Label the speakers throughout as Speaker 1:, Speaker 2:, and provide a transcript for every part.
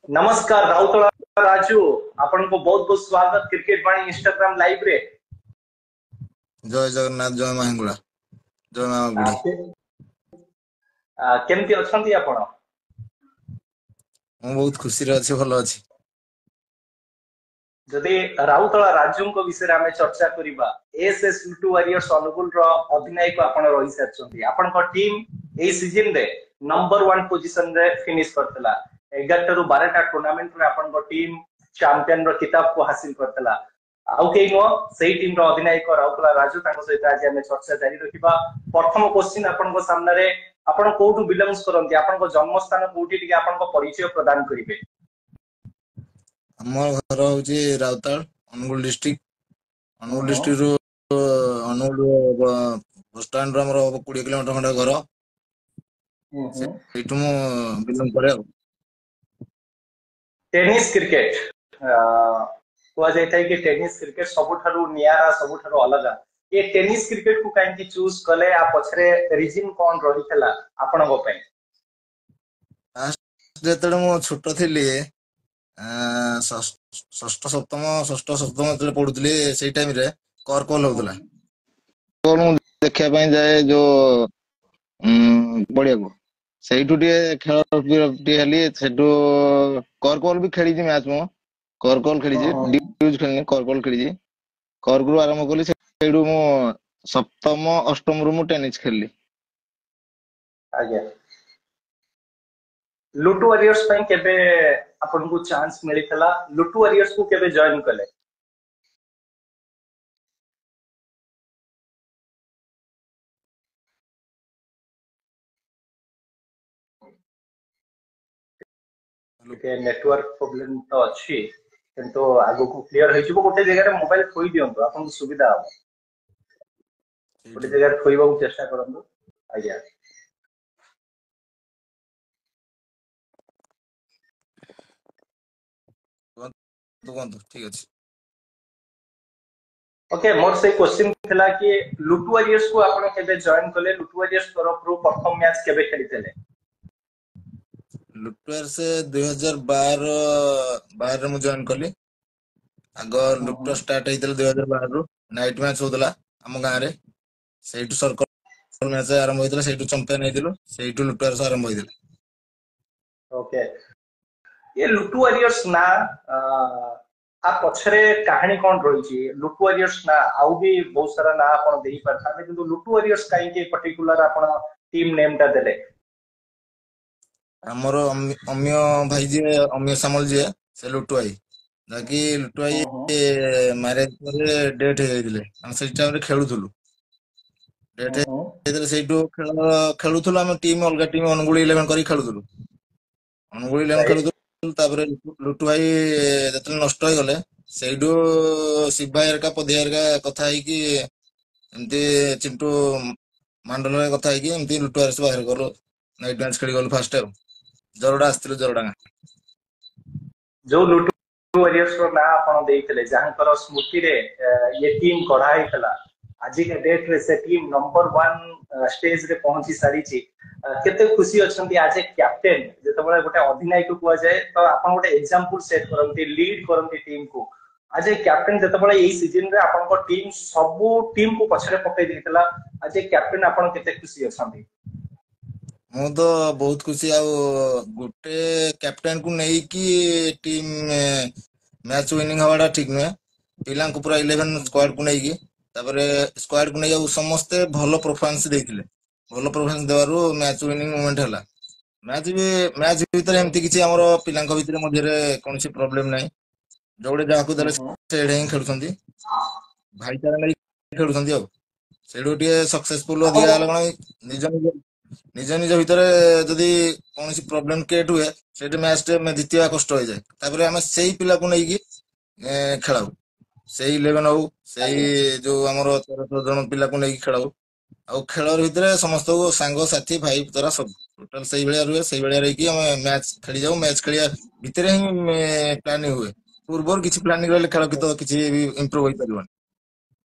Speaker 1: नमस्कार राउतला राजू आपण को बहुत बहुत स्वागत क्रिकेट बाणी इंस्टाग्राम लाइव रे।
Speaker 2: जय जगन्नाथ जय माहिंगुड़ा जय मामा बुढ़ी
Speaker 1: केमती अछंती आपण?
Speaker 2: मु बहुत खुशी रे अछि भलो अछि।
Speaker 1: जदि राउतला राजू को विषय आमे चर्चा करिबा एसएस लुटू वॉरियर्स अनुगुल रो अधिनायक आपण रहि साचंती। आपण को टीम एई सीजन रे नंबर 1 पोजीशन रे फिनिश करतला। 11 रु 12 टा टूर्नामेंट रे आपण को टीम चैंपियन रो खिताब को हासिल करतला। आउ केई नो सेही टीम रो अधिनायक राउतला राजू ताको सहित आज आमे चर्चा जारी रखिबा। प्रथम क्वेश्चन आपण को सामने रे आपण कोठु बिलोंग्स करंती, आपण को जन्म स्थान कोठी टिके आपण को परिचय प्रदान करिवे।
Speaker 2: हमर घर होची राउताल अनुगुल डिस्ट्रिक्ट। अनुगुल डिस्ट्रिक्ट रो अनुगुल बस स्टैंड रो हमर 20 किलोमीटर खंडे घर। सेठु मु बिलोंग करे।
Speaker 1: टेनिस क्रिकेट कुआ जाय कि टेनिस क्रिकेट सबुठारु नियारा सबुठारु अलगा। ये टेनिस क्रिकेट को काहे कि चूज कले आ पछरे रीजन कोन रहितला आपण गो पे?
Speaker 2: जेतडे मु छोटो थिली षष्ठ सप्तम जेतडे पढुतली सेई टाइम रे कर कॉल होतला। कॉल मु देखिया पई जाए जो बढ़िया को ସେଇଠୁ ଟିକେ ଖେଳ ଟିକେ ହେଲି ସେଠୁ କରକଲ ବି ଖେଳିଛି ମ୍ୟାଚ୍ ମୁଁ କରକଲ ଖେଳିଛି ଡ୍ୟୁଜ ଖେଳିନି କରକଲ ଖେଳିଛି କରକରୁ ଆରମ୍ଭ କଲି ସେଇଠୁ ମୁଁ ସପ୍ତମ ଅଷ୍ଟମରୁ ମୁଁ ଟେନିସ ଖେଳିଲି।
Speaker 1: आज्ञा लुटू वॉरियर्स ପାଇଁ କେବେ ଆପଣଙ୍କୁ ଚାନ୍ସ ମିଳିଥିଲା? ଲୁଟୁ ୱାରିୟର୍ସ କୁ କେବେ ଜଏନ୍ କଲେ? ଟିକେ ନେଟୱାର୍କ ପ୍ରୋବ୍ଲେम ତ ଅଛି କିନ୍ତୁ ଆଗକୁ କ୍ଲିୟର ହେଇଯିବ। ଗୋଟେ ଜାଗାରେ ମୋବାଇଲ ଥୋଇ ଦିଅନ୍ତୁ, ଆପଣଙ୍କୁ ସୁବିଧା ହବ। ଗୋଟେ ଜାଗାରେ ଥୋଇବାକୁ ଚେଷ୍ଟା କରନ୍ତୁ। ଆଜ୍ଞା
Speaker 2: ଠିକ ଅଛି।
Speaker 1: ओके मोर से क्वेश्चन थिला कि लुटू वॉरियर्स को आपण केबे जॉइन कले? लुटू वॉरियर्स तरफ रो प्रथम मैच केबे खेलितले?
Speaker 2: लुटू वॉरियर्स 2012 रे मु जॉइन कली। आगो लुटू स्टार्ट ହେଇଥିଲା 2012 ରୁ नाइट मैच होतला हम गां रे। ସେଇଠୁ सर्कल मैच आरंभ ହେଇଥିଲା, ସେଇଠୁ चैंपियन ହେଇଥିଲु, ସେଇଠୁ लुटू वॉरियर्स आरंभ ହେଇଥିଲା।
Speaker 1: ओके ये लुटू वॉरियर्स ना आ पछरे कहानी कोन रही छी? लुटू वॉरियर्स ना आउ भी बहुत सारा ना आपण देई परथा, किंतु लुटू वॉरियर्स काई के पर्टिकुलर आपण टीम नेम ता देले?
Speaker 2: हमर अम्य भाई जे अम्य सामल जे से लुटू भाई जाकी लुटू भाई मैरिज पर डेट हे दिले। हम से टाइम रे खेलुथुलु, डेट हे दिले सेठू खेलुथुलु। हम टीम अलगा टीम अनुगुल 11 करी खेलुथुलु, अनुगुल 11 खेलुथुलु। तापर लुटू भाई जतले नष्ट हो गले सेठू शिवा एरका पदिया एरका कथा है कि एमती चिंटू मंडल रे कथा है कि एमती लुटू आरस बाहर करो नाइट मैच खेली गलो फास्ट टाइम जरडा आस्तिलु जरडा
Speaker 1: जो लुटू वॉरियर्स रो ना आपण देइतले जहांकर स्मृति रे ये टीम कढा हितला। आज के डेट रे से टीम नंबर 1 स्टेज रे पहुंची सारी छी। केते खुशी अछंती आज ए कैप्टन जेतबळे गोटे अधिनायक को जाय तो आपण गोटे एग्जांपल सेट करंती, लीड करंती टीम को। आज ए कैप्टन जेतबळे एई सीजन रे आपण को टीम सबु टीम को पछरे पकई दितला। आज ए कैप्टन आपण केते खुशी अछंती?
Speaker 2: मु तो बहुत खुशी। आ गोटे कैप्टन को नहीं कि टीम मैच विनिंग हवाटा ठीक नुहे। पिला को पूरा 11 स्क्वाड को नहीं कि तापरे स्क्वाड को नहीं समस्ते भलो परफॉर्मेंस देथिले। भलो परफॉर्मेंस देवारु मैच विनिंग मोमेंट हला। मैच भीतर एमती किछि हमर पिलांक भीतर मध्ये रे कोनसी प्रॉब्लम नाही। जोडे जाकू दले सेडे ही खेलुछंती, भाईचारा नै खेलुछंती। आ सेडो टिए सक्सेसफुल अधिका हला कोन निज निज भीतर जदि कौन प्रॉब्लम क्रिएट हुए से मैच टे जितवा कष्ट हो जाए। तापर आम से पिला को नहीं खेलाऊ से 11 हो से जो आमर 13 जन पिला को नहीं खेलाऊ। आ खेल भीतर समस्त को सांग साथी भाई तरह सब टोटल से भाया रुहे, से भाया रही मैच खेली जाऊ। मैच खेलिया भितर ही प्लानिंग हुए, पूर्व किसी प्लानिंग रहे खेल तो किसी इंप्रूव हो पार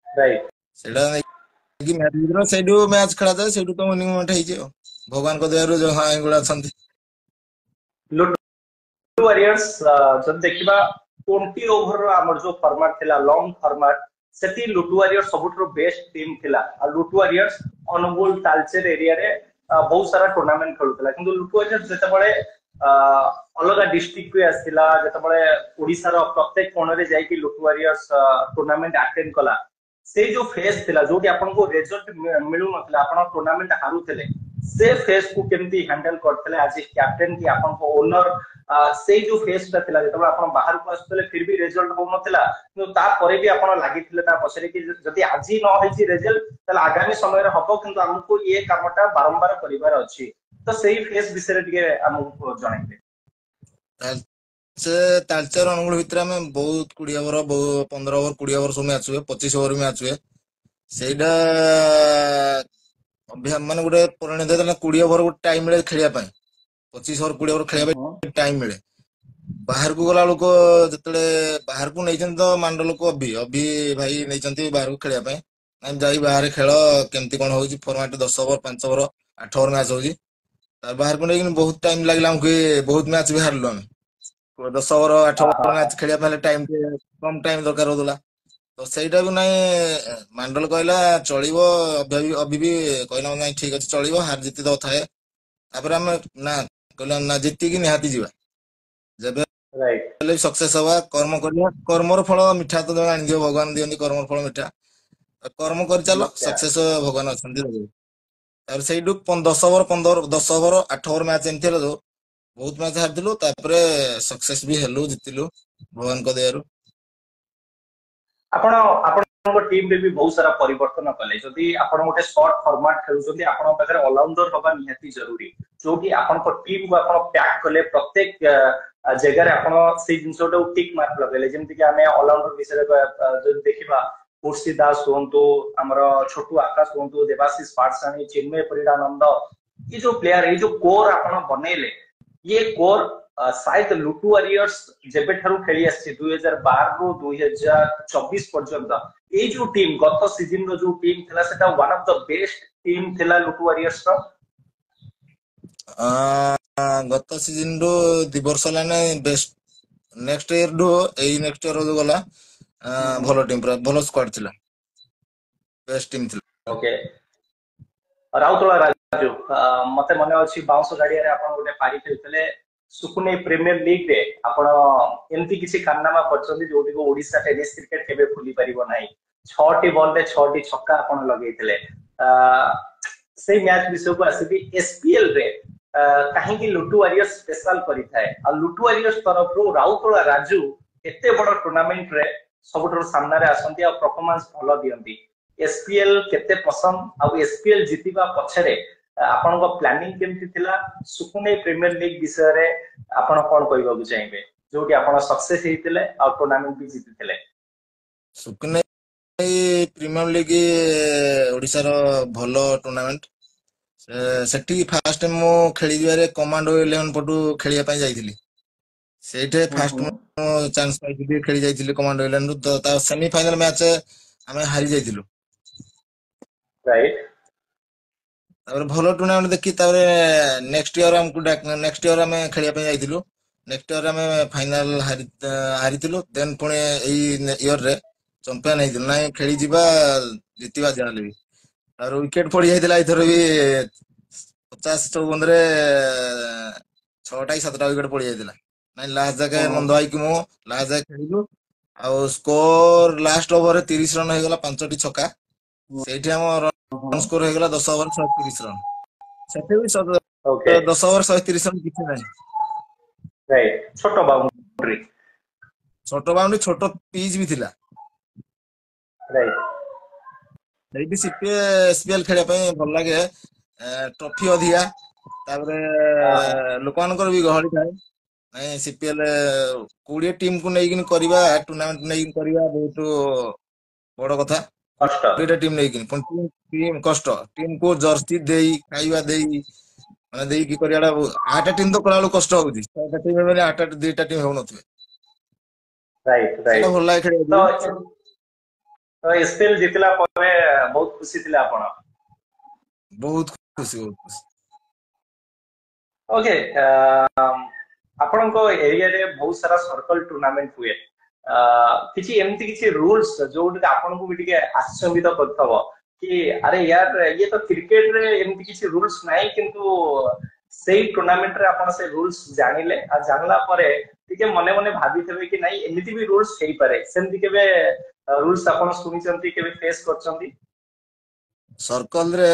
Speaker 1: राइट
Speaker 2: सेटा मैच खेला जाए। तो विनिंग मोमेंट भगवान को दयारु जो हाँ एगुड़ा
Speaker 1: वारियर्स जब देखिबा 20 ओवर हमर जो फॉर्मेट थिला लॉन्ग फॉर्मेट सेती लुटु वारियर्स सबुठरो बेस्ट टीम थिला आ लुटु वारियर्स अनुगुल तालचेर एरिया रे बहुत सारा टूर्नामेंट खेलुतला किंतु लुटु वारियर्स जते बळे अलगा डिस्ट्रिक्ट पे आसिला जते बळे ओडिसा रो प्रत्येक कोण रे जाई कि लुटु वारियर्स टूर्नामेंट अटेंड कला से जो फेज थिला जोटी आपन को रिजल्ट मिलु नथला आपन टूर्नामेंट हारुतले से फेज को केमती हैंडल करथले आज कैप्टन की आपन को ओनर से जो फेज ता थिला जतबा आपन बाहर को आस्तले फिर भी रिजल्ट हो नथला किंतु ता परे भी आपन लागिथिले ता पछरे कि जदी आजी न होइची रिजल्ट तले आगामी समय रे हबो किंतु हमको ये कामटा बारंबार करिवार अछि तो सेही फेज विषय टिके हमको जणाइबे
Speaker 2: से तालचेर अनुगुल भितर में बहुत 20 ओवर 15 ओवर 20 ओवर सब मैच हुए 25 ओवर मैच हुए सेटा अभियान माने गोटे परिणत देला 20 ओवर गोटे टाइम मिले खेलिया पाए 25 ओवर 20 ओवर खेलिया पाए टाइम मिले बाहर को गला लोक जतले बाहर को नहीं तो मांड लोक अभी अभी भाई नहीं बाहर को खेलिया पाए नाम जाई बाहर खेल केमती कोन होउची format 10 over 5 over 8 over match होउची तार बाहर को नहीं बहुत टाइम लागला हमके बहुत मैच भी हारलो हम 10 ओवर 8 ओवर मैच खेलिया पहले टाइम कम टाइम दरकार होतला तो सेटा भी नहीं मांडल कहला चलिबो अभी भी कहला नहीं ठीक अछि चलिबो हार जीती तो थाए तापर हम ना कहला ना जीती कि निहाती जीवा जबे
Speaker 1: राइट
Speaker 2: सक्सेस हवा कर्म करिया कर्मर फल मिठा तो जानि दियो भगवान दियंती कर्मर फल मिठा कर्म कर चलो सक्सेस भगवान अछंती तापर सेइडु 10 ओवर 15 10 ओवर 8 ओवर मैच एमथि हलो बहुत मैच हारथिलु तापर सक्सेस भी हेलु जितिलु भगवान को दयारु
Speaker 1: आपण आपण टीम रे भी बहुत सारा परिवर्तन कले जदि आपण गोटे शॉर्ट फॉर्मेट खेलुचंदी आपण पाखरे ऑलराउंडर होबा निहाती जरूरी जोकि आपण को टीम को आपण पैक कले प्रत्येक जगह रे आपण से जिंसोटा टिक मार्क लगेले जेमति कि हमें ऑलराउंडर विषय जो देखिबा कुर्सी दास होंतु हमर छोटू आकाश होंतु देवाशीष पाठसानी चिन्मय परिडानंद ये जो प्लेयर ये जो कोर आपण बनेले ये कोर शायद लुटु वारियर्स जेबे ठारू खेली आछि 2012 रो 2024 पर्यंत ए जो टीम गत सीजन रो जो टीम थिला सेटा one of the best team थिला लुटु वारियर्स रो
Speaker 2: गत सीजन रो दि वर्ष लाने बेस्ट नेक्स्ट ईयर रो एई नेक्स्ट ईयर रो गला भलो टीम पूरा भलो स्क्वाड थिला बेस्ट टीम थिला
Speaker 1: ओके राउतला राजू मते मने अछि बाउंस गाडिया रे आपण गोटे पारी खेलतले सुकुने प्रीमियर लीग रे आपण एमती किसी कारनामा करछन्ती जोटी को ओडिसा टेनिस क्रिकेट केबे फुली परिबो नाही 6 टी बॉल रे 6 टी छक्का आपण लगेइतले से मैच विषय को आसी एसपीएल रे काहे कि लुटु वारियर्स स्पेशल करि थाए आ लुटु वारियर्स तरफ रो राउतला राजू एते बड़ टूर्नामेंट रे सबुठर सामना रे आसंती आ परफॉर्मेंस भलो दियंती एसपीएल केते पसंद आ एसपीएल जीतिबा पछरे आपण को प्लानिंग केमती थिला सुकुने प्रीमियर लीग विषय रे आपण कोन कहबा को चाहिबे जोटी आपण सक्सेस हेतिले आ टूर्नामेंट भी जीतिले
Speaker 2: सुकुने प्रीमियर लीग ओडिसा रो भलो टूर्नामेंट सेठी फास्ट मो खेली दिवारे कमांडो 11 पटू खेलिया पई जाईथिली सेठे फास्ट मो चांस पाइथिली खेली जाईथिली कमांडो 11 तो ता सेमीफाइनल मैच हमें हारी जाईथिलु
Speaker 1: राइट
Speaker 2: तापर भलो टूर्नामेंट देखि तापर नेक्स्ट ईयर हमकु नेक्स्ट ईयर हमें खेलिया पई जाईथिलु नेक्स्ट ईयर हमें फाइनल हारिथिलु देन पुणे एई ईयर रे चैंपियन हेदिल नै खेली जिबा जितिबा जाले भी और विकेट पड़ी जाइथिला इथर भी 50-54 रे 6टा 7टा विकेट पड़ी जाइथिला नै लास्ट जगह नंद भाई कि मो लास्ट जगह खेलिलु आ स्कोर लास्ट ओवर रे 30 रन हे गला 5टी छक्का सेठी हम रन स्कोर हे गला 10 ओवर 130 रन सेठी भी
Speaker 1: ओके
Speaker 2: 10 ओवर 130 रन किछ नै
Speaker 1: राइट छोटो बाउंड्री
Speaker 2: छोटो पिच भी थिला
Speaker 1: राइट
Speaker 2: ସେଇଠି ଏସପିଏଲ ଖେଳିବା ପାଇଁ ଭଲ ଲାଗେ ଟ୍ରଫି ଅଧିକା ତାପରେ ଲୋକମାନଙ୍କର ବି ଗହଳି ଥାଏ ନାଇଁ ସିପିଏଲ 20 ଟିମ୍ କୁ ନେଇକି କରିବା ଟୁର୍ଣ୍ଣାମେଣ୍ଟ ନେଇକି କରିବା ବହୁତ ବଡ କଥା 20ଟା ଟିମ୍ ନେଇକି ଟିମ୍ କଷ୍ଟ ଟିମ୍ କୁ ଜର୍ସି ଦେଇ ଖାଇବା ଦେଇ ମାନେ ଦେଇକି କରିବାଟା 8ଟା ଟିମ୍ ତ କଲା ବେଳକୁ କଷ୍ଟ ହଉଛି 6ଟା ଟିମ୍ ମାନେ 2ଟା ଟିମ୍ ହଉନଥିବେ
Speaker 1: राइट
Speaker 2: ସେଇଟା ଭଲ ଲାଗେ ଖେଳିବାକୁ
Speaker 1: तो एसपीएल जितला परे बहुत खुशी थिले आपण
Speaker 2: बहुत खुशी
Speaker 1: ओके ଆପଣଙ୍କ ଏରିଆରେ ବହୁତ ସାରା सर्कल टूर्नामेंट हुए କିଛି ଏମିତି କିଛି ରୁल्स ଯୋଉଟା ଆପଣଙ୍କୁ ବି ଟିକେ ଆଶ୍ଚର୍ଯ୍ୟିତ କରିଥବ କି ଆରେ ୟାର ଇଏ ତ କ୍ରିକେଟ ରେ ଏମିତି କିଛି ରୁल्स ନାହିଁ କିନ୍ତୁ ସେଇ ଟୁର୍ଣ୍ଣାମେଣ୍ଟ ରେ ଆପଣ ସେ ରୁल्स ଜାଣିଲେ ଆଉ ଜାଣିଲା ପରେ ଟିକେ ମନେ ମନେ ଭାବିଥିବେ କି ନାଇଁ ଏମିତି ବି ରୁल्स ହେଇପାରେ ସେମିତି କେବେ ରୁल्स ଆପଣ ଶୁଣିଛନ୍ତି କେବେ ଫେସ୍ କରିଛନ୍ତି?
Speaker 2: सर्कल रे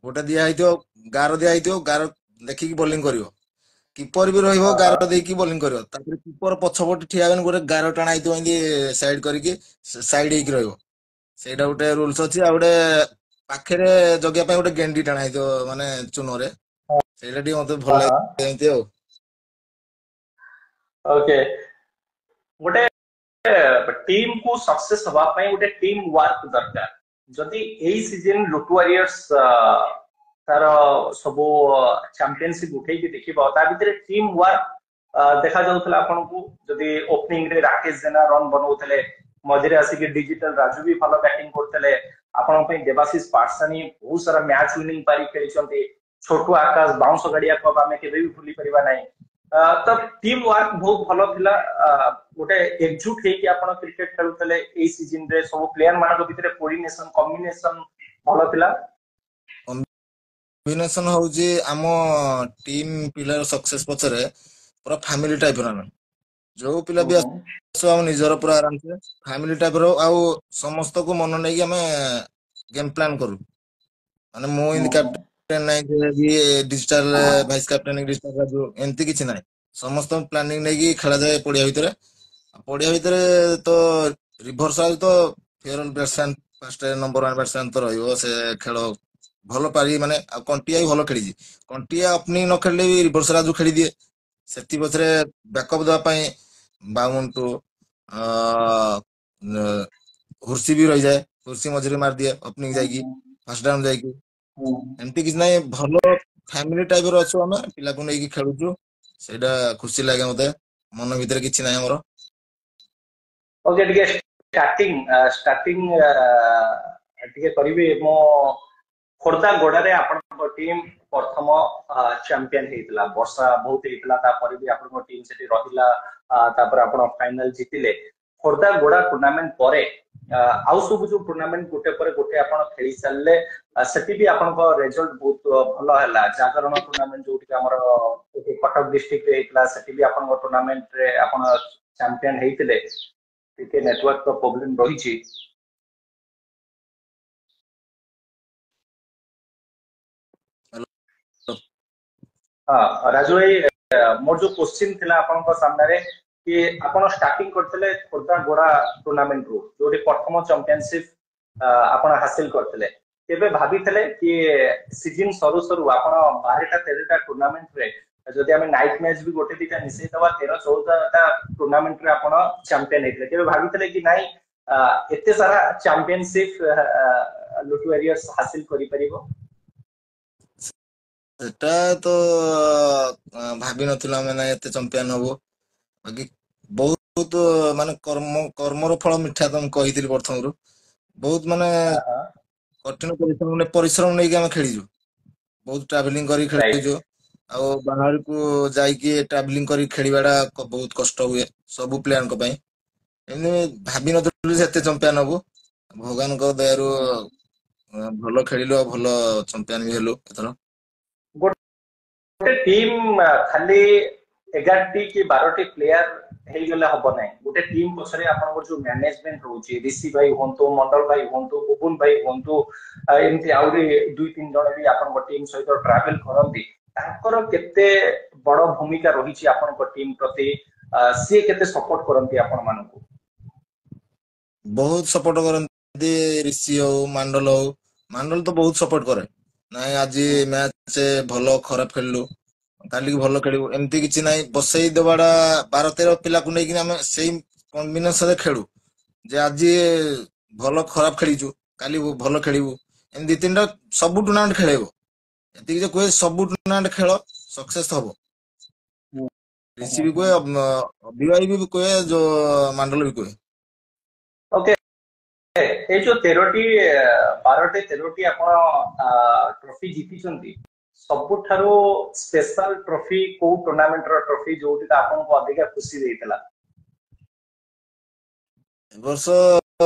Speaker 2: ଗୋଟେ ଦିଆ ହେଇଥିବ ଗାର ଦିଆ ହେଇଥିବ ଗାର ଦେଖିକି ବୋଲିଂ କରିବ କିପର ବି ରହିବ
Speaker 1: ହଁ ହଁ
Speaker 2: ଗାର ଦେଇକି ବୋଲିଂ କରିବ ତାପରେ କିପର ପଛପଟେ ଠିଆ ହେବେନି ଗୋଟେ ଗାର ଟାଣା ହେଇଥିବ ଏମିତି ସାଇଡ କରିକି ସାଇଡ ହେଇକି ରହିବ ସେଇଟା ଗୋଟେ ରୁଲ୍ସ ଅଛି ଆଉ ଗୋଟେ ପାଖରେ ଜଗିବା ପାଇଁ ଗୋଟେ ଗେଣ୍ଡି ଟାଣା ହେଇଥିବ ମାନେ ଚୂନରେ ସେଇଟା ଟିକେ ମତେ ଭଲ
Speaker 1: ହଁ
Speaker 2: ଲାଗେ
Speaker 1: ହଁ
Speaker 2: ଏମିତି ଆଉ
Speaker 1: ଓକେ ଗୋଟେ टीम को सक्सेस हवा ପାଇଁ ଗୋଟେ टीम वर्क ଦରକାର ଯଦି ଏଇ ସିଜନ ଲୁଟୁ ୱାରିୟର୍ସ ତାର ସବୁ ଚାମ୍ପିୟନशिप ଉଠେଇକି ଦେଖିବ ତା ଭିତରେ टीम वर्क ଦେଖା ଯାଉଥିଲା ଆପଣଙ୍କୁ ଯଦି ଓପନିଂ ରେ ରାକେଶ ଜେନା ରନ୍ ବନଉଥିଲେ ମଝିରେ ଆସିକି ଡିଜିଟାଲ ରାଜୁ ବି ଭଲ ବ୍ୟାଟିଂ କରୁଥିଲେ ଆପଣଙ୍କ ପାଇଁ ଦେବାଶିଷ ପାଟସାନୀ ବହୁତ ସାରା ମ୍ୟାଚ୍ ୱିନିଂ ପାରି ଖେଳିଛନ୍ତି ଛୋଟୁ ଆକାଶ ବାଉଁଶ ଗାଡିଆ କପ୍ ଆମେ କେବେ ବି ଭୁଲି ପାରିବା ନାହିଁ ତ टीम वर्क ବହୁତ ଭଲ ଥିଲା ଗୋଟେ एकजुट ହେଇକି ଆପଣ କ୍ରିକେଟ ଖେଳୁଥିଲେ ଏଇ ସିଜନ ରେ ସବୁ ପ୍ଲେୟାର ମାନଙ୍କ ଭିତରେ କୋଅର୍ଡିନେସନ କମ୍ବିନେସନ ଭଲ ଥିଲା।
Speaker 2: କମ୍ବିନେସନ ହଉଛି ଆମ ଟିମ୍ ପିଲାର ସକ୍ସେସ ପଛରେ ପୁରା ଫ୍ୟାମିଲି ଟାଇପର ଆମେ ଯୋଉ ପିଲା
Speaker 1: ହୁଁ
Speaker 2: ବି
Speaker 1: ହୁଁ
Speaker 2: ଆସୁ ଆମ ନିଜର ପୁରା ଆରାମସେ ଫ୍ୟାମିଲି ଟାଇପର ଆଉ ସମସ୍ତଙ୍କୁ ମନ ନେଇକି ଆମେ ଗେମ୍ ପ୍ଲାନ କରୁ ମାନେ ମୁଁ
Speaker 1: ହୁଁ
Speaker 2: ଏମିତି କ୍ୟାପ୍ଟେନ ନାହିଁ digital vice captain digital Raju ଏମିତି କିଛି ନାହିଁ ସମସ୍ତଙ୍କ ପ୍ଲାନିଂ ନେଇକି ଖେଳାଯାଏ ପଡିଆ ଭିତରେ ପଡିଆ ଭିତରେ ତ ରିଭରସାଲ ତ fair batsman first number one batsman ତ ରହିବ ସେ ଖେଳ ଭଲ ପାରି ମାନେ ଆଉ କଣ୍ଟିଆ ବି ଭଲ ଖେଳିଛି କଣ୍ଟିଆ ଓପନିଂ ନ ଖେଳିଲେ ବି ରିଭର୍ସ ରାଜୁ ଖେଳିଦିଏ ସେଥି ପଛରେ ବ୍ୟାକଅପ୍ ଦେବା ପାଇଁ ବାଉଣ୍ଟୁ ହୁର୍ସି ବି ରହିଯାଏ ହୁର୍ସି ମଝିରେ ମାରିଦିଏ ଓପନିଂ ଯାଇକି ଫାର୍ଷ୍ଟ ଡାଉନ୍ ଯାଇକି
Speaker 1: ହୁଁ
Speaker 2: ଏମିତି କିଛି ନାହିଁ ଭଲ ଫ୍ୟାମିଲି ଟାଇପର ଅଛୁ ଆମେ ପିଲାକୁ ନେଇକି ଖେଳୁଛୁ ସେଇଟା ଖୁସି ଲାଗେ ମତେ ମନ ଭିତରେ କିଛି ନାହିଁ ଆମର
Speaker 1: ଓକେ ଟିକେ ଷ୍ଟାର୍ଟିଂ ଟିକେ କରିବି ମୁଁ ଖୋର୍ଦ୍ଧା ଗୋଡାରେ ଆପଣଙ୍କ ଟିମ୍ ପ୍ରଥମ ଚାମ୍ପିୟନ ହେଇଥିଲା ବର୍ଷା ବହୁତ ହେଇଥିଲା ତାପରେ ବି ଆପଣଙ୍କ ଟିମ୍ ସେଠି ରହିଲା ତାପରେ ଆପଣ ଫାଇନାଲ ଜିତିଲେ ଖୋର୍ଦ୍ଧା ଗୋଡା ଟୁର୍ଣ୍ଣାମେଣ୍ଟ ପରେ ଆଉ ସବୁ ଯୋଉ ଟୁର୍ଣ୍ଣାମେଣ୍ଟ ଗୋଟେ ପରେ ଗୋଟେ ଆପଣ ଖେଳି ସାରିଲେ ସେଠି ବି ଆପଣଙ୍କ ରେଜଲ୍ଟ ବହୁତ ଭଲ ହେଲା ଜାଗରଣ ଟୁର୍ଣ୍ଣାମେଣ୍ଟ ଯୋଉଠି ଆମର କଟକ ଡିଷ୍ଟ୍ରିକ୍ଟରେ ହେଇଥିଲା ସେଠି ବି ଆପଣଙ୍କ ଟୁର୍ଣ୍ଣାମେଣ୍ଟରେ ଆପଣ ଚାମ୍ପିୟନ ହେଇଥିଲେ ଟିକେ ନେଟୱାର୍କ ପ୍ରୋବ୍ଲେମ ରହିଛି ହଁ ରାଜୁ ଭାଇ ମୋର ଯୋଉ କୋଶ୍ଚିନ୍ ଥିଲା ଆପଣଙ୍କ ସାମ୍ନାରେ କି ଆପଣ ଷ୍ଟାର୍ଟିଂ କରିଥିଲେ ଖୋର୍ଦ୍ଧା ଗୋଡା ଟୁର୍ଣ୍ଣାମେଣ୍ଟ ରୁ ଯୋଉଠି ପ୍ରଥମ ଚାମ୍ପିୟନସିପ ଆପଣ ହାସିଲ କରିଥିଲେ କେବେ ଭାବିଥିଲେ କି ସିଜନ ସରୁ ସରୁ ଆପଣ 12ଟା 13ଟା ଟୁର୍ଣ୍ଣାମେଣ୍ଟରେ ଯଦି ଆମେ ନାଇଟ୍ ମ୍ୟାଚ୍ ବି ଗୋଟେ ଦିଟା ମିଶେଇଦବା 13 14ଟା ଟୁର୍ଣ୍ଣାମେଣ୍ଟରେ ଆପଣ ଚାମ୍ପିୟନ ହେଇଥିଲେ କେବେ ଭାବିଥିଲେ କି ନାଇଁ ଏତେ ସାରା ଚାମ୍ପିୟନସିପ ଲୁଟୁ ୱାରିୟର୍ସ ହାସିଲ କରିପାରିବ
Speaker 2: ସେଟା ତ ଭାବିନଥିଲୁ ଆମେ ନା ଏତେ ଚମ୍ପିଆନ ହବୁ ବାକି ବହୁତ ମାନେ କର୍ମର ଫଳ ମିଠା ତ ମୁଁ କହିଥିଲି ପ୍ରଥମରୁ ବହୁତ ମାନେ କଠିନ ପରିଶ୍ରମ ନେଇକି ଆମେ ଖେଳିଛୁ ବହୁତ ଟ୍ରାଭେଲିଂ କରି
Speaker 1: ରାଇଟ
Speaker 2: ଖେଳିଛୁ ଆଉ ବାହାରକୁ ଯାଇକି ଟ୍ରାଭେଲିଂ କରି ଖେଳିବା ଟା ବହୁତ କଷ୍ଟ ହୁଏ ସବୁ ପ୍ଲେୟାରଙ୍କ ପାଇଁ ଏମିତି ଭାବିନଥିଲୁ ଯେ ଏତେ ଚମ୍ପିଆନ ହବୁ ଭଗବାନଙ୍କ ଦୟାରୁ ଭଲ ଖେଳିଲୁ ଆଉ ଭଲ ଚମ୍ପିଆନ ବି ହେଲୁ ଏଥର
Speaker 1: ଗୋଟେ ଟିମ୍ ଖାଲି 11ଟି କି 12ଟି ପ୍ଲେୟାର ହେଇଗଲେ ହବ ନାହିଁ ଗୋଟେ ଟିମ୍ ପଛରେ ଆପଣଙ୍କର ଯୋଉ ମ୍ୟାନେଜମେଣ୍ଟ ରହୁଛି ରିଷି ଭାଇ ହୁଅନ୍ତୁ ମଣ୍ଡଳ ଭାଇ ହୁଅନ୍ତୁ ବୁବୁନ ଭାଇ ହୁଅନ୍ତୁ ଏମିତି ଆହୁରି 2-3 ଜଣ ବି ଆପଣଙ୍କ ଟିମ୍ ସହିତ ଟ୍ରାଭେଲ କରନ୍ତି ତାଙ୍କର କେତେ ବଡ ଭୂମିକା ରହିଛି ଆପଣଙ୍କ ଟିମ୍ ପ୍ରତି ସିଏ କେତେ ସପୋର୍ଟ କରନ୍ତି ଆପଣ ମାନଙ୍କୁ
Speaker 2: ବହୁତ ସପୋର୍ଟ କରନ୍ତି ରିଷି ହଉ ମାଣ୍ଡଲ ତ ବହୁତ ସପୋର୍ଟ କରେ ନାଇଁ ଆଜି ମ୍ୟାଚ ଭଲ ଖରାପ ଖେଳିଲୁ କାଲିକି ଭଲ ଖେଳିବୁ ଏମିତି କିଛି ନାହିଁ ବସେଇ ଦବାଟା 12-13 ପିଲାକୁ ନେଇକି ଆମେ ସେଇ କମ୍ବିନେସନରେ ଖେଳୁ ଯେ ଆଜି ଭଲ ଖରାପ ଖେଳିଛୁ କାଲି ଭଲ ଖେଳିବୁ ଏମିତି ଦି ତିନିଟା ସବୁ ଟୁର୍ଣ୍ଣାମେଣ୍ଟ ଖେଳେଇବ ଏତିକି ଯେ କୁହେ ସବୁ ଟୁର୍ଣ୍ଣାମେଣ୍ଟ ଖେଳ ସକ୍ସେସ ହବ ରିଷି ବି କୁହେ ଅଭିଭାଇ ବି କୁହେ ଯୋଉ ମାଣ୍ଡଲ ବି କୁହେ
Speaker 1: ଓକେ ଏଇ ଯୋଉ 13ଟି 12ଟି 13ଟି ଆପଣ ଟ୍ରଫି ଜିତିଛନ୍ତି ସବୁଠାରୁ ସ୍ପେଶାଲ ट्रॉफी କୋଉ ଟୁର୍ଣ୍ଣାमेଣ୍ଟ ର ट्रॉफी ଯୋଉଠି ଆପଣଙ୍କୁ ଅଧିକା ଖୁସି ଦେଇଥିଲା?
Speaker 2: ଏ ବର୍ଷ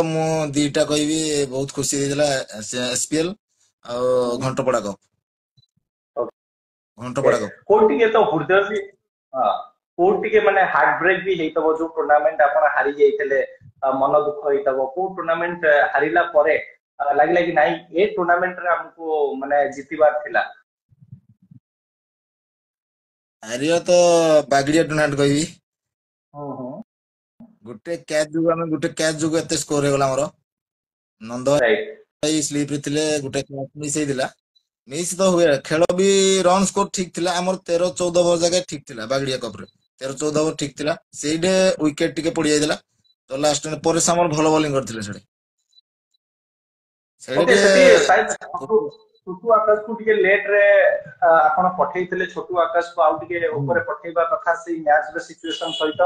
Speaker 2: ମୁଁ ଦିଟା କହିବି ବହୁତ ଖୁସି ଦେଇଥିଲା SPL ଆଉ Ghantapada cup.
Speaker 1: Okay,
Speaker 2: Ghantapada cup
Speaker 1: କୋଉ ଟିକେ ତ ହୃଦୟ ବି ହଁ, କୋଉ ଟିକେ ମାନେ ହାର୍ଟ ବ୍ରେକ୍ ବି ହେଇଥିବ ଯୋଉ ଟୁର୍ଣ୍ଣାମେଣ୍ଟ ଆପଣ ହାରି ଯାଇଥିଲେ, ମନ ଦୁଃଖ ହେଇଥିବ କୋଉ ଟୁର୍ଣ୍ଣାମେଣ୍ଟ ହାରିଲା ପରେ ଲାଗିଲା କି ନାଇଁ ଏ ଟୁର୍ଣ୍ଣାମେଣ୍ଟ ରେ ଆମକୁ ମାନେ ଜିତିବାର ଥିଲା?
Speaker 2: ହାରିବା ତ ବାଗିରିଆ ଟୁର୍ଣ୍ଣାମେଣ୍ଟ କହିବି।
Speaker 1: ହୁଁ ହୁଁ।
Speaker 2: ଗୋଟେ କ୍ୟାଚ୍ ଯୋଗୁ ଏତେ ସ୍କୋର ହେଇଗଲା ଆମର। ନନ୍ଦ
Speaker 1: ରାଇଟ୍।
Speaker 2: ଭାଇ ସ୍ଲିପ ରେ ଥିଲେ, ଗୋଟେ କ୍ୟାଚ୍ ମିସ୍ ହେଇଥିଲା। ମିସ୍ ତ ହୁଏ, ଖେଳ ବି ରନ୍ ସ୍କୋର ଠିକ ଥିଲା ଆମର, 13-14 ଓଭର ଜାଗା ଠିକ ଥିଲା ବାଗିରିଆ କପ ରେ। 13-14 ଓଭର ଠିକ ଥିଲା, ସେଇଠି ୱିକେଟ ଟିକେ ପଡି ଯାଇଥିଲା। ତ ଲାଷ୍ଟ ପରେ ଆମର ଭଲ ବୋଲିଂ କରିଥିଲେ ସେଠି।
Speaker 1: ଓକେ, ସେଠି ସାୟଦ
Speaker 2: ଟିକେ
Speaker 1: ଛୋଟୁ ଆକାଶକୁ ଟିକେ ଲେଟ ରେ ଆପଣ ପଠେଇଥିଲେ, ଛୋଟୁ ଆକାଶକୁ ଆଉ ଟିକେ ଉପରେ ପଠେଇବା କଥା ସେଇ ମ୍ୟାଚ୍ ର ସିଚୁଏସନ ସହିତ।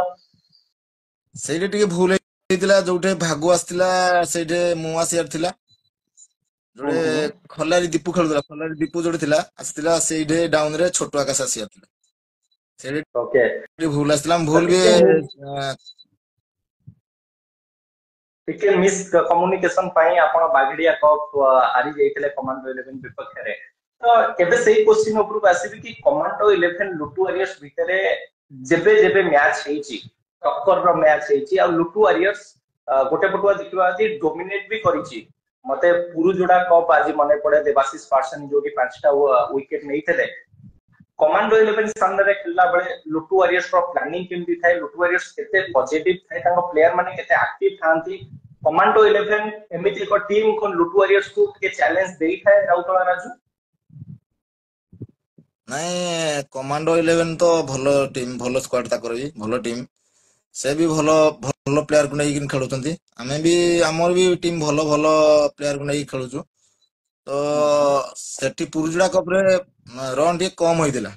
Speaker 2: ସେଇଠି ଟିକେ ଭୁଲ ହେଇଥିଲା, ଯୋଉଠି ଭାଗୁ ଆସିଥିଲା ସେଇଠି ମୁଁ ଆସିବାର ଥିଲା।
Speaker 1: ହୁଁ
Speaker 2: ଯୋଉଟେ
Speaker 1: ହୁଁ।
Speaker 2: ଖଲାରି ଦୀପୁ ଖେଳୁଥିଲା, ଖଲାରି ଦୀପୁ ଯୋଉଠି ଥିଲା ଆସିଥିଲା, ସେଇଠି ଡାଉନ ରେ ଛୋଟୁ ଆକାଶ ଆସିବାର ଥିଲା।
Speaker 1: ଓକେ,
Speaker 2: ସେଇଠି ଭୁଲ ଆସିଥିଲା,
Speaker 1: ତ
Speaker 2: ଭୁଲ ବି
Speaker 1: ଟିକେ ମିସ୍ କମ୍ୟୁନିକେସନ ପାଇଁ ଆପଣ ବାଗିଡିଆ କପ୍ ହାରି ଯାଇଥିଲେ କମାଣ୍ଡୋ 11 ବିପକ୍ଷରେ। ତ ଏବେ ସେଇ କୋଶ୍ଚିନ୍ ଉପରକୁ ଆସିବି କି କମାଣ୍ଡୋ 11 ଲୁଟୁ ୱାରିୟର୍ସ ଭିତରେ ଯେବେ ଯେବେ ମ୍ୟାଚ୍ ହେଇଛି, ଟକ୍କର ର ମ୍ୟାଚ୍ ହେଇଛି, ଆଉ ଲୁଟୁ ୱାରିୟର୍ସ ଗୋଟେ ପଟୁଆ ଦେଖିବା ଯଦି ଡୋମିନେଟ ବି କରିଛି। ମତେ ପୁରୁଜୋଡା କପ୍ ଆଜି ମନେ ପଡେ, ଦେବାଶିଷ ପାର୍ସନ ଯୋଉଠି 5ଟା ୱିକେଟ ନେଇଥିଲେ। କମାଣ୍ଡୋ 11 ସାମ୍ନାରେ ଖେଳିଲା ବେଳେ ଲୁଟୁ ୱାରିୟର୍ସ ର ପ୍ଲାନିଂ କେମିତି ଥାଏ, ଲୁଟୁ ୱାରିୟର୍ସ କେତେ ପଜିଟିଭ ଥାଏ, ତାଙ୍କ ପ୍ଲେୟାର ମାନେ କେତେ ଆକ୍ଟିଭ ଥାନ୍ତି? କମାଣ୍ଡୋ 11 ଏମିତି ଏକ ଟିମ୍ ଲୁଟୁ ୱାରିୟର୍ସ କୁ ଟିକେ ଚ୍ୟାଲେଞ୍ଜ ଦେଇଥାଏ ରାଉତଳା ରାଜୁ?
Speaker 2: ନାଇଁ, କମାଣ୍ଡୋ 11 ତ ଭଲ ଟିମ୍, ଭଲ ସ୍କ୍ୱାଡ ତାଙ୍କର ବି ଭଲ ଟିମ୍। ସେ ବି ଭଲ ଭଲ ପ୍ଲେୟାରକୁ ନେଇକି ଖେଳୁଛନ୍ତି। ଆମେ ବି ଆମର ବି ଟିମ୍ ଭଲ ଭଲ ପ୍ଲେୟାରକୁ ନେଇକି ଖେଳୁଛୁ। ତ ସେଠି ପୁରୁଜୁଡା କପ ରେ ରନ୍ ଟିକେ କମ ହେଇଥିଲା।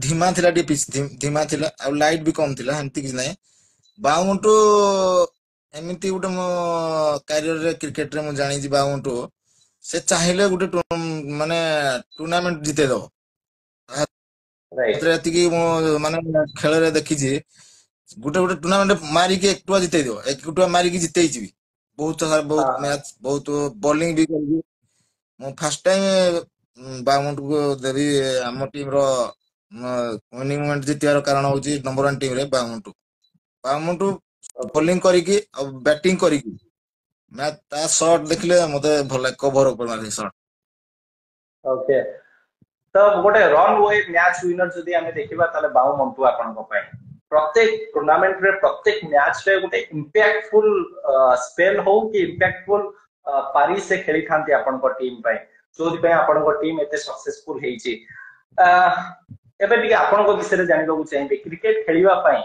Speaker 2: ଧିମା ଥିଲା ଟିକେ ପିଚ୍, ଧିମା ଥିଲା, ଆଉ ଲାଇଟ ବି କମ ଥିଲା, ଏମିତି କିଛି ନାହିଁ। ବାଉଁଟୁ ଏମିତି ଗୋଟେ ମୋ କ୍ୟାରିୟରରେ କ୍ରିକେଟରେ ମୁଁ ଜାଣିଛି, ବାଉଁଟୁ ସେ ଚାହିଁଲେ ଗୋଟେ ମାନେ ଟୁର୍ଣ୍ଣାମେଣ୍ଟ ଜିତେଇ ଦବ।
Speaker 1: ରାଇଟ୍।
Speaker 2: ଏତିକି ମୁଁ ମାନେ ଖେଳରେ ଦେଖିଛି। ଗୋଟେ ଗୋଟେ ଟୁର୍ଣ୍ଣାମେଣ୍ଟ ମାରିକି ଏକୁଟୁଆ ଜିତେଇଦବ, ଏକୁଟୁଆ ମାରିକି ଜିତେଇଛି ବି। ବହୁତ
Speaker 1: ହଁ
Speaker 2: ବହୁତ
Speaker 1: ହଁ।
Speaker 2: ମ୍ୟାଚ, ବହୁତ ବୋଲିଂ ବି କରିବି। ମୁଁ ଫାଷ୍ଟ ଟାଇମ ବାଉଣ୍ଟକୁ ଦେବି ଆମ ଟିମ ର ୱିନିଂ ଜିତିବାର କାରଣ ହଉଛି ନମ୍ବର 1 ଟିମରେ ବାମୁଣ୍ଟୁ। ବାମୁଣ୍ଟୁ
Speaker 1: ଓକେ
Speaker 2: ବୋଲିଂ କରିକି ଆଉ ବ୍ୟାଟିଂ କରିକି ତା ସଟ୍ ଦେଖିଲେ ମତେ ଭଲ ଲାଗେ, କଭର ଉପରେ ମାରେ ସଟ୍।
Speaker 1: ଓକେ, ତ ଗୋଟେ ରନ୍ ୱେ ମ୍ୟାଚ୍ ୱିନର ଯଦି ଆମେ ଦେଖିବା ତାହେଲେ ବାଉ ମଣ୍ଟୁ ଆପଣଙ୍କ ପାଇଁ ପ୍ରତ୍ୟେକ ଟୁର୍ଣ୍ଣାମେଣ୍ଟରେ ପ୍ରତ୍ୟେକ ମ୍ୟାଚରେ ଗୋଟେ ଇମ୍ପାକ୍ଟଫୁଲ ସ୍ପେଲ ହଉ କି ଇମ୍ପାକ୍ଟଫୁଲ ପାରି ସେ ଖେଳିଥାନ୍ତି ଆପଣଙ୍କ ଟିମ୍ ପାଇଁ, ଯୋଉଥିପାଇଁ ଆପଣଙ୍କ ଟିମ୍ ଏତେ ସକ୍ସେସଫୁଲ ହେଇଛି। ଏବେ ଟିକେ ଆପଣଙ୍କ ବିଷୟରେ ଜାଣିବାକୁ ଚାହିଁବି, କ୍ରିକେଟ ଖେଳିବା ପାଇଁ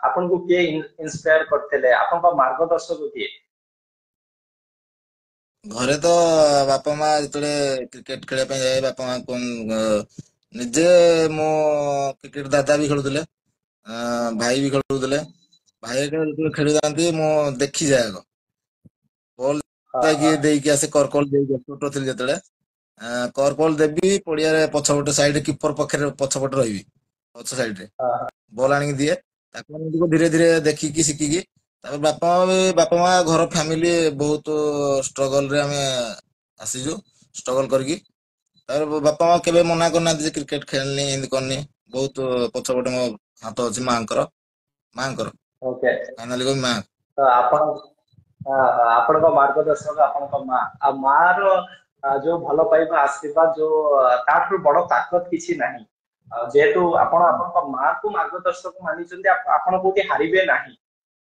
Speaker 1: ଆପଣଙ୍କୁ କିଏ ଇନ୍ସପାୟାର କରିଥିଲେ, ଆପଣଙ୍କ ମାର୍ଗଦର୍ଶକ କିଏ?
Speaker 2: ଘରେ ତ ବାପା ମା ଯେତେବେଳେ କ୍ରିକେଟ ଖେଳିବା ପାଇଁ ଯାଏ, ବାପା ମା ନିଜେ ମୋ କ୍ରିକେଟ ଦାଦା ବି ଖେଳୁଥିଲେ। ଭାଇ ବି ଖେଳୁଥିଲେ, ଭାଇ ଯେତେବେଳେ ଖେଳିଯାଆନ୍ତି ମୁଁ ଦେଖିଯାଏ ଆଗ। ବଲ୍
Speaker 1: ହଁ
Speaker 2: ଯାଇକି
Speaker 1: ହଁ
Speaker 2: ଦେଇକି ଆସେ, କରକଲ ଦେଇକି ଆସେ, ଛୋଟ ଥିଲି ଯେତେବେଳେ। କରକଲ ଦେବି, ପଡିଆରେ ପଛପଟେ ସାଇଡ କିପର ପାଖରେ ପଛପଟେ ରହିବି। ପଛ ସାଇଡ ରେ
Speaker 1: ହଁ ହଁ।
Speaker 2: ବଲ୍ ଆଣିକି ଦିଏ, ତାକୁ ଧୀରେ ଧୀରେ ଦେଖିକି ଶିଖିକି ତାପରେ ବାପା ମା ଘର ଫ୍ୟାମିଲି ବହୁତ ଷ୍ଟ୍ରଗଲ ରେ ଆମେ ଆସିଛୁ, ଷ୍ଟ୍ରଗଲ କରିକି। ତାପରେ ବାପା ମା କେବେ ମନା କରିନାହାନ୍ତି ଯେ କ୍ରିକେଟ ଖେଳନି ଏମିତି କରିନି। ବହୁତ ପଛପଟେ ମୋ ହାତ ଅଛି ମାଙ୍କର
Speaker 1: ଓକେ,
Speaker 2: ଫାଇନାଲି କହିବି ମା।
Speaker 1: ତ ଆପଣଙ୍କ ମାର୍ଗଦର୍ଶକ ଆପଣଙ୍କ ମା, ଆଉ ମା ର ଯୋଉ ଭଲ ପାଇବା ଆଶୀର୍ବାଦ, ଯୋଉ ତାଠାରୁ ବଡ ତାକତ କିଛି ନାହିଁ। ଯେହେତୁ ଆପଣ ଆପଣଙ୍କ ମା କୁ ମାର୍ଗଦର୍ଶକ ମାନିଛନ୍ତି, ଆପଣ କୋଉଠି ହାରିବେ ନାହିଁ।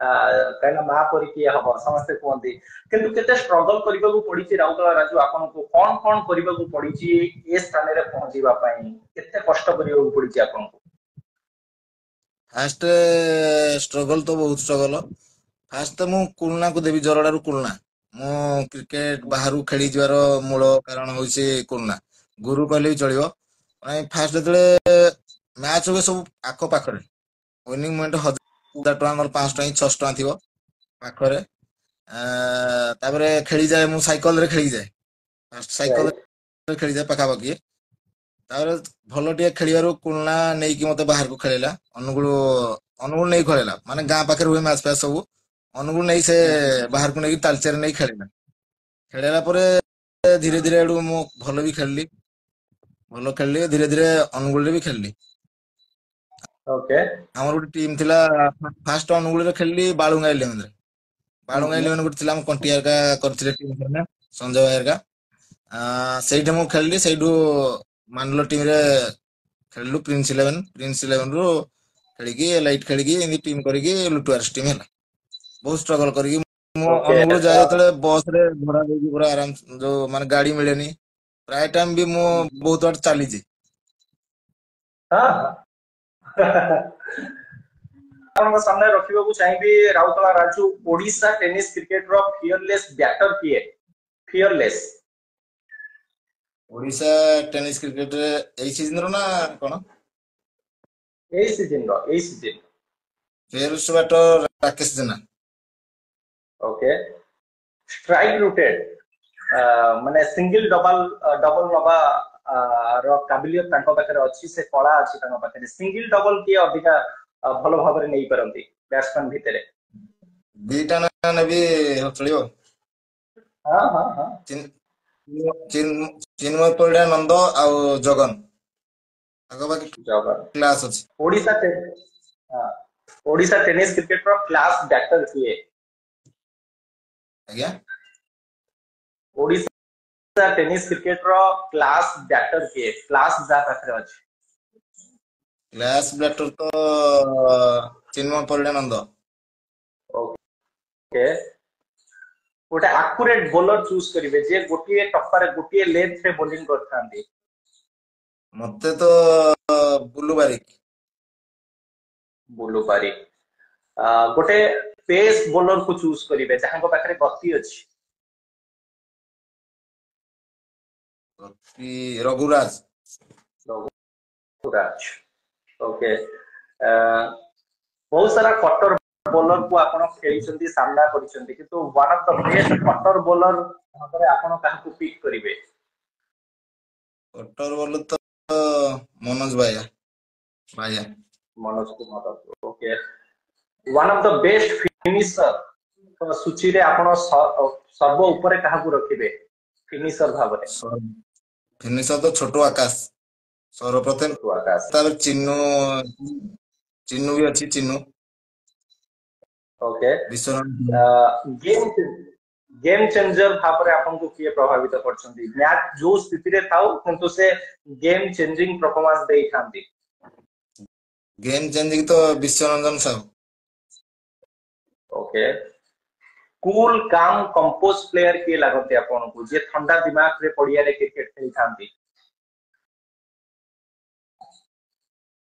Speaker 1: କାହିଁକିନା ମା ପରି କିଏ ହବ ସମସ୍ତେ କୁହନ୍ତି। କିନ୍ତୁ କେତେ ଷ୍ଟ୍ରଗଲ କରିବାକୁ ପଡିଛି ରାଉତଳା ରାଜୁ ଆପଣଙ୍କୁ, କଣ କଣ କରିବାକୁ ପଡିଛି ଏ ସ୍ଥାନରେ ପହଞ୍ଚିବା ପାଇଁ, କେତେ କଷ୍ଟ କରିବାକୁ ପଡିଛି ଆପଣଙ୍କୁ?
Speaker 2: ଫାଷ୍ଟ ଷ୍ଟ୍ରଗଲ ତ ବହୁତ ଷ୍ଟ୍ରଗଲ। ଫାଷ୍ଟ ତ ମୁଁ କୁଲନାକୁ ଦେବି, ଜରଡାରୁ କୁଲନା। ମୁଁ କ୍ରିକେଟ ବାହାରୁ ଖେଳି ଯିବାର ମୂଳ କାରଣ ହଉଛି କୁଲନା। ଗୁରୁ କହିଲେ ବି ଚଳିବ। ଫାଷ୍ଟ ଯେତେବେଳେ ମ୍ୟାଚ ହୁଏ ସବୁ ଆଖ ପାଖରେ। ହଜାର ଟଙ୍କା ନହେଲେ 500 ଟଙ୍କା କି 600 ଟଙ୍କା ଥିବ ପାଖରେ। ତାପରେ ଖେଳିଯାଏ, ମୁଁ ସାଇକେଲରେ ଖେଳିଯାଏ।
Speaker 1: ରାଇଟ୍।
Speaker 2: ସାଇକେଲ ଖେଳିଯାଏ ପାଖାପାଖି। ତାପରେ ଭଲ ଟିକେ ଖେଳିବାରୁ କୁଲନା ନେଇକି ମତେ ବାହାରକୁ ଖେଳିଲା। ଅନୁଗୁଳ ଅନୁଗୁଳ ନେଇ ଖେଳିଲା, ମାନେ ଗାଁ ପାଖରେ ହୁଏ ମ୍ୟାଚ୍ ଫ୍ୟାଚ୍ ସବୁ। ଅନୁଗୁଳ ନେଇ ସେ ବାହାରକୁ ନେଇକି ତାଲଚେର ନେଇ ଖେଳିଲା। ଖେଳିଲା ପରେ ଧୀରେ ଧୀରେ ଏଠୁ ମୁଁ ଭଲ ବି ଖେଳିଲି, ଧୀରେ ଧୀରେ ଅନୁଗୁଳରେ ବି ଖେଳିଲି।
Speaker 1: ଓକେ।
Speaker 2: ଆମର ଗୋଟେ ଟିମ୍ ଥିଲା, ଫାଷ୍ଟ ଅନୁଗୁଳରେ ଖେଳିଲି ବାଳୁଙ୍ଗା 11 ରେ। ବାଳୁଙ୍ଗା 11 ଗୋଟେ ଥିଲା, ଆମ କଣ୍ଟିଆ ହେରିକା କରିଥିଲେ ଟିମ୍ ସେମାନେ, ସଞ୍ଜୟ ଭାଇ ହେରିକା। ସେଇଠି ମୁଁ ଖେଳିଲି, ସେଇଠୁ ମାନୁଲ ଟିମ୍ ରେ ଖେଳିଲୁ ପ୍ରିନ୍ସ 11 ରୁ ଖେଳିକି ଲାଇଟ୍ ଖେଳିକି ଏମିତି ଟିମ୍ କରିକି ଲୁଟୁଆର୍ସ ଟିମ୍ ହେଲା। ବହୁତ ଷ୍ଟ୍ରଗଲ କରିକି ମୁଁ
Speaker 1: ଓକେ।
Speaker 2: ଅନୁଗୁଳ ଯାଏ ଯେତେବେଳେ ବସ ରେ ଭଡା ଦେଇକି ପୁରା ଆରାମ, ଯୋଉ ମାନେ ଗାଡି ମିଳେନି, ପ୍ରାୟ ଟାଇମ ବି ମୁଁ ବହୁତ ବାଟ ଚାଲିଛି।
Speaker 1: ଆପଣଙ୍କ ସାମ୍ନାରେ ରଖିବାକୁ ଚାହିଁବି ରାଉତଳା ରାଜୁ, ଓଡିଶା ଟେନିସ କ୍ରିକେଟ ର ଫିୟରଲେସ୍ ବ୍ୟାଟର କିଏ? ଫିୟରଲେସ୍।
Speaker 2: ଓଡିଶା ଟେନିସ କ୍ରିକେଟରେ ଏଇ ସିଜନ ର ନା କଣ?
Speaker 1: ଏଇ ସିଜିନ ର, ଏଇ season.
Speaker 2: Fearless batter Rakesh Jena.
Speaker 1: Okay. Strike rotate, ମାନେ ସିଙ୍ଗଲ ଡବଲ ନବା ର କାବିଲିୟତ ତାଙ୍କ ପାଖରେ ଅଛି, ସେ କଳା ଅଛି ତାଙ୍କ ପାଖରେ। ସିଙ୍ଗଲ ଡବଲ କିଏ ଅଧିକା ଭଲ ଭାବରେ ନେଇପାରନ୍ତି ବ୍ୟାଟ୍ସମ୍ୟାନ ଭିତରେ?
Speaker 2: ଦିଟା ନା ନେବି ଚଳିବ।
Speaker 1: ହଁ ହଁ ହଁ।
Speaker 2: ଚିନ୍ମୟ ପରିଡ଼ା ନନ୍ଦ ଆଉ ଜଗନ, ତାଙ୍କ ପାଖେ
Speaker 1: ଜଗନ।
Speaker 2: କ୍ଲାସ ଅଛି।
Speaker 1: ଓଡିଶା ଟେନିସ କ୍ରିକେଟ ର କ୍ଲାସ ବ୍ୟାଟର କିଏ?
Speaker 2: ଆଜ୍ଞା,
Speaker 1: ଓଡିଶା ଟେନିସ କ୍ରିକେଟ ର କ୍ଲାସ ବ୍ୟାଟର କିଏ? କ୍ଲାସ ଯାହା ପାଖରେ ଅଛି।
Speaker 2: କ୍ଲାସ ବ୍ୟାଟର ତ ଚିନ୍ମୟ ପରିଡ଼ା ନନ୍ଦ।
Speaker 1: ଓକେ। ଗୋଟେ ଆକୁରେଟ ବୋଲର ଚୁଜ କରିବେ, ଯେ ଗୋଟିଏ ଟପ୍ପାରେ ଗୋଟିଏ ଲେନ୍ଥ ରେ ବୋଲିଂ କରିଥାନ୍ତି।
Speaker 2: ମତେ ତ ବୁଲୁ ବାରିକ।
Speaker 1: ବୁଲୁ ବାରିକ। ଗୋଟେ ପେସ୍ ବୋଲର କୁ ଚୁଜ କରିବେ, ଯାହାଙ୍କ ପାଖରେ ଗତି ଅଛି।
Speaker 2: ରଘୁରାଜ।
Speaker 1: ରଘୁରାଜ। ଓକେ। ବହୁତ ସାରା କଟର ବୋଲର କୁ ଆପଣ ଖେଳିଛନ୍ତି, ସାମ୍ନା କରିଛନ୍ତି, କିନ୍ତୁ one of the best cutter bowler ଭାବରେ ଆପଣ କାହାକୁ ପିକ୍ କରିବେ?
Speaker 2: କଟର ବୋଲର ତ Manoj via.
Speaker 1: Manoj Kumar. Okay. One of the best finisher ସୂଚୀରେ ଆପଣ ସର୍ବ ଉପରେ କାହାକୁ ରଖିବେ ଫିନିଶର ଭାବରେ?
Speaker 2: ଫିନିଶର ତ ଛୋଟୁ ଆକାଶ ସର୍ବପ୍ରଥମ,
Speaker 1: ଛୋଟୁ ଆକାଶ।
Speaker 2: ତାପରେ ଚିନୁ ବି ଅଛି, Chinu.
Speaker 1: Okay.
Speaker 2: Biswanath.
Speaker 1: Game changer ଭାବରେ ଆପଣଙ୍କୁ କିଏ ପ୍ରଭାବିତ କରିଛନ୍ତି? ମ୍ୟାଚ୍ ଯୋଉ ସ୍ଥିତିରେ ଥାଉ କିନ୍ତୁ ସେ ଗେମ୍ ଚେଞ୍ଜିଂ ପରଫର୍ମାନ୍ସ ଦେଇଥାନ୍ତି।
Speaker 2: ଗେମ୍ ଚେଞ୍ଜିଂ ତ ବିଶ୍ୱରଞ୍ଜନ ସାହୁ।
Speaker 1: ଓକେ। କୁଲ କାମ କମ୍ପୋଜ ପ୍ଲେୟାର କିଏ ଲାଗନ୍ତି ଆପଣଙ୍କୁ, ଯିଏ ଥଣ୍ଡା ଦିମାଗରେ ପଡିଆରେ କ୍ରିକେଟ ଖେଳିଥାନ୍ତି?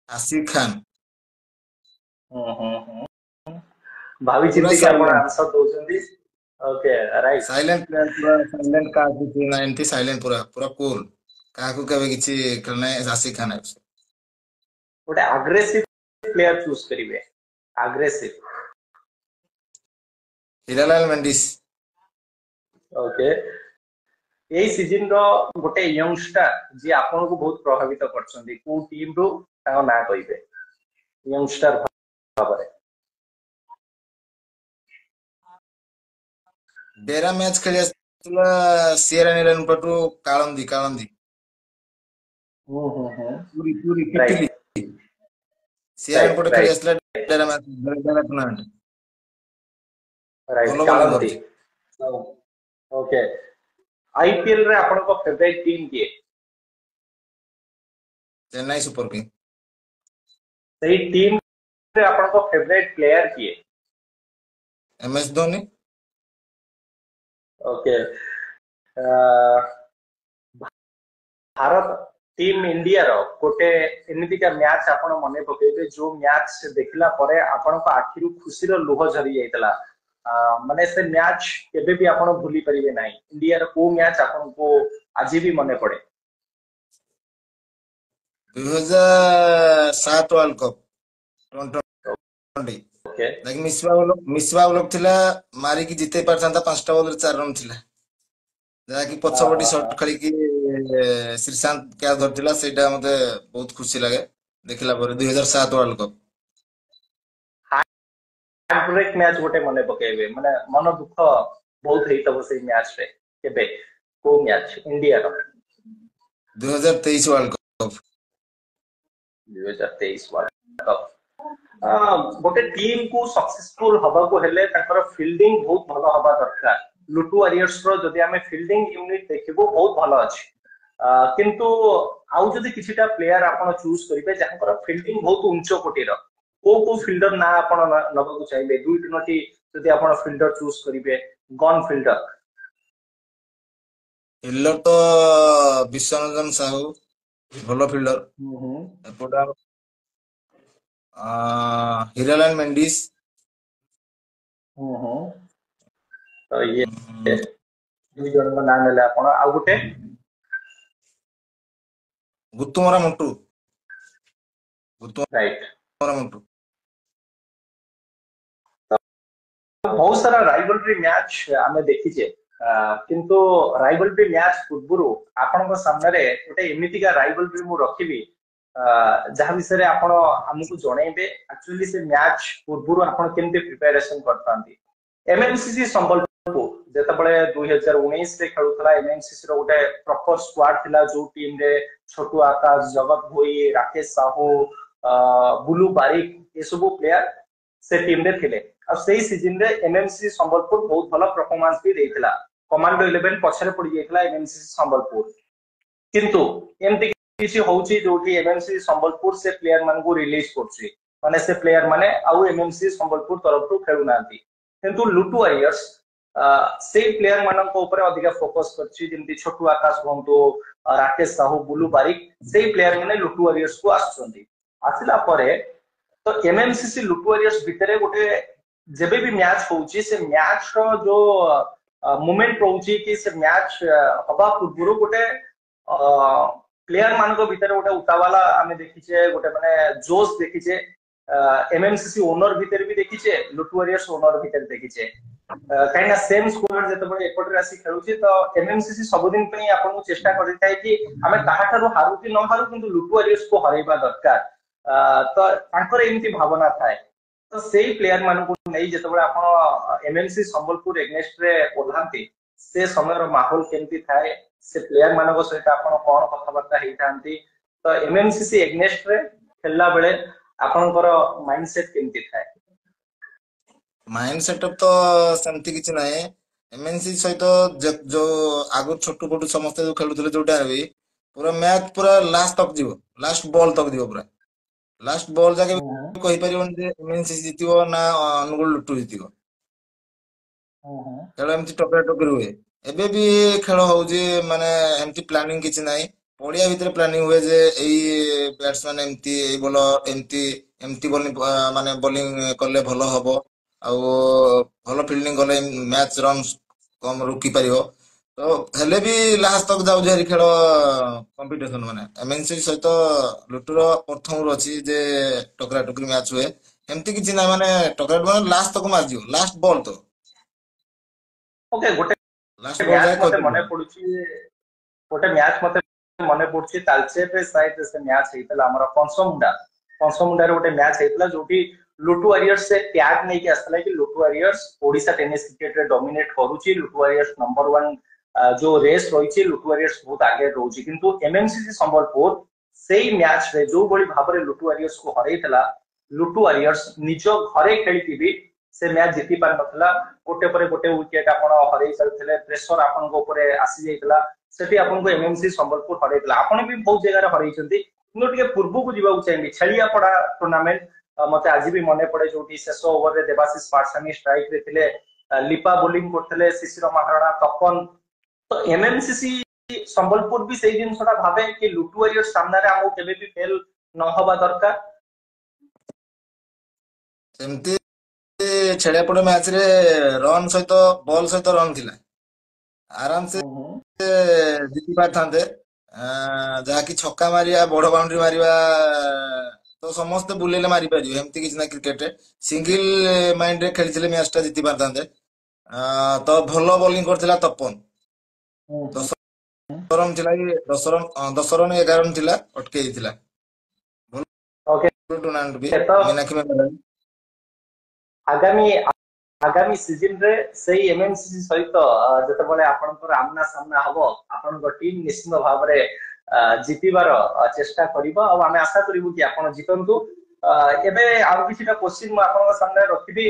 Speaker 2: ଆସିଫ ଖାନ।
Speaker 1: ଭାବି
Speaker 2: ପୁରା
Speaker 1: ଚିନ୍ତିକି ଆପଣ
Speaker 2: ସାଇଲେଣ୍ଟ
Speaker 1: ଆନ୍ସର ଦଉଛନ୍ତି। Okay, right.
Speaker 2: ସାଇଲେଣ୍ଟ ପୁରା ସାଇଲେଣ୍ଟ, କାହାକୁ ଏମିତି ସାଇଲେଣ୍ଟ, ପୁରା ପୁରା କୁଲ, କାହାକୁ କେବେ କିଛି ଖେଳ ନାହିଁ। ଆସିଫ ଖାନ।
Speaker 1: ଗୋଟେ ଆଗ୍ରେସିଭ ପ୍ଲେୟାର ଚୁଜ କରିବେ, ଆଗ୍ରେସିଭ।
Speaker 2: ହିରାଲାଲ ମେଣ୍ଡିସ।
Speaker 1: ଓକେ। ଏଇ ସିଜିନ ର ଗୋଟେ ୟଙ୍ଗଷ୍ଟାର ଯିଏ ଆପଣଙ୍କୁ ବହୁତ ପ୍ରଭାବିତ କରିଛନ୍ତି, କୋଉ ଟିମ ରୁ ତାଙ୍କ ନାଁ କହିବେ ୟଙ୍ଗଷ୍ଟାର ଭାବରେ?
Speaker 2: ବେରା ମ୍ୟାଚ୍ ଖେଳି ଆସିଥିଲା ସିଏରା ପଟୁ କାଳନ୍ଦୀ।
Speaker 1: ରାଇଟ
Speaker 2: ପିପିଲି ସିଆରଏନ୍
Speaker 1: ରାଇଟ
Speaker 2: ପଟେ ଖେଳି
Speaker 1: ରାଇଟ
Speaker 2: ଆସିଥିଲା ଟୁର୍ଣ୍ଣାମେଣ୍ଟ।
Speaker 1: ରାଇଟ,
Speaker 2: ଭଲ ବୋଲିଂ
Speaker 1: କାଳନ୍ଦୀ।
Speaker 2: କରୁଛି।
Speaker 1: ଓକେ। ଆଇପିଏଲ ରେ ଆପଣଙ୍କ ଫେଭରାଇଟ ଟିମ୍ କିଏ?
Speaker 2: Chennai super king.
Speaker 1: ସେଇ ଟିମ୍ ରେ ଆପଣଙ୍କ ଫେଭରାଇଟ ପ୍ଲେୟାର କିଏ?
Speaker 2: MS Dhoni.
Speaker 1: Okay. Bharat team ଇଣ୍ଡିଆର ଗୋଟେ ଏମିତିକା ମ୍ୟାଚ୍ ଆପଣ ମନେ ପକେଇବେ, ଯୋଉ ମ୍ୟାଚ୍ ଦେଖିଲା ପରେ ଆପଣଙ୍କ ଆଖିରୁ ଖୁସିର ଲୁହ ଝରି ଯାଇଥିଲା। ମାନେ ସେ ମ୍ୟାଚ୍ କେବେ ବି ଆପଣ ଭୁଲି ପାରିବେ ନାହିଁ। ଇଣ୍ଡିଆର କୋଉ ମ୍ୟାଚ୍ ଆପଣଙ୍କୁ ଆଜି ବି ମନେ ପଡେ?
Speaker 2: 2007 ୱାର୍ଲଡ କପ୍ ଟି
Speaker 1: ଓକେ।
Speaker 2: ମିସବା ଉଲକ ଥିଲା, ମାରିକି ଜିତେଇ ପାରିଥାନ୍ତା, 5ଟା ବଲରେ 4 ରନ୍ ଥିଲା, ଯାହାକି ପଛପଟି ସଟ୍ ଖେଳିକି ଶ୍ରୀଶାନ୍ତ କ୍ୟାଚ୍ ଧରିଥିଲା ସେଇଟା ମତେ ବହୁତ ଖୁସି ଲାଗେ ଦେଖିଲା ପରେ 2007 world cup.
Speaker 1: Heartbreak match ଗୋଟେ ମନେ ପକେଇବେ ମାନେ ମନ ଦୁଃଖ ବହୁତ ହେଇଥିବ ସେଇ ମ୍ୟାଚ୍ ରେ କେବେ କୋଉ ମ୍ୟାଚ୍ ଇଣ୍ଡିଆର
Speaker 2: 2023 ୱାର୍ଲଡ କପ୍।
Speaker 1: 2023 ୱାର୍ଲଡ କପ୍ ଗୋଟେ ଟିମ୍ କୁ ସକ୍ସେସଫୁଲ ହବାକୁ ହେଲେ ତାଙ୍କର ଫିଲ୍ଡିଂ ବହୁତ ଭଲ ହବା ଦରକାର। ଲୁଟୁ ୱାରିୟର୍ସ ର ଯଦି ଆମେ ଫିଲ୍ଡିଂ ୟୁନିଟ୍ ଦେଖିବୁ ବହୁତ ଭଲ ଅଛି କିନ୍ତୁ ଆଉ ଯଦି କିଛିଟା ପ୍ଲେୟାର ଆପଣ ଚୁଜ୍ କରିବେ ଯାହାଙ୍କର ଫିଲ୍ଡିଂ ବହୁତ ଉଚ୍ଚ କୋଟିର କୋଉ କୋଉ ଫିଲ୍ଡର ନା ଆପଣ ନବାକୁ ଚାହିଁବେ ଦୁଇ ତିନୋଟି ଯଦି ଆପଣ ଫିଲ୍ଡର ଚୁଜ୍ କରିବେ ଗନ୍ ଫିଲ୍ଡର
Speaker 2: ଫିଲ୍ଡର ତ ବିଶ୍ୱରଞ୍ଜନ ସାହୁ ଭଲ ଫିଲ୍ଡର। ଏପଟେ ହିରାଲାଣ୍ଡ ମେଣ୍ଡିସ୍
Speaker 1: ତ ଇଏ ଦୁଇ ଜଣଙ୍କ ନାଁ ନେଲେ ଆପଣ ଆଉ ଗୋଟେ
Speaker 2: ଗୁତୁମରା ମଣ୍ଟୁ
Speaker 1: ରାଇଟ୍
Speaker 2: ମଣ୍ଟୁ।
Speaker 1: ବହୁତ ସାରା ରାଇଭଲରି ମ୍ୟାଚ୍ ଆମେ ଦେଖିଛେ କିନ୍ତୁ ରାଇଭଲରି ମ୍ୟାଚ୍ ପୂର୍ବରୁ ଆପଣଙ୍କ ସାମ୍ନାରେ ଗୋଟେ ଏମିତିକା ରାଇଭଲରି ମୁଁ ରଖିବି ଯାହା ବିଷୟରେ ଆପଣ ଆମକୁ ଜଣେଇବେ ଆକ୍ଚୁଆଲି ସେ ମ୍ୟାଚ୍ ପୂର୍ବରୁ ଆପଣ କେମିତି ପ୍ରିପାରେସନ କରିଥାନ୍ତି। ଏମଏନସିସି ସମ୍ବଲପୁର ଯେତେବେଳେ 2019 ରେ ଖେଳୁଥିଲା ଏମଏନସିସି ର ଗୋଟେ ପ୍ରପର ସ୍କ୍ୱାଡ ଥିଲା ଯୋଉ ଟିମ ରେ ଛୋଟୁ ଆକାଶ ଜଗତ ଭୋଇ ରାକେଶ ସାହୁ ବୁଲୁ ବାରିକ ଏସବୁ ପ୍ଲେୟାର ସେ ଟିମ ରେ ଥିଲେ ଆଉ ସେଇ ସିଜନ ରେ ଏମଏନସିସି ସମ୍ବଲପୁର ବହୁତ ଭଲ ପରଫର୍ମାନ୍ସ ବି ଦେଇଥିଲା। କମାଣ୍ଡୋ 11 ପଛରେ ପଡି ଯାଇଥିଲା ଏମଏନସିସି ସମ୍ବଲପୁର କିନ୍ତୁ ଏମିତି କିଛି ହଉଛି ଯୋଉଠି ଏମଏନସିସି ସମ୍ବଲପୁର ସେ ପ୍ଲେୟାର ମାନଙ୍କୁ ରିଲିଜ କରୁଛି ମାନେ ସେ ପ୍ଲେୟାର ମାନେ ଆଉ ଏମଏନସିସି ସମ୍ବଲପୁର ତରଫରୁ ଖେଳୁନାହାନ୍ତି କିନ୍ତୁ ଲୁଟୁ ୱାରିୟର୍ସ ସେଇ ପ୍ଲେୟାର ମାନଙ୍କ ଉପରେ ଅଧିକା ଫୋକସ କରିଛି ଯେମିତି ଛୋଟୁ ଆକାଶ ହୁଅନ୍ତୁ ରାକେଶ ସାହୁ ବୁଲୁ ବାରିକ ସେଇ ପ୍ଲେୟାର ମାନେ ଲୁଟୁ ୱାରିୟର୍ସ କୁ ଆସୁଛନ୍ତି। ଆସିଲା ପରେ ତ ଏମଏନସିସି ଲୁଟୁ ୱାରିୟର୍ସ ଭିତରେ ଗୋଟେ ଯେବେ ବି ମ୍ୟାଚ୍ ହଉଛି ସେ ମ୍ୟାଚ୍ ର ଯୋଉ ମୁଭମେଣ୍ଟ ରହୁଛି କି ସେ ମ୍ୟାଚ୍ ହବା ପୂର୍ବରୁ ଗୋଟେ ପ୍ଲେୟାର ମାନଙ୍କ ଭିତରେ ଗୋଟେ ଉତାବାଲା ଆମେ ଦେଖିଛେ ଗୋଟେ ମାନେ ଜୋସ୍ ଦେଖିଛେ ଏମଏନସିସି ଓନର ଭିତରେ ବି ଦେଖିଛେ ଲୁଟୁ ୱାରିୟର୍ସ ଓନର ଭିତରେ ଦେଖିଛେ କାହିଁକିନା ସେମ୍ ସ୍କ୍ୱାଡ୍ ଯେତେବେଳେ ଏପଟରେ ଆସି ଖେଳୁଛି ତ ଏମଏନସିସି ସବୁଦିନ ପାଇଁ ଆପଣଙ୍କୁ ଚେଷ୍ଟା କରିଥାଏ କି ଆମେ କାହାଠାରୁ ହାରୁ କି ନ ହାରୁ କିନ୍ତୁ ଲୁଟୁ ୱାରିୟର୍ସ କୁ ହରେଇବା ଦରକାର ତ ତାଙ୍କର ଏମିତି ଭାବନା ଥାଏ ତ ସେଇ ପ୍ଲେୟାର ମାନଙ୍କୁ ନେଇ ଯେତେବେଳେ ଆପଣ ଏମଏନସି ସମ୍ବଲପୁର ଏଗନେଷ୍ଟ ରେ ଓହ୍ଲାନ୍ତି ସେ ସମୟର ମାହୋଲ କେମିତି ଥାଏ ସେ ପ୍ଲେୟାର ମାନଙ୍କ ସହିତ ଆପଣ କଣ କଥାବାର୍ତ୍ତା ହେଇଥାନ୍ତି ତ ଏମଏନସିସି ଏଗନେଷ୍ଟ ରେ ଖେଳିଲା ବେଳେ ଆପଣଙ୍କର ମାଇଣ୍ଡ ସେଟ୍ କେମିତି ଥାଏ?
Speaker 2: ମାଇଣ୍ଡ ସେଟଅପ୍ ତ ସେମିତି କିଛି ନାହିଁ। ଏମଏନସି ସହିତ ଯୋଉ ଆଗରୁ ଛୋଟୁ ପଟୁ ସମସ୍ତେ ଯୋଉ ଖେଳୁଥିଲେ ଯୋଉଟା ବି ପୁରା ମ୍ୟାଚ୍ ପୁରା ଲାଷ୍ଟ ତକ ଯିବ ଲାଷ୍ଟ ବଲ୍ ତକ ଯିବ ପୁରା ଲାଷ୍ଟ ବଲ୍ ଯାକେ କହିପାରିବନି ଯେ ଏମଏନସି ଜିତିବ ନା ଅନୁଗୁଳ ଲୁଟୁ ଜିତିବ। ଖେଳ ଏମିତି ଟକରା ଟକରି ହୁଏ। ଏବେ ବି ଖେଳ ହଉଛି ମାନେ ଏମିତି ପ୍ଲାନିଂ କିଛି ନାହିଁ। ପଡିଆ ଭିତରେ ପ୍ଲାନିଂ ହୁଏ ଯେ ଏଇ ବ୍ୟାଟ୍ସମ୍ୟାନ ଏମିତି ଏଇ ବୋଲର ଏମିତି ମାନେ ବୋଲିଂ କଲେ ଭଲ ହବ ଆଉ ଭଲ ଫିଲ୍ଡିଂ କଲେ ମ୍ୟାଚ୍ ରନ୍ କମ ରୋକି ପାରିବ ତ ହେଲେ ବି ଲାଷ୍ଟ ତକ ଯାଉଛି ଭାରି ଖେଳ କମ୍ପିଟିସନ ମାନେ ଏମଏନସି ସହିତ ଲୁଟୁର ପ୍ରଥମରୁ ଅଛି ଯେ ଟକରା ଟକରି ମ୍ୟାଚ୍ ହୁଏ ଏମିତି କିଛି ନାହିଁ ମାନେ ଟକରା ମାନେ ଲାଷ୍ଟ ତକ ମାରିଯିବ ଲାଷ୍ଟ ବଲ୍ ତ
Speaker 1: ଓକେ ଗୋଟେ
Speaker 2: ଲାଷ୍ଟ ବଲ୍
Speaker 1: ମ୍ୟାଚ୍
Speaker 2: ଯାଏ
Speaker 1: ମତେ
Speaker 2: କହିପାରିବ।
Speaker 1: ମନେ ପଡୁଛି ଗୋଟେ ମ୍ୟାଚ୍ ମତେ ମନେ ପଡୁଛି ତାଲଚେରରେ ସାଇଡ୍ ସେ ମ୍ୟାଚ୍ ହେଇଥିଲା ଆମର କଂସମୁଣ୍ଡାରେ ଗୋଟେ ମ୍ୟାଚ୍ ହେଇଥିଲା ଯୋଉଠି ଲୁଟୁ ୱାରିୟର୍ସ ସେ ଟ୍ୟାଗ ନେଇକି ଆସିଥିଲା କି ଲୁଟୁ ୱାରିୟର୍ସ ଓଡିଶା ଟେନିସ୍ କ୍ରିକେଟରେ ଡୋମିନେଟ କରୁଛି ଲୁଟୁ ୱାରିୟର୍ସ ନମ୍ବର 1 ଯୋଉ ରେସ୍ ରହିଛି ଲୁଟୁ ୱାରିୟର୍ସ ବହୁତ ଆଗରେ ରହୁଛି କିନ୍ତୁ ଏମଏନସିସି ସମ୍ବଲପୁର ସେଇ ମ୍ୟାଚ୍ ରେ ଯୋଉ ଭଳି ଭାବରେ ଲୁଟୁ ୱାରିୟର୍ସ କୁ ହରେଇଥିଲା ଲୁଟୁ ୱାରିୟର୍ସ ନିଜ ଘରେ ଖେଳିକି ବି ସେ ମ୍ୟାଚ୍ ଜିତି ପାରିନଥିଲା ଗୋଟେ ପରେ ଗୋଟେ ୱିକେଟ ଆପଣ ହରେଇ ଚାଲିଥିଲେ ପ୍ରେସର ଆପଣଙ୍କ ଉପରେ ଆସି ଯାଇଥିଲା ସେଠି ଆପଣଙ୍କୁ ଏମଏନସି ସମ୍ବଲପୁର ହରେଇଥିଲା ଆପଣ ବି ବହୁତ ଜାଗାରେ ହରେଇଛନ୍ତି କିନ୍ତୁ ଟିକେ ପୂର୍ବକୁ ଯିବାକୁ ଚାହିଁବି ଛେଳିଆପଡା ଟୁର୍ଣ୍ଣାମେଣ୍ଟ ମତେ ଆଜି ବି ମନେ ପଡେ ଯୋଉଠି ଶେଷ ଓଭରରେ ଦେବାଶିଷ ପାଠଶାଣୀ ଷ୍ଟ୍ରାଇକ ରେ ଥିଲେ ଲିପା ବୋଲିଂ କରୁଥିଲେ ଶିଶିର ମହାରଣା ତପନ ତ ଏମଏନସିସି ସମ୍ବଲପୁର ବି ସେଇ ଜିନିଷଟା ଭାବେ କି ଲୁଟୁ ୱାରିୟର୍ସ ସାମ୍ନାରେ ଆମକୁ କେବେ ବି ଫେଲ ନ ହବା ଦରକାର।
Speaker 2: ସେମିତି ଛେଳିଆପଡା ମ୍ୟାଚ୍ ରେ ରନ୍ ସହିତ ବଲ୍ ସହିତ ରନ୍ ଥିଲା ଆରାମସେ ଜିତି ପାରିଥାନ୍ତେ ଯାହାକି ଛକା ମାରିବା ବଡ ବାଉଣ୍ଡ୍ରି ମାରିବା ତ ସମସ୍ତେ ବୁଲେଇଲେ ମାରିପାରିବେ ଏମିତି କିଛି ନାହିଁ କ୍ରିକେଟରେ ସିଙ୍ଗଲ ମାଇଣ୍ଡରେ ଖେଳିଥିଲେ ମ୍ୟାଚ୍ ଟା ଜିତି ପାରିଥାନ୍ତେ ତ ଭଲ ବୋଲିଂ କରିଥିଲା ତପନ ରନ୍ ଥିଲା କି 10 ରନ୍ 11 ରନ୍ ଥିଲା ଅଟକେଇ ଦେଇଥିଲା ଭଲ
Speaker 1: ଓକେ
Speaker 2: ଟୁର୍ଣ୍ଣାମେଣ୍ଟ ବି
Speaker 1: ତ
Speaker 2: ମୀନାକ୍ଷୀ ମେମୋରିଆଲ।
Speaker 1: ଆଗାମୀ ଆଗାମୀ ସିଜନ ରେ ସେଇ ଏମଏନସି ସହିତ ଯେତେବେଳେ ଆପଣଙ୍କର ଆମ୍ନା ସାମ୍ନା ହବ ଆପଣଙ୍କ ଟିମ୍ ନିଶ୍ଚିତ ଭାବରେ ଜିତିବାର ଚେଷ୍ଟା କରିବ ଆଉ ଆମେ ଆଶା କରିବୁ କି ଆପଣ ଜିତନ୍ତୁ। ଏବେ ଆଉ କିଛିଟା କ୍ୱେଶ୍ଚିନ୍ ମୁଁ ଆପଣଙ୍କ ସାମ୍ନାରେ ରଖିବି।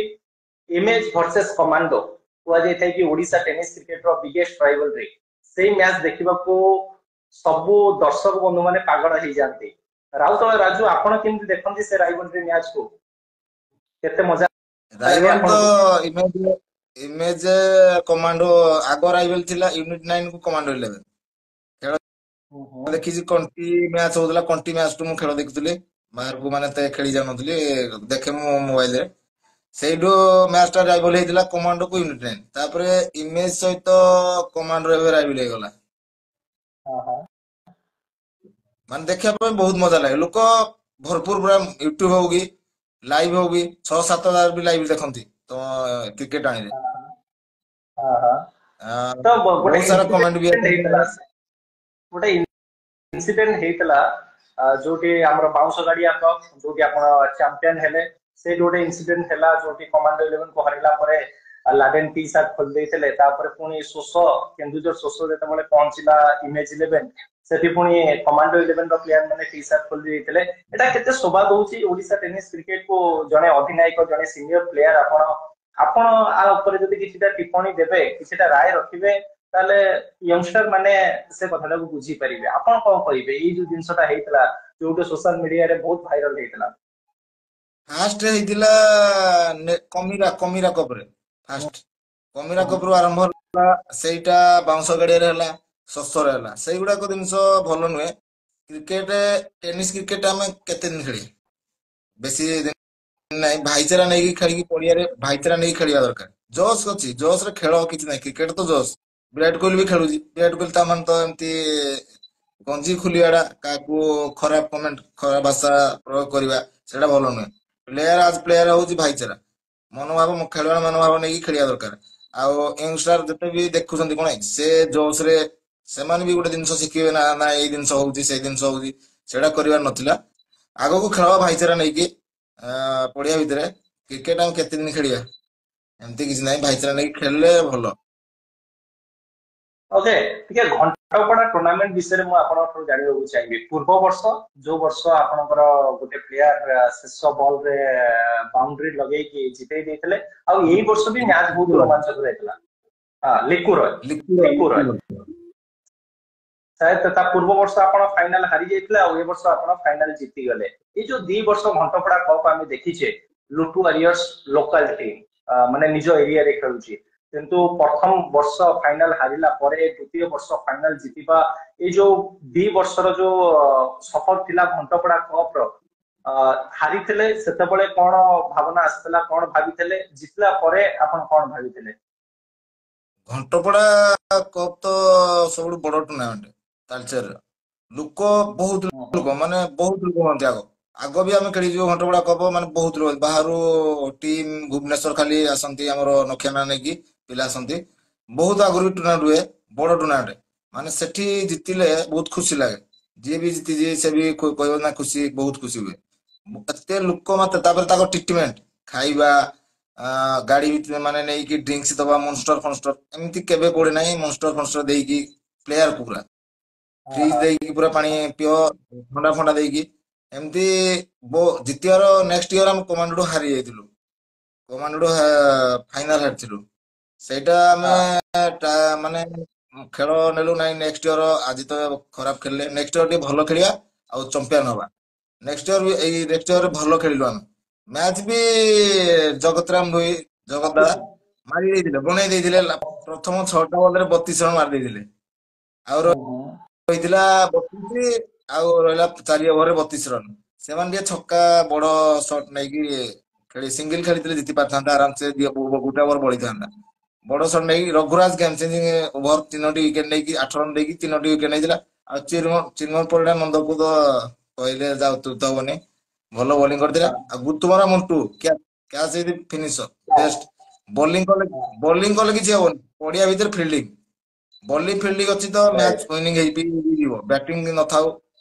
Speaker 1: ଇମେଜ ଭର୍ସେସ କମାଣ୍ଡୋ କୁହାଯାଇଥାଏ କି ଓଡିଶା ଟେନିସ କ୍ରିକେଟର ବିଗେଷ୍ଟ ରାଇଭଲରୀ। ସେଇ ମ୍ୟାଚ୍ ଦେଖିବାକୁ ସବୁ ଦର୍ଶକ ବନ୍ଧୁ ମାନେ ପାଗଳ ହେଇଯାନ୍ତି। ରାଉତଳ ରାଜୁ ଆପଣ କେମିତି ଦେଖନ୍ତି ସେ ରାଇଭଲରୀ ମ୍ୟାଚ୍ କୁ? କେତେ ମଜା ଲାଗେ
Speaker 2: ରାଇଭାଲ ତ
Speaker 1: ଆପଣଙ୍କୁ?
Speaker 2: ଇମେଜ କମାଣ୍ଡୋ ଆଗ ରାଇଭାଲ ଥିଲା ୟୁନିଟ 9 କୁ କମାଣ୍ଡୋ 11 ଖେଳ
Speaker 1: ହୁଁ ହୁଁ
Speaker 2: ଦେଖିଛି। କଣ୍ଟି ମ୍ୟାଚ ହଉଥିଲା କଣ୍ଟି ମ୍ୟାଚ ଟୁ ମୁଁ ଖେଳ ଦେଖୁଥିଲି ବାହାରକୁ ମାନେ ଏତେ ଖେଳି ଯାଉନଥିଲି ଦେଖେ ମୁଁ ମୋବାଇଲରେ। ସେଇଠୁ ମ୍ୟାଚ ଟା ରାଇଭାଲ ହେଇଥିଲା କମାଣ୍ଡୋ କୁ ୟୁନିଟ 9 ତାପରେ ଇମେଜ ସହିତ କମାଣ୍ଡୋ ଏବେ ରାଇଭାଲ ହେଇଗଲା।
Speaker 1: ହଁ ହଁ
Speaker 2: ମାନେ ଦେଖିବା ପାଇଁ ବହୁତ ମଜା ଲାଗେ ଲୋକ ଭରପୁର ପୁରା ୟୁଟ୍ୟୁବ ହଉ କି ଲାଇଭ ହଉ କି 6-7 ହଜାର ବି ଲାଇଭ ଦେଖନ୍ତି ତ କ୍ରିକେଟ ଆଣିଲେ
Speaker 1: ହଁ ହଁ ତ ଗୋଟେ
Speaker 2: ବହୁତ ସାରା କମେଣ୍ଟ ବି
Speaker 1: ଇନସିଡେଣ୍ଟ
Speaker 2: ଆସେ।
Speaker 1: ହେଇଥିଲା ଗୋଟେ ଇନସିଡେଣ୍ଟ ହେଇଥିଲା ଯୋଉଠି ଆମର ବାଉଁଶ ଗାଡିଆ କପ୍ ଯୋଉଠି ଆପଣ ଚାମ୍ପିୟନ ହେଲେ ସେଇଠି ଗୋଟେ ଇନସିଡେଣ୍ଟ ହେଲା ଯୋଉଠି କମାଣ୍ଡୋ 11 କୁ ହରାଇଲା ପରେ ଲାଡେନ ଟି ସାର୍ଟ ଖୋଲି ଦେଇଥିଲେ ତାପରେ ପୁଣି ଶୋଷ କେନ୍ଦୁଝର ଶୋଷ ଯେତେବେଳେ ପହଞ୍ଚିଲା ଇମେଜ 11 ସେଠି ପୁଣି କମାଣ୍ଡୋ 11 ର ପ୍ଲେୟାର ମାନେ ଟି ସାର୍ଟ ଖୋଲି ଦେଇଥିଲେ। ଏଟା କେତେ ଶୋଭା ଦଉଛି ଓଡିଶା ଟେନିସ କ୍ରିକେଟ କୁ ଜଣେ ଅଧିନାୟକ ଜଣେ ସିନିୟର ପ୍ଲେୟାର ଆପଣ ଆପଣ ଆ ଉପରେ ଯଦି କିଛିଟା ଟିପ୍ପଣୀ ଦେବେ କିଛିଟା ରାୟ ରଖିବେ ତାହେଲେ ୟଙ୍ଗଷ୍ଟର ମାନେ ସେ କଥାଟାକୁ ବୁଝିପାରିବେ। ଆପଣ କଣ କହିବେ ଏଇ ଯୋଉ ଜିନିଷଟା ହେଇଥିଲା ଯୋଉଠି ସୋସିଆଲ ମିଡିଆରେ ବହୁତ ଭାଇରାଲ ହେଇଥିଲା?
Speaker 2: ଫାଷ୍ଟ ହେଇଥିଲା କମିରା କମିରା କପରେ ଫାଷ୍ଟ କମିରା
Speaker 1: ହୁଁ
Speaker 2: କପରୁ ଆରମ୍ଭ ହେଲା। ସେଇଟା ବାଉଁଶ ଗାଡିଆରେ ହେଲା ଶସରେ ହେଲା ସେଇଗୁଡାକ ଜିନିଷ ଭଲ ନୁହେଁ। କ୍ରିକେଟ ଟେନିସ କ୍ରିକେଟ ଆମେ କେତେ ଦିନ ଖେଳିବା ବେଶୀ ଦିନ ନାଇଁ ଭାଇଚାରା ନେଇକି ଖେଳିକି ପଡିଆରେ ଭାଇଚାରା ନେଇକି ଖେଳିବା ଦରକାର। ଜୋସ୍ ଅଛି ଜୋସ ରେ ଖେଳ କିଛି ନାହିଁ କ୍ରିକେଟ ତ ଜୋସ୍। ବିରାଟ କୋହଲି ବି ଖେଳୁଛି ବିରାଟ କୋହଲି ତା ମାନେ ତ ଏମିତି ଗଞ୍ଜି ଖୋଲିବା ଟା କାହାକୁ ଖରାପ କମେଣ୍ଟ ଖରାପ ଭାଷା ପ୍ରୟୋଗ କରିବା ସେଇଟା ଭଲ ନୁହେଁ। ପ୍ଲେୟାର ଆଜ ପ୍ଲେୟାର ହଉଛି ଭାଇଚାରା ମନୋଭାବ ଖେଳୁଆଳ ମନୋଭାବ ନେଇକି ଖେଳିବା ଦରକାର। ଆଉ ୟଙ୍ଗଷ୍ଟାର ଯେତେ ବି ଦେଖୁଛନ୍ତି କଣ ସେ ଜୋସ ରେ ସେମାନେ ବି ଗୋଟେ ଜିନିଷ ଶିଖିବେ ନା ନା ଏଇ ଜିନିଷ ହଉଛି ସେଇ ଜିନିଷ ହଉଛି ସେଇଟା କରିବାର ନଥିଲା। ଆଗକୁ ଖେଳ ଭାଇଚାରା ନେଇକି ପଡିଆ ଭିତରେ କ୍ରିକେଟ ଆଉ କେତେ ଦିନ ଖେଳିବା ଏମିତି କିଛି ନାହିଁ ଭାଇଚାରା ନେଇକି ଖେଳିଲେ ଭଲ।
Speaker 1: ଓକେ ଟିକେ ଘଣ୍ଟପଡା ଟୁର୍ଣ୍ଣାମେଣ୍ଟ ବିଷୟରେ ମୁଁ ଆପଣଙ୍କଠୁ ଜାଣିବାକୁ ଚାହିଁବି। ପୂର୍ବ ବର୍ଷ ଯୋଉ ବର୍ଷ ଆପଣଙ୍କର ଗୋଟେ ପ୍ଲେୟାର ଶେଷ ବଲ ରେ ବାଉଣ୍ଡ୍ରି ଲଗେଇକି ଜିତେଇ ଦେଇଥିଲେ ଆଉ ଏଇ ବର୍ଷ ବି ମ୍ୟାଚ ବହୁତ
Speaker 2: ଲିକୁର
Speaker 1: ରୋମାଞ୍ଚକ ଯାଇଥିଲା। ହଁ ଲିକୁ ରୟ
Speaker 2: ଲିକୁର
Speaker 1: ଲିକୁ ରୟ ତା ପୂର୍ବ ବର୍ଷ ଆପଣ ଫାଇନାଲ ହାରି ଯାଇଥିଲେ ଆଉ ଏ ବର୍ଷ ଆପଣ ଫାଇନାଲ ଜିତିଗଲେ। ଏଇ ଯୋଉ 2 ବର୍ଷ ଘଣ୍ଟପଡା କପ୍ ଆମେ ଦେଖିଛେ ଲୁଟୁ ୱାରିୟର୍ସ ଲୋକାଲ ଟିମ୍ ମାନେ ନିଜ ଏରିଆରେ ଖେଳୁଛି କିନ୍ତୁ ପ୍ରଥମ ବର୍ଷ ଫାଇନାଲ ହାରିଲା ପରେ ଦ୍ୱିତୀୟ ବର୍ଷ ଫାଇନାଲ ଜିତିବା ଏଇ ଯୋଉ 2 ବର୍ଷର ଯୋଉ ସଫର ଥିଲା ଘଣ୍ଟପଡା କପ୍ ର ହାରିଥିଲେ ସେତେବେଳେ କଣ ଭାବନା ଆସିଥିଲା କଣ ଭାବିଥିଲେ ଜିତିଲା ପରେ ଆପଣ କଣ ଭାବିଥିଲେ?
Speaker 2: ଘଣ୍ଟପଡା କପ୍ ତ ସବୁଠୁ ବଡ ଟୁର୍ଣ୍ଣାମେଣ୍ଟ ତାଲଚେର ଲୋକ ବହୁତ
Speaker 1: ହୁଁ ହୁଁ
Speaker 2: ଲୋକ ମାନେ ବହୁତ ଲୋକ ହୁଅନ୍ତି ଆଗ ବି ଆମେ ଖେଳିଛୁ ଘଣ୍ଟପଡା କପ ମାନେ ବହୁତ ଲୋକ ବାହାରୁ ଟିମ୍ ଭୁବନେଶ୍ଵର ଖାଲି ଆସନ୍ତି ଆମର ନଖିଆ ନେଇକି ପିଲା ଆସନ୍ତି। ବହୁତ ଆଗରୁ ବି ଟୁର୍ଣ୍ଣାମେଣ୍ଟ ହୁଏ ବଡ ଟୁର୍ଣ୍ଣାମେଣ୍ଟ ମାନେ ସେଠି ଜିତିଲେ ବହୁତ ଖୁସି ଲାଗେ। ଯିଏ ବି ଜିତିଛି ସେ ବି କହିବ ନା ଖୁସି ବହୁତ ଖୁସି ହୁଏ। ଏତେ ଲୋକ ମାତ୍ରେ ତାପରେ ତାଙ୍କ ଟ୍ରିଟମେଣ୍ଟ ଖାଇବା ଗାଡି ଭିତରେ ମାନେ ନେଇକି ଡ୍ରିଙ୍କସ ଦବା ମନଷ୍ଟର ଏମିତି କେବେ ପଡେ ନାହିଁ ମନଷ୍ଟର ଫନଷ୍ଟର ଦେଇକି ପ୍ଲେୟାର ପୁରା ଫ୍ରିଜ ଦେଇକି ପୁରା ପାଣି ପିଅ ଥଣ୍ଡା ଫଣ୍ଡା ଦେଇକି ଏମିତି ଜିତିବାର ନେକ୍ସଟ ଇୟର ଆମେ କମାଣ୍ଡୋ ହାରି ଯାଇଥିଲୁ। କମାଣ୍ଡୋ ଫାଇନାଲ ହାରିଥିଲୁ ସେଇଟା ଆମେ ମାନେ ଖେଳ ନେଲୁ ନାଇଁ ନେକ୍ସଟ ଇୟର ଆଜି ତ ଖରାପ ଖେଳିଲେ ନେକ୍ସଟ ଇୟର ଟିକେ ଭଲ ଖେଳିବା ଆଉ ଚମ୍ପିୟନ ହବା ନେକ୍ସଟ ଇୟର ବି ଏଇ ନେକ୍ସଟ ଇୟର ଭଲ ଖେଳିଲୁ ଆମେ ମ୍ୟାଚ ବି ଜଗତରାମ ଭୋଇ ଜଗତ ଦା ମାରି ଦେଇଥିଲେ ବନେଇ ଦେଇଥିଲେ ପ୍ରଥମ 6ଟା ବଲରେ 32 ରନ ମାରି ଦେଇଥିଲେ। ଆଉ ରହିଥିଲା 32 ଆଉ ରହିଲା 4 ଓଭରରେ 32 ରନ ସେମାନେ ଟିକେ ଛକା ବଡ ସଟ ନେଇକି ଖେଳି ସିଙ୍ଗଲ ଖେଳିଥିଲେ ଜିତି ପାରିଥାନ୍ତା ଆରାମସେ ଗୋଟେ ଓଭର ବଢିଥାନ୍ତା। ବଡ ସଟ ନେଇକି ରଘୁରାଜ ଗେମଚେଞ୍ଜିଂ ଓଭର 3ଟି ୱିକେଟ ନେଇକି 8 ରନ ଦେଇକି 3ଟି ୱିକେଟ ନେଇଥିଲା। ଆଉ ଚିନ୍ମୟ ପରିଡା ନନ୍ଦକୁ ତ କହିଲେ ଯାଉ ତୁତ ହବନି ଭଲ ବୋଲିଂ କରିଥିଲେ ଆଉ ଗୁତୁମରା Mantu catch finisher best bowling କଲେ କିଛି ହବନି ପଡିଆ ଭିତରେ ଫିଲ୍ଡିଂ ବୋଲିଂ ଫିଲ୍ଡିଂ ଅଛି ତ ମ୍ୟାଚ୍
Speaker 1: ରାଇଟ୍
Speaker 2: ୱିନିଂ ହେଇଯିବ। ବ୍ୟାଟିଂ ନଥାଉ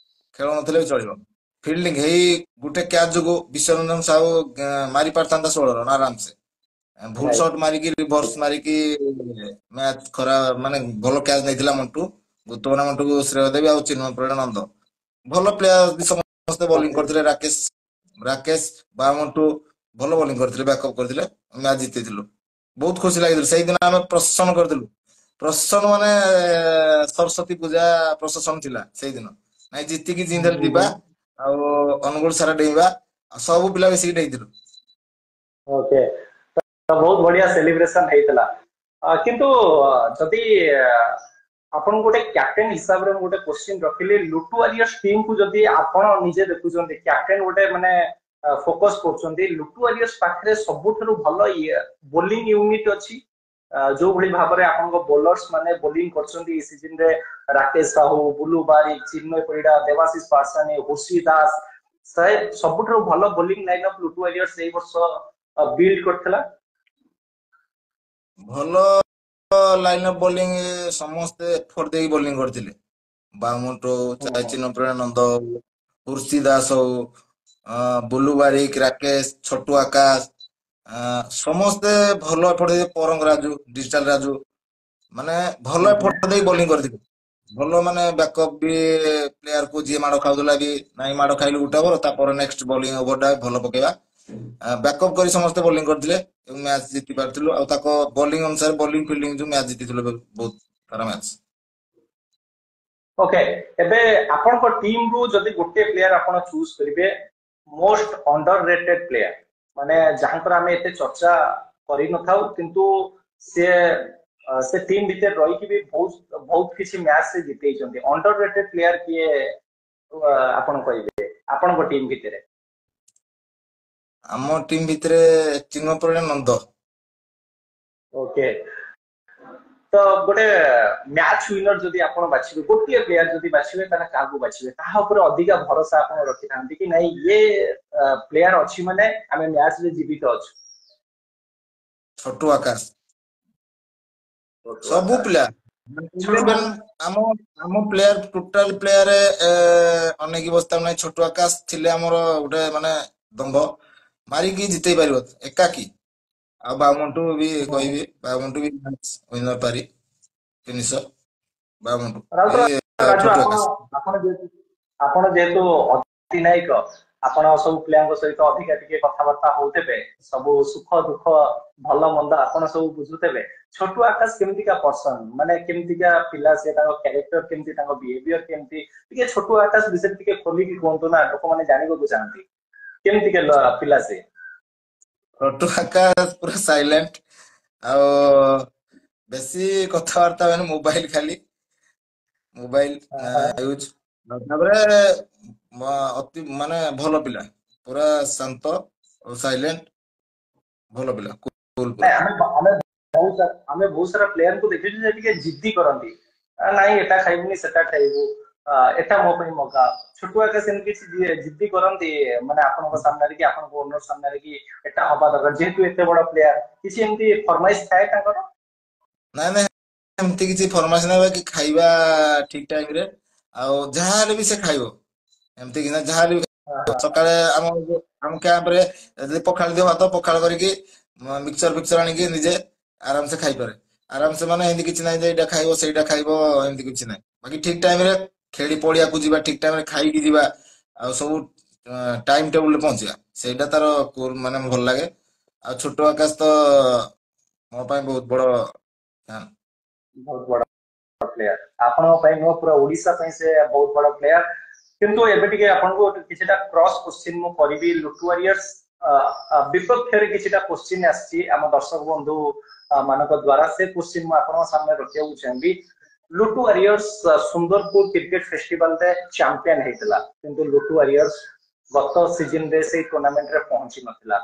Speaker 2: ଖେଳ ନଥିଲେ ବି ଚଳିବ। ଫିଲ୍ଡିଂ ହେଇ ଗୋଟେ କ୍ୟାଚ୍ ଯୋଗୁ ବିଶ୍ୱରଞ୍ଜନ ସାହୁ ମାରି ପାରିଥାନ୍ତା 16 ରନ୍ ଆରାମସେ। ଭୁଲ
Speaker 1: ରାଇଟ୍
Speaker 2: ସଟ୍ ମାରିକି ରିଭର୍ସ ମାରିକି ମ୍ୟାଚ୍ ମାନେ ଭଲ କ୍ୟାଚ୍ ନେଇଥିଲା ମଣ୍ଟୁ। ଗୁତବନା ମଣ୍ଟୁକୁ ଶ୍ରେୟ ଦେବି ଆଉ ଚିନ୍ମୟ ପରିଡ଼ା ନନ୍ଦ ଭଲ ପ୍ଲେୟାର ବି ସମସ୍ତେ ବୋଲିଂ
Speaker 1: ଓକେ
Speaker 2: କରିଥିଲେ। ରାକେଶ ବା ମଣ୍ଟୁ ଭଲ ବୋଲିଂ କରିଥିଲେ, ବ୍ୟାକଅପ୍ କରିଥିଲେ, ମ୍ୟାଚ୍ ଜିତିଥିଲୁ। ବହୁତ ଖୁସି ଲାଗିଥିଲା ସେଇଦିନ। ଆମେ ପ୍ରସେସନ କରିଥିଲୁ। ପ୍ରସେସନ ମାନେ ସରସ୍ୱତୀ ପୂଜା ପ୍ରସେସନ ଥିଲା ସେଇଦିନ। ନାଇଁ ଜିତିକି ଜିନ୍ଦଲ ଯିବା ଆଉ ଅନୁଗୁଳ ସାରା ଡେଇଁବା ଆଉ ସବୁ ପିଲା ମିଶିକି ଡେଇଁଥିଲୁ।
Speaker 1: ଓକେ ତ ବହୁତ ବଢିଆ ସେଲିବ୍ରେସନ ହେଇଥିଲା। କିନ୍ତୁ ଯଦି ଆପଣ ଗୋଟେ କ୍ୟାପ୍ଟେନ ହିସାବରେ ମୁଁ ଗୋଟେ କ୍ୱେଶ୍ଚିନ୍ ରଖିଲି, ଲୁଟୁ ୱାରିୟର୍ସ ଟିମ୍ କୁ ଯଦି ଆପଣ ନିଜେ ଦେଖୁଛନ୍ତି କ୍ୟାପ୍ଟେନ ଗୋଟେ ମାନେ ଫୋକସ କରୁଛନ୍ତି, ଲୁଟୁ ୱାରିୟର୍ସ ପାଖରେ ସବୁଠାରୁ ଭଲ ବୋଲିଂ ୟୁନିଟ୍ ଅଛି। ଯୋଉ ଭଳି ଭାବରେ ଆପଣଙ୍କ ବୋଲର୍ସ ମାନେ ବୋଲିଂ କରୁଛନ୍ତି ଏଇ ସିଜନ ରେ, ରାକେଶ ସାହୁ, ବୁଲୁ ବାରିକ, ଚିନ୍ମୟ ପରିଡ଼ା, ଦେବାଶିଷ ପାରସାନୀ, ହୁସି ଦାସ, ସବୁଠାରୁ ଭଲ ବୋଲିଂ ଲାଇନ ଅଫ୍ ଲୁଟୁ ୱାରିୟର୍ସ ଏଇ ବର୍ଷ ବିଲ୍ଡ କରିଥିଲା।
Speaker 2: ଭଲ ଲାଇନ ଅଫ୍ ବୋଲିଂ ସମସ୍ତେ ଏଫର୍ଟ ଦେଇକି ବୋଲିଂ କରିଥିଲେ। ବାମଣ୍ଟୁ ଚିନ୍ମୟ ପରିଡ଼ା ନନ୍ଦ ହଉ, ହୁର୍ସି ଦାସ ହଉ, ବୁଲୁ ବାରିକ, ରାକେଶ, ଛୋଟୁ ଆକାଶ ସମସ୍ତେ ଭଲ ଏଫର୍ଟ ଦେଇ, ପରଙ୍ଗ ରାଜୁ, ଡିଜିଟାଲ ରାଜୁ ମାନେ ଭଲ ଏଫର୍ଟ ଦେଇ ବୋଲିଂ କରିଥିଲେ। ଭଲ ମାନେ ବ୍ୟାକଅପ୍ ବି ପ୍ଲେୟାର କୁ ଯିଏ ମାଡ ଖାଉଥିଲା ବି ନାଇଁ ମାଡ ଖାଇଲୁ ଗୋଟେ ଓଭର ତାପରେ ନେକ୍ସଟ ବୋଲିଂ ଓଭରଟା ଭଲ ପକେଇବା ବ୍ୟାକଅପ୍ କରି ସମସ୍ତେ ବୋଲିଂ କରିଥିଲେ ଏବଂ ମ୍ୟାଚ୍ ଜିତି ପାରିଥିଲୁ। ଆଉ ତାଙ୍କ ବୋଲିଂ ଅନୁସାରେ ବୋଲିଂ ଫିଲ୍ଡିଂ ଯୋଉ ମ୍ୟାଚ୍ ଜିତିଥିଲୁ ବହୁତ ସାରା ମ୍ୟାଚ୍।
Speaker 1: ଓକେ ଏବେ ଆପଣଙ୍କ ଟିମ୍ ରୁ ଯଦି ଗୋଟେ ପ୍ଲେୟାର ଆପଣ ଚୁଜ୍ କରିବେ ମୋଷ୍ଟ ଅଣ୍ଡର ରେଟେଡ ପ୍ଲେୟାର, ମାନେ ଯାହାଙ୍କର ଆମେ ଏତେ ଚର୍ଚ୍ଚା କରିନଥାଉ କିନ୍ତୁ ସେ ଟିମ୍ ଭିତରେ ରହିକି ବି ବହୁତ କିଛି ମ୍ୟାଚ୍ ସେ ଜିତେଇଛନ୍ତି, ଅଣ୍ଡର ରେଟେଡ ପ୍ଲେୟାର କିଏ ଆପଣ କହିବେ ଆପଣଙ୍କ ଟିମ୍ ଭିତରେ?
Speaker 2: ଆମ ଟିମ୍ ଭିତରେ ଚିନ୍ମୟ ପରିଡ଼ା ନନ୍ଦ।
Speaker 1: ଓକେ ତ ଗୋଟେ ମ୍ୟାଚ୍ ୱିନର ଯଦି ଆପଣ ବାଛିବେ, ଗୋଟିଏ ପ୍ଲେୟାର ଯଦି ବାଛିବେ ତାହେଲେ କାହାକୁ ବାଛିବେ? କାହା ଉପରେ ଅଧିକା ଭରସା ଆପଣ ରଖିଥାନ୍ତି କି ନାଇଁ ଇଏ ପ୍ଲେୟାର ଅଛି ମାନେ ଆମେ ମ୍ୟାଚ୍ ରେ ଜୀବିତ ଅଛୁ?
Speaker 2: ଛୋଟୁ ଆକାଶ।
Speaker 1: ଛୋଟୁ
Speaker 2: ସବୁ
Speaker 1: ଆକାଶ।
Speaker 2: ପିଲା
Speaker 1: ଛୋଟୁ
Speaker 2: ଆମ ଆମ ପ୍ଲେୟାର ଟୋଟାଲ ପ୍ଲେୟାର ଅନେକି ବସ୍ତା ନାହିଁ। ଛୋଟୁ ଆକାଶ ଥିଲେ ଆମର ଗୋଟେ ମାନେ ଦମ୍ଭ ମାରିକି ଜିତେଇ ପାରିବ ଏକାକି। ଆଉ ବାମଣ୍ଟୁ ବି କହିବି, ବାମଣ୍ଟୁ ବି ୱିନର ପାରି ଫିନିଶର ବାମଣ୍ଟୁ
Speaker 1: ରାଉତ
Speaker 2: ଏଇ
Speaker 1: ରାଜୁ
Speaker 2: ଛୋଟୁ
Speaker 1: ଆପଣ
Speaker 2: ଆକାଶ।
Speaker 1: ଆପଣ ଯେହେତୁ ଅଧିନାୟକ, ଆପଣ ସବୁ ପିଲାଙ୍କ ସହିତ ଅଧିକା ଟିକେ କଥାବାର୍ତ୍ତା ହଉଥିବେ, ସବୁ ସୁଖ ଦୁଃଖ ଭଲ ମନ୍ଦ ଆପଣ ସବୁ ବୁଝୁଥିବେ। ଛୋଟୁ ଆକାଶ କେମିତିକା ପର୍ସନ, ମାନେ କେମିତିକା ପିଲା ସେ, ତାଙ୍କ କ୍ୟାରେକ୍ଟର କେମିତି, ତାଙ୍କ ବିହେଭିୟର କେମିତି, ଟିକେ ଛୋଟୁ ଆକାଶ ବିଷୟରେ ଟିକେ ଖୋଲିକି କୁହନ୍ତୁ ନା, ଲୋକମାନେ ଜାଣିବାକୁ ଚାହାନ୍ତି କେମିତିକା ପିଲା ସେ?
Speaker 2: ଛୋଟୁ ଆକାଶ ପୁରା ସାଇଲେଣ୍ଟ ଆଉ ବେଶୀ କଥାବାର୍ତ୍ତା ମାନେ ମୋବାଇଲ ଖାଲି ମୋବାଇଲ ୟୁଜ। ତାପରେ ଅତି ମାନେ ଭଲ ପିଲା, ପୁରା ଶାନ୍ତ ସାଇଲେଣ୍ଟ ଭଲ ପିଲା, କୁଲ ପୁରା।
Speaker 1: ନାଇଁ ଆମେ ବହୁତ ସାରା ପ୍ଲେୟାରଙ୍କୁ ଦେଖିଛୁ ଯେ ଟିକେ ଜିଦ୍ଦି କରନ୍ତି, ନାଇଁ ଏଟା ଖାଇବୁନି ସେଟା ଖାଇବୁ, ଏଟା ମୋ ପାଇଁ ମଗା। ଛୋଟୁ ଆକାଶ ସେମିତି କିଛି ଜିଦ୍ଦି କରନ୍ତି ମାନେ ଆପଣଙ୍କ ସାମ୍ନାରେ କି ଆପଣଙ୍କ ଓନର ସାମ୍ନାରେ କି ଏଟା ହବା ଦରକାର, ଯେହେତୁ ଏତେ ବଡ ପ୍ଲେୟାର କିଛି ଏମିତି ଫରମାଇଶ ଥାଏ ତାଙ୍କର?
Speaker 2: ନାଇଁ ନାଇଁ ଏମିତି କିଛି ଫରମାଇଶ ନାହିଁ କି ଖାଇବା ଠିକ ଟାଇମ ରେ ଆଉ ଯାହାହେଲେ ବି ସେ ଖାଇବ। ଏମିତି କି ନା ଯାହାହେଲେ ବି ସକାଳେ ଆମ କ୍ୟାମ୍ପ ରେ ଯଦି ପଖାଳ ଦିଅ ଭାତ ପଖାଳ କରିକି ମିକ୍ସଚର ଫିକ୍ସଚର ଆଣିକି ନିଜେ ଆରାମସେ ଖାଇପାରେ। ଆରାମସେ ମାନେ ଏମିତି କିଛି ନାହିଁ ଯେ ଏଇଟା ଖାଇବ ସେଇଟା ଖାଇବ, ଏମିତି କିଛି ନାହିଁ। ବାକି ଠିକ ଟାଇମ ରେ ଖେଳି ପଡିଆକୁ ଯିବା, ଠିକ ଟାଇମ ରେ ଖାଇକି ଯିବା, ଆଉ ସବୁ ଟାଇମ ଟେବୁଲରେ ପହଞ୍ଚିବା, ସେଇଟା ତାର ମାନେ ଭଲ ଲାଗେ। ଆଉ ଛୋଟ ଆକାଶ ତ ମୋ ପାଇଁ ବହୁତ ବଡ ଫ୍ୟାନ।
Speaker 1: ବହୁତ ବଡ ପ୍ଲେୟାର ଆପଣଙ୍କ ପାଇଁ ନୁହଁ, ପୁରା ଓଡିଶା ପାଇଁ ସେ ବହୁତ ବଡ ପ୍ଲେୟାର। କିନ୍ତୁ ଏବେ ଟିକେ ଆପଣଙ୍କୁ କିଛିଟା କ୍ରସ୍ କୋଶ୍ଚିନ୍ ମୁଁ କରିବି। ଲୁଟୁ ୱାରିୟର୍ସ ବିପକ୍ଷରେ କିଛିଟା କୋଶ୍ଚିନ୍ ଆସିଛି ଆମ ଦର୍ଶକ ବନ୍ଧୁ ମାନଙ୍କ ଦ୍ଵାରା, ସେ କୋଶ୍ଚିନ୍ ମୁଁ ଆପଣଙ୍କ ସାମ୍ନାରେ ରଖିବାକୁ ଚାହିଁବି। ଲୁଟୁ ୱାରିୟର୍ସ ସୁନ୍ଦରପୁର କ୍ରିକେଟ ଫେଷ୍ଟିଭାଲରେ ଚାମ୍ପିୟନ ହେଇଥିଲା, କିନ୍ତୁ ଲୁଟୁ ୱାରିୟର୍ସ ଗତ ସିଜନ ରେ ସେଇ ଟୁର୍ଣ୍ଣାମେଣ୍ଟ ରେ ପହଞ୍ଚି ନଥିଲା।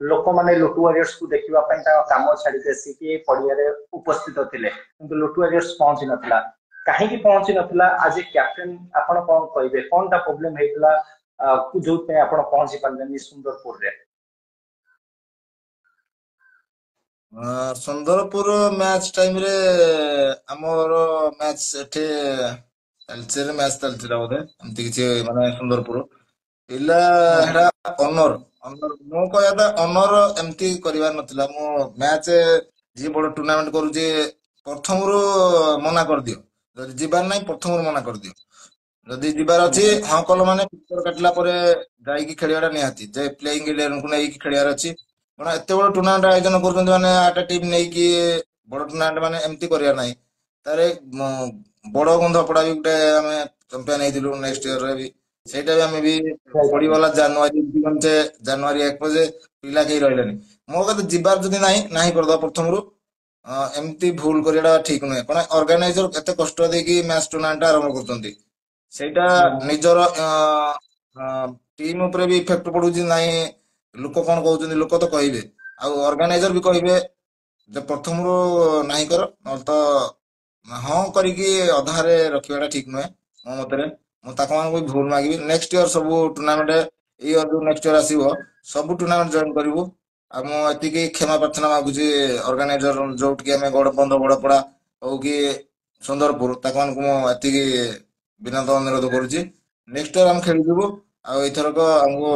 Speaker 1: ଲୋକମାନେ ଲୁଟୁ ୱାରିୟର୍ସ କୁ ଦେଖିବା ପାଇଁ ତାଙ୍କ କାମ ଛାଡିକି ଆସିକି ପଡିଆରେ ଉପସ୍ଥିତ ଥିଲେ, କିନ୍ତୁ ଲୁଟୁ ୱାରିୟର୍ସ ପହଞ୍ଚି ନଥିଲା। କାହିଁକି ପହଞ୍ଚି ନଥିଲା? ଆଜି କ୍ୟାପ୍ଟେନ ଆପଣ କଣ କହିବେ, କଣଟା ପ୍ରୋବ୍ଲେମ ହେଇଥିଲା ଯୋଉଥିପାଇଁ ଆପଣ ପହଞ୍ଚି ପାରିଲେନି ସୁନ୍ଦରପୁରରେ?
Speaker 2: ସୁନ୍ଦରପୁର ମ୍ୟାଚ୍ ଟାଇମରେ ଆମର ମ୍ୟାଚ୍ ଏଠି ତାଲଚେରରେ ମ୍ୟାଚ୍ ଚାଲିଥିଲା ବୋଧେ ଏମିତି କିଛି ମାନେ ସୁନ୍ଦରପୁର ପିଲା
Speaker 1: ହୁଁ
Speaker 2: ହେଟା ଅନର ଅନର ମୁଁ କହିବା କଥା ଅନର ଏମିତି କରିବାର ନଥିଲା ମୁଁ ମ୍ୟାଚ୍ ଯିଏ ବଡ ଟୁର୍ଣ୍ଣାମେଣ୍ଟ କରୁଛି ପ୍ରଥମରୁ ମନା କରିଦିଅ ଯଦି ଯିବାର ନାହିଁ ପ୍ରଥମରୁ ମନା କରିଦିଅ ଯଦି ଯିବାର
Speaker 1: ହୁଁ
Speaker 2: ଅଛି ହଁ କଲ ମାନେ ପିଚର କାଟିଲା ପରେ ଯାଇକି ଖେଳିବାଟା ନିହାତି ଯେ ପ୍ଲେଇଙ୍ଗ ଇଲେଭେନକୁ ନେଇକି ଖେଳିବାର ଅଛି କାରଣ ଏତେ ବଡ ଟୁର୍ଣ୍ଣାମେଣ୍ଟ ଆୟୋଜନ କରୁଛନ୍ତି ମାନେ ଆଟା ଟିମ୍ ନେଇକି ବଡ ଟୁର୍ଣ୍ଣାମେଣ୍ଟ ମାନେ ଏମିତି କରିବା ନାହିଁ ତାରେ ବଡ ଗନ୍ଧପଡା ବି ଗୋଟେ ଆମେ ଚମ୍ପିଆନ ହେଇଥିଲୁ ନେକ୍ସଟ ଇୟରରେ ବି ସେଇଟା ବି ଆମେ ବି ପଡିଗଲା ଜାନୁଆରୀ 1 ଯେ ପିଲା କେହି ରହିଲେନି ମୋ କଥା ଯିବାର ଯଦି ନାହିଁ ନାହିଁ କରିଦବା ପ୍ରଥମରୁ ଏମିତି ଭୁଲ କରିବାଟା ଠିକ ନୁହେଁ କାରଣ ଅର୍ଗାନାଇଜର ଏତେ କଷ୍ଟ ଦେଇକି ମ୍ୟାଚ୍ ଟୁର୍ଣ୍ଣାମେଣ୍ଟ ଆରମ୍ଭ କରୁଛନ୍ତି ସେଇଟା
Speaker 1: ହୁଁ
Speaker 2: ନିଜର ଟିମ୍ ଉପରେ ବି ଇଫେକ୍ଟ ପଡୁଛି ନାହିଁ ଲୋକ କଣ କହୁଛନ୍ତି ଲୋକ ତ କହିବେ ଆଉ ଅର୍ଗାନାଇଜର ବି କହିବେ ଯେ ପ୍ରଥମରୁ ନାହିଁ କର ନହେଲେ ତ ହଁ କରିକି ଅଧାରେ ରଖିବାଟା ଠିକ ନୁହେଁ ମୋ ମତରେ ମୁଁ ତାଙ୍କ ମାନଙ୍କୁ ବି ଭୁଲ ମାଗିବି ନେକ୍ସଟ ଇୟର ସବୁ ଟୁର୍ଣ୍ଣାମେଣ୍ଟ ଏଇ ଇୟର ଯୋଉ ନେକ୍ସଟ ଇୟର ଆସିବ ସବୁ ଟୁର୍ଣ୍ଣାମେଣ୍ଟ ଜଏନ କରିବୁ ଆଉ ମୁଁ ଏତିକି କ୍ଷମା ପ୍ରାର୍ଥନା ମାଗୁଛି ଅର୍ଗାନାଇଜର ଯୋଉଠିକି ଆମେ ବନ୍ଧ ବଡପଡା ହଉ କି ସୁନ୍ଦରପୁର ତାଙ୍କ ମାନଙ୍କୁ ମୁଁ ଏତିକି ବିନମ୍ର ଅନୁରୋଧ କରୁଛି ନେକ୍ସଟ ଇୟର ଆମେ ଖେଳିଯିବୁ ଆଉ ଏଇଥରକ ଆମକୁ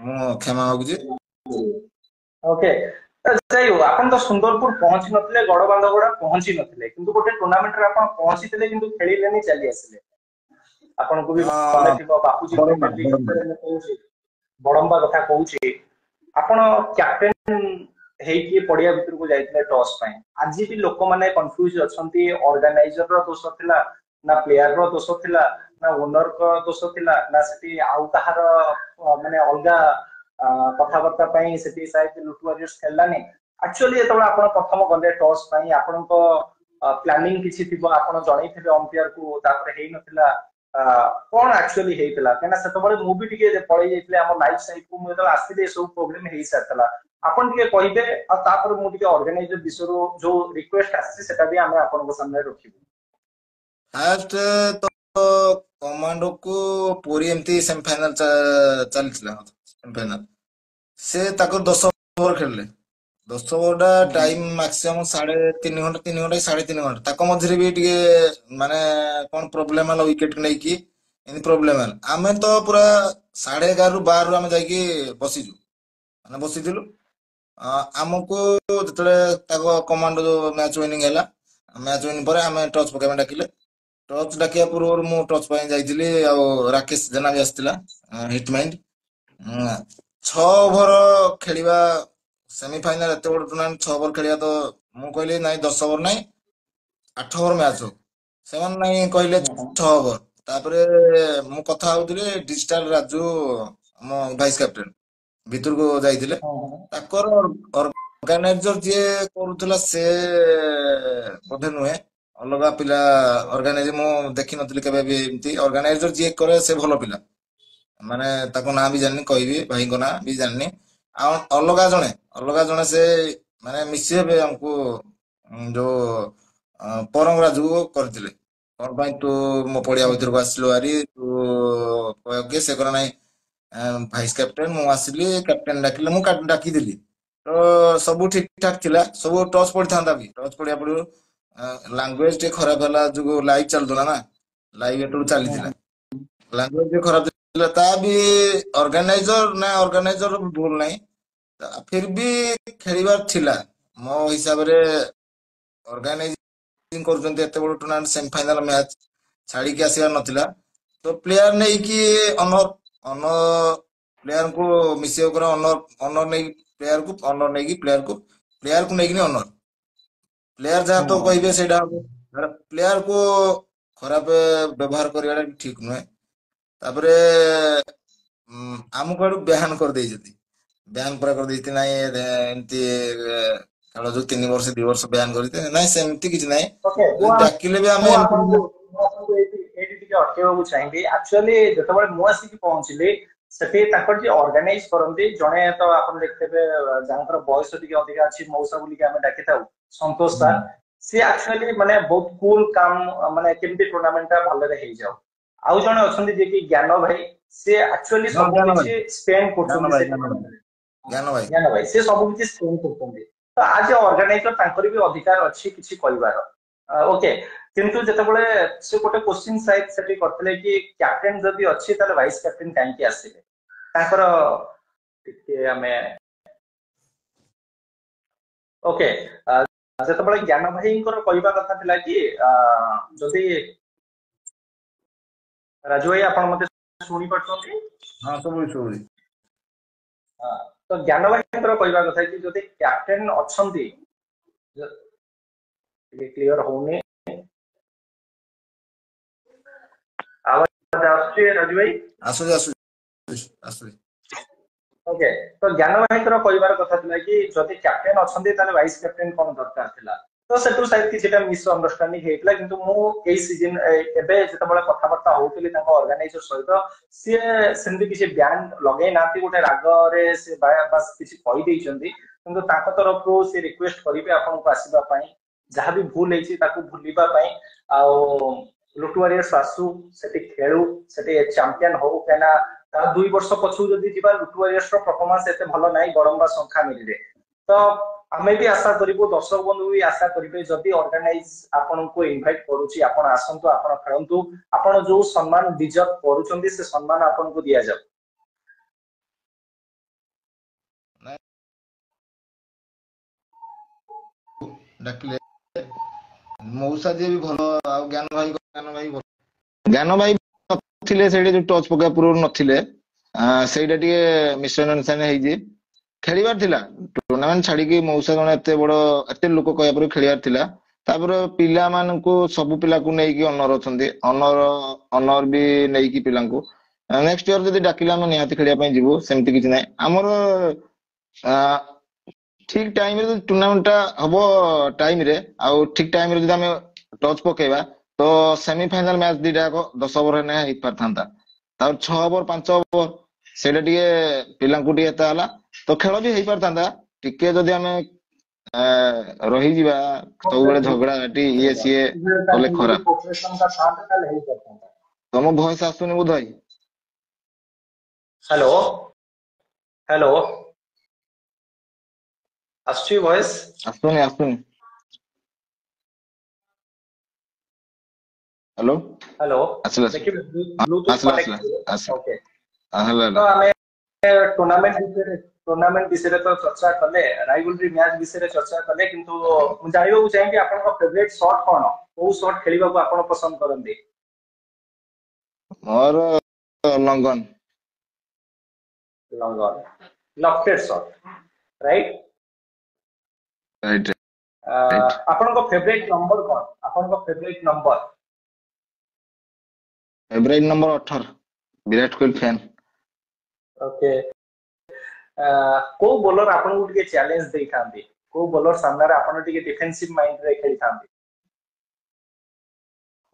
Speaker 2: ମୁଁ କ୍ଷମା ମାଗୁଛି
Speaker 1: ଓକେ ଯାଇ ହଉ ଆପଣ ତ ସୁନ୍ଦରପୁର ପହଞ୍ଚି ନଥିଲେ ଗଡବାନ୍ଧଗୁଡା ପହଞ୍ଚି ନଥିଲେ କିନ୍ତୁ ଗୋଟେ ଟୁର୍ଣ୍ଣାମେଣ୍ଟରେ ଆପଣ ପହଞ୍ଚିଥିଲେ କିନ୍ତୁ ଖେଳିଲେନି ଚାଲି ଆସିଲେ ଆପଣଙ୍କୁ ବି ମନେ ଥିବ ବାପୁଜୀ
Speaker 2: ବଡମ୍ବା
Speaker 1: ପ୍ରିମିୟର ଲିଗ
Speaker 2: ବଡମ୍ବା
Speaker 1: ବିଷୟରେ ମୁଁ କହୁଛି ବଡମ୍ବା କଥା କହୁଛି ଆପଣ କ୍ୟାପ୍ଟେନ ହେଇକି ପଡିଆ ଭିତରକୁ ଯାଇଥିଲେ ଟସ୍ ପାଇଁ ଆଜି ବି ଲୋକମାନେ କନଫ୍ୟୁଜ ଅଛନ୍ତି ଅର୍ଗାନାଇଜର ର ଦୋଷ ଥିଲା ନା ପ୍ଲେୟାର ର ଦୋଷ ଥିଲା ନା ଓନର ର ଦୋଷ ଥିଲା ନା ସେଠି ଆଉ କାହାର ମାନେ ଅଲଗା କଥାବାର୍ତ୍ତା ପାଇଁ ସେଠି ସାୟଦ ଲୁଟୁ ୱାରିୟର୍ସ ଖେଳିଲାନି ଆକ୍ଚୁଆଲି ଯେତେବେଳେ ଆପଣ ପ୍ରଥମ ଗଲେ ଟସ୍ ପାଇଁ ଆପଣଙ୍କ ପ୍ଲାନିଂ କିଛି ଥିବ ଆପଣ ଜଣେଇଥିବେ ଅମ୍ପିୟାର କୁ ତାପରେ ହେଇନଥିଲା କଣ ଆକ୍ଚୁଆଲି ହେଇଥିଲା କାହିଁକିନା ସେତେବେଳେ ମୁଁ ବି ଟିକେ ପଳେଇ ଯାଇଥିଲି ଆମ ଲାଇଫ ସାଇଡକୁ ମୁଁ ଯେତେବେଳେ ଆସିଲି ଏସବୁ ପ୍ରୋବ୍ଲେମ ହେଇସାରିଥିଲା ଆପଣ ଟିକେ କହିବେ ଆଉ ତାପରେ ମୁଁ ଟିକେ ଅର୍ଗାନାଇଜର ବିଷୟରୁ ଯୋଉ ରିକ୍ୱେଷ୍ଟ ଆସିଛି ସେଟା ବି ଆମେ ଆପଣଙ୍କ ସାମ୍ନାରେ ରଖିବୁ
Speaker 2: ଫାଷ୍ଟ ତ କମାଣ୍ଡୋକୁ ପୁରୀ ଏମିତି ସେମିଫାଇନାଲ ଚାଲିଥିଲା ସେମିଫାଇନାଲ ସେ ତାକୁ 10 ଓଭର ଖେଳିଲେ 10 ଓଭରଟା ଟାଇମ ମାକ୍ସିମମ୍ 3.5 ଘଣ୍ଟା 3 ଘଣ୍ଟା 3.5 ଘଣ୍ଟା ତାଙ୍କ ମଝିରେ ବି ଟିକେ ମାନେ କଣ ପ୍ରୋବ୍ଲେମ ହେଲା ୱିକେଟ ନେଇକି ଏମିତି ପ୍ରୋବ୍ଲେମ ହେଲା ଆମେ ତ ପୁରା 11:30ରୁ 12ରୁ ଆମେ ଯାଇକି ବସିଛୁ ମାନେ ବସିଥିଲୁ ଆମକୁ ଯେତେବେଳେ ତାଙ୍କ କମାଣ୍ଡୋ ଯୋଉ ମ୍ୟାଚ୍ ୱିନିଂ ହେଲା ମ୍ୟାଚ୍ ୱିନିଂ ପରେ ଆମେ ଟଚ୍ ପକେଇବା ପାଇଁ ଡାକିଲେ ଟଚ୍ ଡାକିବା ପୂର୍ବରୁ ମୁଁ ଟଚ୍ ପାଇଁ ଯାଇଥିଲି ଆଉ ରାକେଶ ଜେନା ବି ଆସିଥିଲା ହିଟମାଇଣ୍ଡ 6 ଓଭର ଖେଳିବା ସେମିଫାଇନାଲ ଏତେ ବଡ ଟୁର୍ଣ୍ଣାମେଣ୍ଟ 6 ଓଭର ଖେଳିବା ତ ମୁଁ କହିଲି ନାଇଁ 10 ଓଭର ନାଇଁ 8 ଓଭର ମ୍ୟାଚ୍ ହଉ ସେମାନେ ନାଇଁ କହିଲେ 6 ଓଭର ତାପରେ ମୁଁ କଥା ହଉଥିଲି ଡିଜିଟାଲ ରାଜୁ ଆମ ଭାଇସ୍ କ୍ୟାପ୍ଟେନ ଭିତରକୁ ଯାଇଥିଲେ ତାଙ୍କର ଅର୍ଗାନାଇଜର ଯିଏ କରୁଥିଲା ସେ ବୋଧେ ନୁହେଁ ଅଲଗା ପିଲା ଅର୍ଗାନାଇଜର ମୁଁ ଦେଖିନଥିଲି କେବେ ବି ଏମିତି ଅର୍ଗାନାଇଜର ଯିଏ କରେ ସେ ଭଲ ପିଲା ମାନେ ତାଙ୍କ ନାଁ ବି ଜାଣିନି କହିବି ଭାଇଙ୍କ ନାଁ ବି ଜାଣିନି ଆଉ ଅଲଗା ଜଣେ ସେ ମାନେ ମିଶି ହେବେ ଆମକୁ ଯୋଉ ପରମ ରାଜୁକୁ କରିଥିଲେ କଣ ପାଇଁ ତୁ ମୋ ପଡିଆ ଭିତରକୁ ଆସିଲୁ ଭାରି ତୁ କହିବାକୁ ସେ କର ନାହିଁ ଭାଇସ୍ କ୍ୟାପ୍ଟେନ ମୁଁ ଆସିଲି କ୍ୟାପ୍ଟେନ ଡାକିଲେ ମୁଁ ଡାକିଥିଲି ତ ସବୁ ଠିକ ଠାକ ଥିଲା ସବୁ ଟଚ୍ ପଡିଥାନ୍ତା ବି ଟଚ୍ ପଡିବା ପୂର୍ବରୁ ଲାଙ୍ଗୁଏଜ ଟିକେ ଖରାପ ହେଲା ଯୋଉ ଲାଇଭ୍ ଚାଲୁଥିଲା ନା ଲାଇଭ୍ ଏଠୁ ଚାଲିଥିଲା ଲାଙ୍ଗୁଏଜ ଟିକେ ଖରାପ ଥିଲା ତା ବି ଅର୍ଗାନାଇଜର ଭୁଲ ନାହିଁ ଫିର ବି ଖେଳିବାର ଥିଲା ମୋ ହିସାବରେ ଅର୍ଗାନାଇଜିଂ କରୁଛନ୍ତି ଏତେ ବଡ ଟୁର୍ଣ୍ଣାମେଣ୍ଟ ସେମିଫାଇନାଲ ମ୍ୟାଚ୍ ଛାଡିକି ଆସିବାର ନଥିଲା ତ ପ୍ଲେୟାର ନେଇକି ଅନର ପ୍ଲେୟାରଙ୍କୁ ମିଶିବାକୁ ପରେ ଅନର ନେଇକି ପ୍ଲେୟାରକୁ ନେଇକି ଅନର ପ୍ଲେୟାର ଯାହା ତ କହିବେ ସେଇଟା ହବ ପ୍ଲେୟାରକୁ ଖରାପ ବ୍ୟବହାର କରିବାଟା ଠିକ ନୁହେଁ ତାପରେ ଆମକୁ ଆଡୁ ବ୍ୟାନ କରିଦେଇଛନ୍ତି ବ୍ୟାନ ପୁରା କରିଦେଇଛି ନାଇଁ ଏମିତି ଖେଳ ଯୋଉ 3 ବର୍ଷ 2 ବର୍ଷ ବ୍ୟାନ କରିଥିଲେ ନାଇଁ ସେମିତି କିଛି ନାହିଁ
Speaker 1: ଓକେ
Speaker 2: ଯଦି ଡାକିଲେ ବି ଆମେ
Speaker 1: ମୁଁ
Speaker 2: ଏମିତି
Speaker 1: ଆପଣଙ୍କୁ ଏଇଠି ଟିକେ ଅଟକେଇବାକୁ ଚାହିଁବି ଆକ୍ଚୁଆଲି ଯେତେବେଳେ ମୁଁ ଆସିକି ପହଞ୍ଚିଲି ସେଠି ତାଙ୍କର ଯିଏ ଅର୍ଗାନାଇଜ କରନ୍ତି ଜଣେ ତ ଆପଣ ଦେଖିଥିବେ ଯାହାଙ୍କର ବୟସ ଟିକେ ଅଧିକା ଅଛି ମଉସା ବୋଲିକି ଆମେ ଡାକିଥାଉ ସନ୍ତୋଷ ସାର୍ ସିଏ ଆକ୍ଚୁଆଲି ମାନେ ବହୁତ କୁଲ କାମ ମାନେ କେମିତି ଟୁର୍ଣ୍ଣାମେଣ୍ଟ ଟା ଭଲରେ ହେଇଯାଉ ଆଉ ଜଣେ ଅଛନ୍ତି ଯିଏକି ଜ୍ଞାନ ଭାଇ ସିଏ ଆକ୍ଚୁଆଲି
Speaker 2: ହଁ
Speaker 1: ସବୁ
Speaker 2: ଜ୍ଞାନ ଭାଇ
Speaker 1: କିଛି ସ୍ପେଣ୍ଡ
Speaker 2: ଜ୍ଞାନ
Speaker 1: କରୁଛନ୍ତି
Speaker 2: ଭାଇ
Speaker 1: ସେ
Speaker 2: ଜ୍ଞାନ ଭାଇ
Speaker 1: ଟୁର୍ଣ୍ଣାମେଣ୍ଟରେ
Speaker 2: ଜ୍ଞାନ ଭାଇ
Speaker 1: ଜ୍ଞାନ ଭାଇ ସେ ସବୁ କିଛି ସ୍ପେଣ୍ଡ କରୁଛନ୍ତି तो आज ऑर्गेनाइजर तांकर भी अधिकार अच्छी किसी कहिबार ओके किंतु जेतेबेले से गोटे क्वेश्चन साइड सेठी करथले कि कैप्टन जदी अच्छी ताले वाइस कैप्टन काहे की आसीले तांकर टिके हमें ओके जेतेबेले ज्ञान भाईंकर कहिबा कथा थिला कि जदी राजू भाई आपण मते सुनी पड़छन्ती
Speaker 2: हाँ सब
Speaker 1: तो ज्ञान भाईंकर कहिबा कथा कि जदी कैप्टन अछंती क्लियर होने आवाज आछे राजू भाई
Speaker 2: आसु
Speaker 1: ओके तो ज्ञान भाईंकर कहिबार कथा थिला कि जदी कैप्टन अछंती ताले वाइस कैप्टन कोन दरकार थिला तो सेटू साइड किछटा मिस अंडरस्टैंडिंग हेतला किंतु मु एई सीजन एबे जेतबेला कथा बार्ता होतली तांको ऑर्गेनाइजर सहित से सेंदी किछि ब्यान लगै नाती गोटे रागरे से बस किछि कहि दैछन्ती किंतु तांको तरफरो से रिक्वेस्ट करिवे आपन को आसीबा पई जहा भी भूल हेछि ताकू भूलिबा पई आ लुटुवारिया सासु सेठी खेलु सेठी चैंपियन हो केना ता 2 वर्ष पछु जदी जिबा लुटुवारियास रो परफॉर्मेंस एते भलो नाही गरमबा संख्या मिलिले तो हमें भी आशा करिबो दर्शक बंधु भी आशा करिबे जदी ऑर्गेनाइज आपन को इनवाइट करूची आपन आसंतु आपन खेलंतु आपन जो सम्मान डिजर्व करूचंदी से सम्मान आपन को दिया जाऊ
Speaker 2: डाकले मौसा जे भी भलो आ ज्ञान भाई नथिले सेडे जो टच पका पूर्व नथिले सेडा टिके मिसअंडरस्टैंडिंग हेई जे खेलिबार थिला टूर्नामेंट छाड़ी की मौसा जने एते बड़ एते लोक कहया पर खेलिबार थिला तापर पिला मान को सब पिला को नै की ऑनर अछंदी ऑनर भी नै की पिला को नेक्स्ट ईयर जदी डाकिला हम निहाती खेलिया पई जीवो सेमति किछ नै हमर ठीक टाइम रे टूर्नामेंट हबो टाइम रे आ ठीक टाइम रे जदी हम टच पकेबा तो सेमीफाइनल मैच दिटा को 10 ओवर ने हि परथांता तार 6 ओवर 5 ओवर सेडा टिके पिला को टिके ताला तो खेल भी हेई परथांता टिके जदी हम रही जीवा सब बेले झगड़ा घाटी ये सीए कले खरा
Speaker 1: कोऑपरेशन का साथ ताले हेई परथांता
Speaker 2: तम वॉइस आसुनी बुधाई
Speaker 1: हेलो हेलो आसुची वॉइस
Speaker 2: आसुनी हेलो
Speaker 1: हेलो
Speaker 2: आसला
Speaker 1: देखिए ब्लूटूथ कनेक्ट ओके
Speaker 2: हेलो
Speaker 1: तो हमें टूर्नामेंट विषय तो चर्चा कले राइवलरी मैच विषय चर्चा कले किंतु मु जानिबो को चाहे कि आपन फेवरेट शॉट कोन को शॉट खेलिबा को आपन पसंद करंदी
Speaker 2: मोर लंगन
Speaker 1: लॉफ्टेड शॉट राइट
Speaker 2: राइट
Speaker 1: आपन को फेवरेट नंबर कोन आपन को favourite number
Speaker 2: favourite number 18 Virat Kohli fan
Speaker 1: okay को बॉलर आपन को टिके चैलेंज देई थांदी को बॉलर सामने रे आपन टिके डिफेंसिव माइंड रे खेली थांदी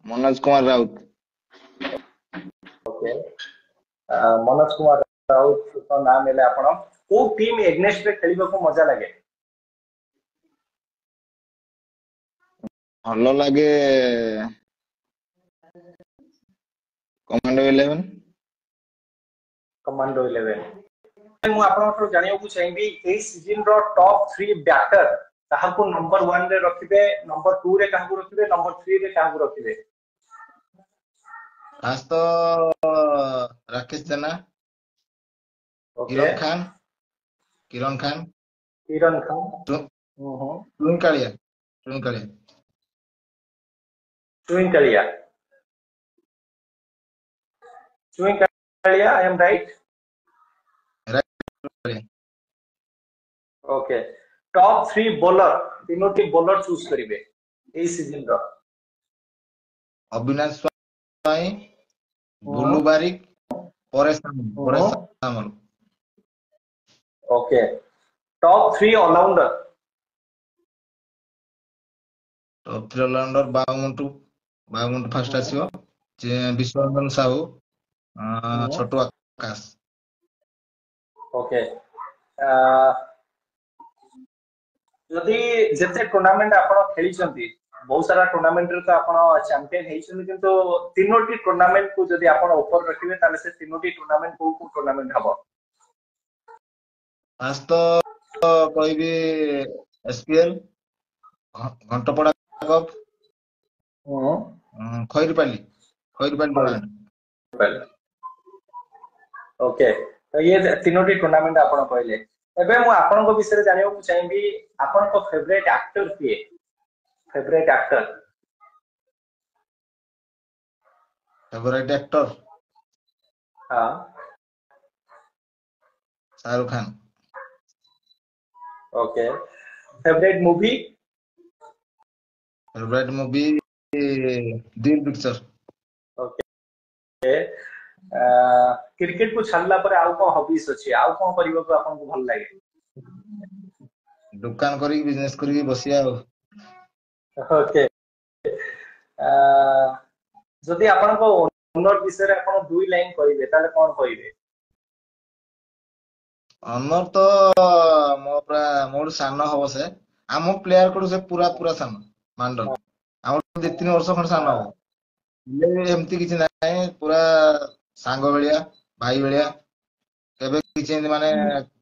Speaker 2: मनोज कुमार राउत
Speaker 1: ओके मनोज कुमार राउत तो नाम लेले आपन को टीम एग्नेस्ट रे खेलिबा को मजा लागे
Speaker 2: भलो लागे
Speaker 1: कमांडो 11 मु आपन जानियो को चाहिबी ए सीजन रो टॉप 3 बैटर ताहा को नंबर 1 रे रखिबे नंबर 2 रे काहा को रखिबे नंबर 3 रे काहा को रखिबे
Speaker 2: आज तो राकेश जेना
Speaker 1: ओके
Speaker 2: किरण खान
Speaker 1: टुइन Kalia I am right okay top 3 bowler तीनोटी बॉलर चूज करिवे ए सीजन रो
Speaker 2: Avinash Swain Bullu Barik Paresh Samal
Speaker 1: okay top 3 allrounder
Speaker 2: बावमुंटू फर्स्ट आसीओ विश्वरंजन साहू छोटू आकाश
Speaker 1: ओके जदि जेते टूर्नामेंट आपण खेलिचंती बहुत सारा टूर्नामेंट रे तो आपण चैंपियन हेइछन किंतु तीनोटी टूर्नामेंट को जदि आपण ऊपर रखिबे ताले से तीनोटी टूर्नामेंट को टूर्नामेंट हबो
Speaker 2: आज तो कहबी SPL, घंटपड़ा cup, Khairpali tournament.
Speaker 1: Okay, तो ये तीनोटी टूर्नामेंट आपण कहले। एबे मु आपण को विषय जानियो को चाहिबी, आपण को फेवरेट एक्टर किए? फेवरेट एक्टर
Speaker 2: फेवरेट एक्टर
Speaker 1: हां,
Speaker 2: Shahrukh Khan.
Speaker 1: Okay. Favourite movie?
Speaker 2: Favourite movie दिल पिक्चर।
Speaker 1: ओके। क्रिकेट को छाड़ला पर आउ को हॉबीज अछि, आउ को करिवो को आपन को भल लागे?
Speaker 2: दुकान करी बिजनेस करी बसिया।
Speaker 1: ओके। जदि आपण को ओनर विषय रे आपण दुई लाइन कहिबे ताले कोन कहिबे?
Speaker 2: ଅନର ତ ମୋ ପୁରା ମୋଠୁ ସାନ ହବ ସେ। ଆମ ପ୍ଲେୟାର କଠୁ ସେ ପୁରା ପୁରା ସାନ ମାଣ୍ଡଲ। ଆମର 2-3 ବର୍ଷ ଖଣ୍ଡେ ସାନ ହବ। ହେଲେ ଏମିତି କିଛି ନାହିଁ, ପୁରା ସାଙ୍ଗ ଭଳିଆ ଭାଇ ଭଳିଆ। କେବେ କିଛି ଏମିତି ମାନେ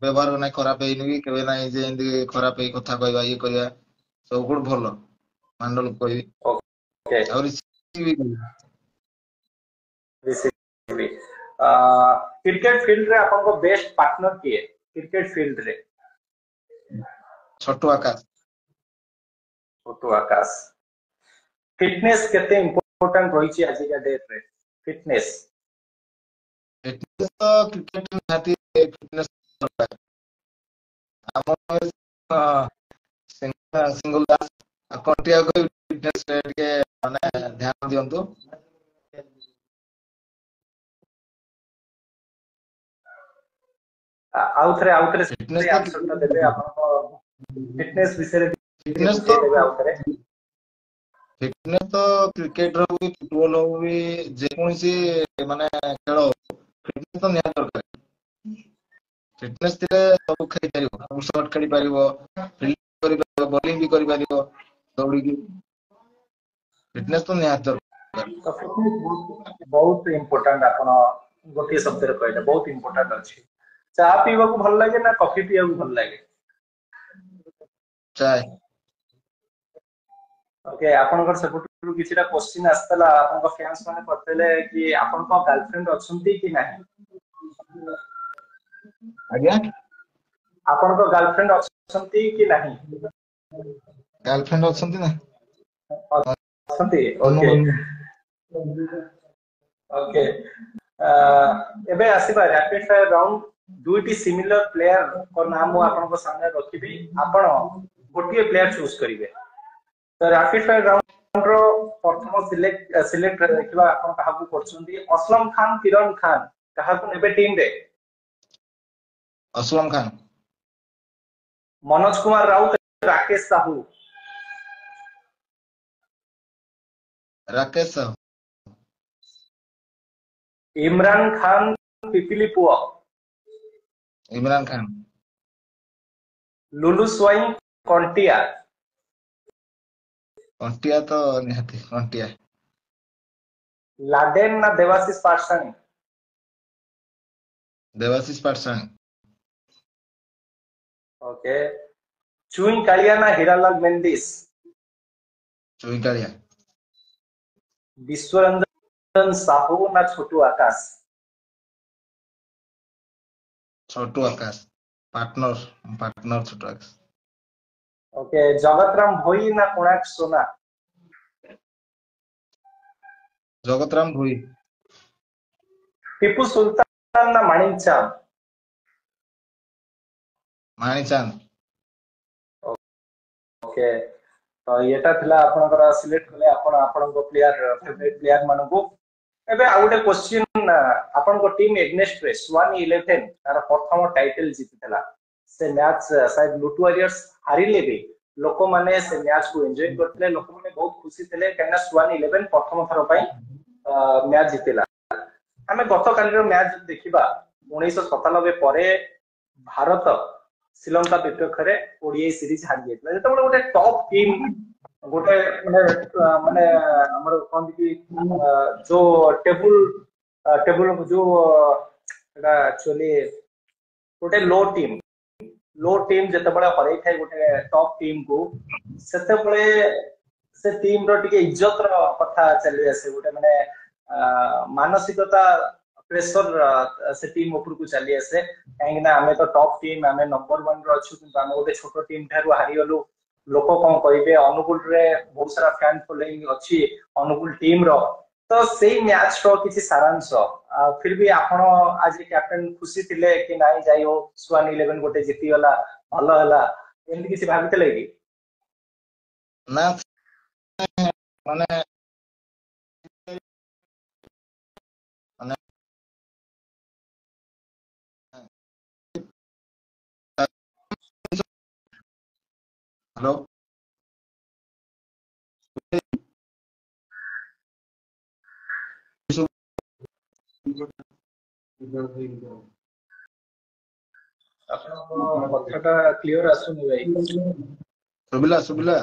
Speaker 2: ବ୍ୟବହାର ନାହିଁ ଖରାପ ହେଇନି କି କେବେ ନାହିଁ ଯେ ଏମିତି ଖରାପ ହେଇ କଥା କହିବା ଇଏ କରିବା। ସବୁ କୋଉଠୁ ଭଲ ମାଣ୍ଡଲ କହିବି।
Speaker 1: ओके।
Speaker 2: ଆଉ ରିସିଭ୍ ବି କରିବି।
Speaker 1: रिसीव क्रिकेट फील्ड रे आपण को बेस्ट पार्टनर किए? क्रिकेट फील्ड रे
Speaker 2: ଛୋଟୁ ଆକାଶ।
Speaker 1: छोटू आकाश। फिटनेस केते इंपोर्टेंट रहिछि आज का डेट रे? फिटनेस
Speaker 2: ଫିଟନେସ୍ ତ କ୍ରିକେଟ ନିହାତି ଫିଟନେସ୍ ଦରକାର। ଆମ ସିଙ୍ଗୁଲ ଦାସ ଆଉ କଣ୍ଟିଆକୁ ଫିଟନେସ୍ ରେ ଟିକେ ମାନେ ଧ୍ୟାନ ଦିଅନ୍ତୁ।
Speaker 1: आउ थरे
Speaker 2: ଫିଟନେସ୍
Speaker 1: से
Speaker 2: ତ
Speaker 1: आंसर ता देबे आपण को फिटनेस विषय रे ଟିକେ
Speaker 2: ଫିଟନେସ୍
Speaker 1: बुझे देबे आउ थरे।
Speaker 2: କ୍ରିକେଟ ର ବି ଫୁଟବଲ ହଉ ବି ଯେକୌଣସି ମାନେ ଖେଳ ହଉ ଫିଟନେସ୍ ତ ନିହାତି ଦରକାର। ଫିଟନେସ୍ ଥିଲେ ସବୁ ଖେଳି ପାରିବ, ସଟ୍ ଖେଳି ପାରିବ, ଫିଲ୍ଡିଂ କରିପାରିବ, ବୋଲିଂ ବି କରିପାରିବ ଦୌଡ଼ିକି। ଫିଟନେସ୍ ତ ନିହାତି ଦରକାର।
Speaker 1: तो फिटनेस बहुत इंपोर्टेंट आपण गोटे शब्द रे कहले बहुत इंपोर्टेंट अछि। चा पीवा को भल लागे ना कॉफी पीवा को भल लागे?
Speaker 2: ଚାଏ
Speaker 1: ओके, आपनकर सेपटू किछिटा क्वेश्चन आस्तला आपनका फैंस माने पतले कि आपनका गर्लफ्रेंड अछंती कि नाही?
Speaker 2: ଆଜ୍ଞା
Speaker 1: आपनका गर्लफ्रेंड अछंती कि नाही?
Speaker 2: ଗାର୍ଲଫ୍ରେଣ୍ଡ ଅଛନ୍ତି ନା।
Speaker 1: अछंती, ओके।
Speaker 2: ଜନ୍ମଭୂମି
Speaker 1: ओके। एबे आसीबा रैपिड फायर राउंड। दुईटी सिमिलर प्लेयर को नाम मु आपनका सामने रखिबी, आपण गोटिए प्लेयर चूज करिवे। तो रैपिड फायर राउंड रो प्रथम सिलेक्ट देखिबा आपण काहाकू करछंती? असलम खान, किरण खान काहाकू नेबे टीम रे?
Speaker 2: असलम खान।
Speaker 1: मनोज कुमार राउत, राकेश साहू।
Speaker 2: ରାକେଶ ସାହୁ।
Speaker 1: इमरान खान, पिपिली पुआ।
Speaker 2: ଇମରାନ ଖାନ।
Speaker 1: लुलु स्वाई, कंटिया।
Speaker 2: କଣ୍ଟିଆ ତ ନିହାତି କଣ୍ଟିଆ।
Speaker 1: लाडेन ना देवाशीष पाटसाणी?
Speaker 2: ଦେବାଶିଷ ପାଟସାଣୀ।
Speaker 1: ओके। चुई कालिया ना हीरालाल मेंडिस?
Speaker 2: ଚୁଇକାଳିଆ।
Speaker 1: विश्वरंजन साहू ना छोटू आकाश?
Speaker 2: ଛୋଟୁ ଆକାଶ। ପାର୍ଟନର ଛୋଟୁ ଆକାଶ।
Speaker 1: ओके। जगत राम भोई ना कोणार्क सोना?
Speaker 2: ଜଗତରାମ ଭୋଇ।
Speaker 1: टीपू सुल्तान ना माणिक चांद?
Speaker 2: ମାଣିଚାନ୍ଦ।
Speaker 1: ओके। तो येटा थिला आपनकर सिलेक्ट कले आपण आपनको प्लेयर फेवरेट प्लेयर मानको। एबे आ गुटे क्वेश्चन, आपनको टीम एग्नेस्ट रे स्वान 11 तार प्रथम टाइटल जीतितला। से मैच शायद लुटु वॉरियर्स हारिले भी लोक माने से मैच को एंजॉय करथले, लोक माने बहुत खुशी थिले काना स्वान 11 प्रथम थर पई मैच जीतिला। हमें गत कालीर मैच देखिबा 1997 परे भारत श्रीलंका विपक्ष रे ओडीआई सीरीज हारि गेतला। जेतबेले गोटे टॉप टीम गोटे माने हमर कोन कि जो टेबल जो एटा एक्चुअली गोटे लो टीम लो टीम जेतेबेले हरै थाए गोटे टॉप टीम को सेतेबेले से टीम रो टिके इज्जत रो कथा चली आसे गोटे माने मानसिकता प्रेशर से टीम ऊपर को चली आसे कहीं ना आमे तो टॉप टीम आमे नंबर 1 रो अछु किंतु आमे गोटे छोटो टीम थारु हारि गलु लोक कोन कहिबे अनुकूल रे बहुत सारा फैन फॉलोइंग अछि अनुकूल टीम रो तो सेही मैच रो किछि सारांश फिर भी आपण आज कैप्टन खुशी थिले कि नाही जाई हो स्वान 11 गोटे जीती गला भलो हला एंदी किछि भाबितले कि
Speaker 2: ना माने माने हेलो
Speaker 1: आपण कथाटा क्लियर आसुनी भाई
Speaker 2: सुबिला सुबिला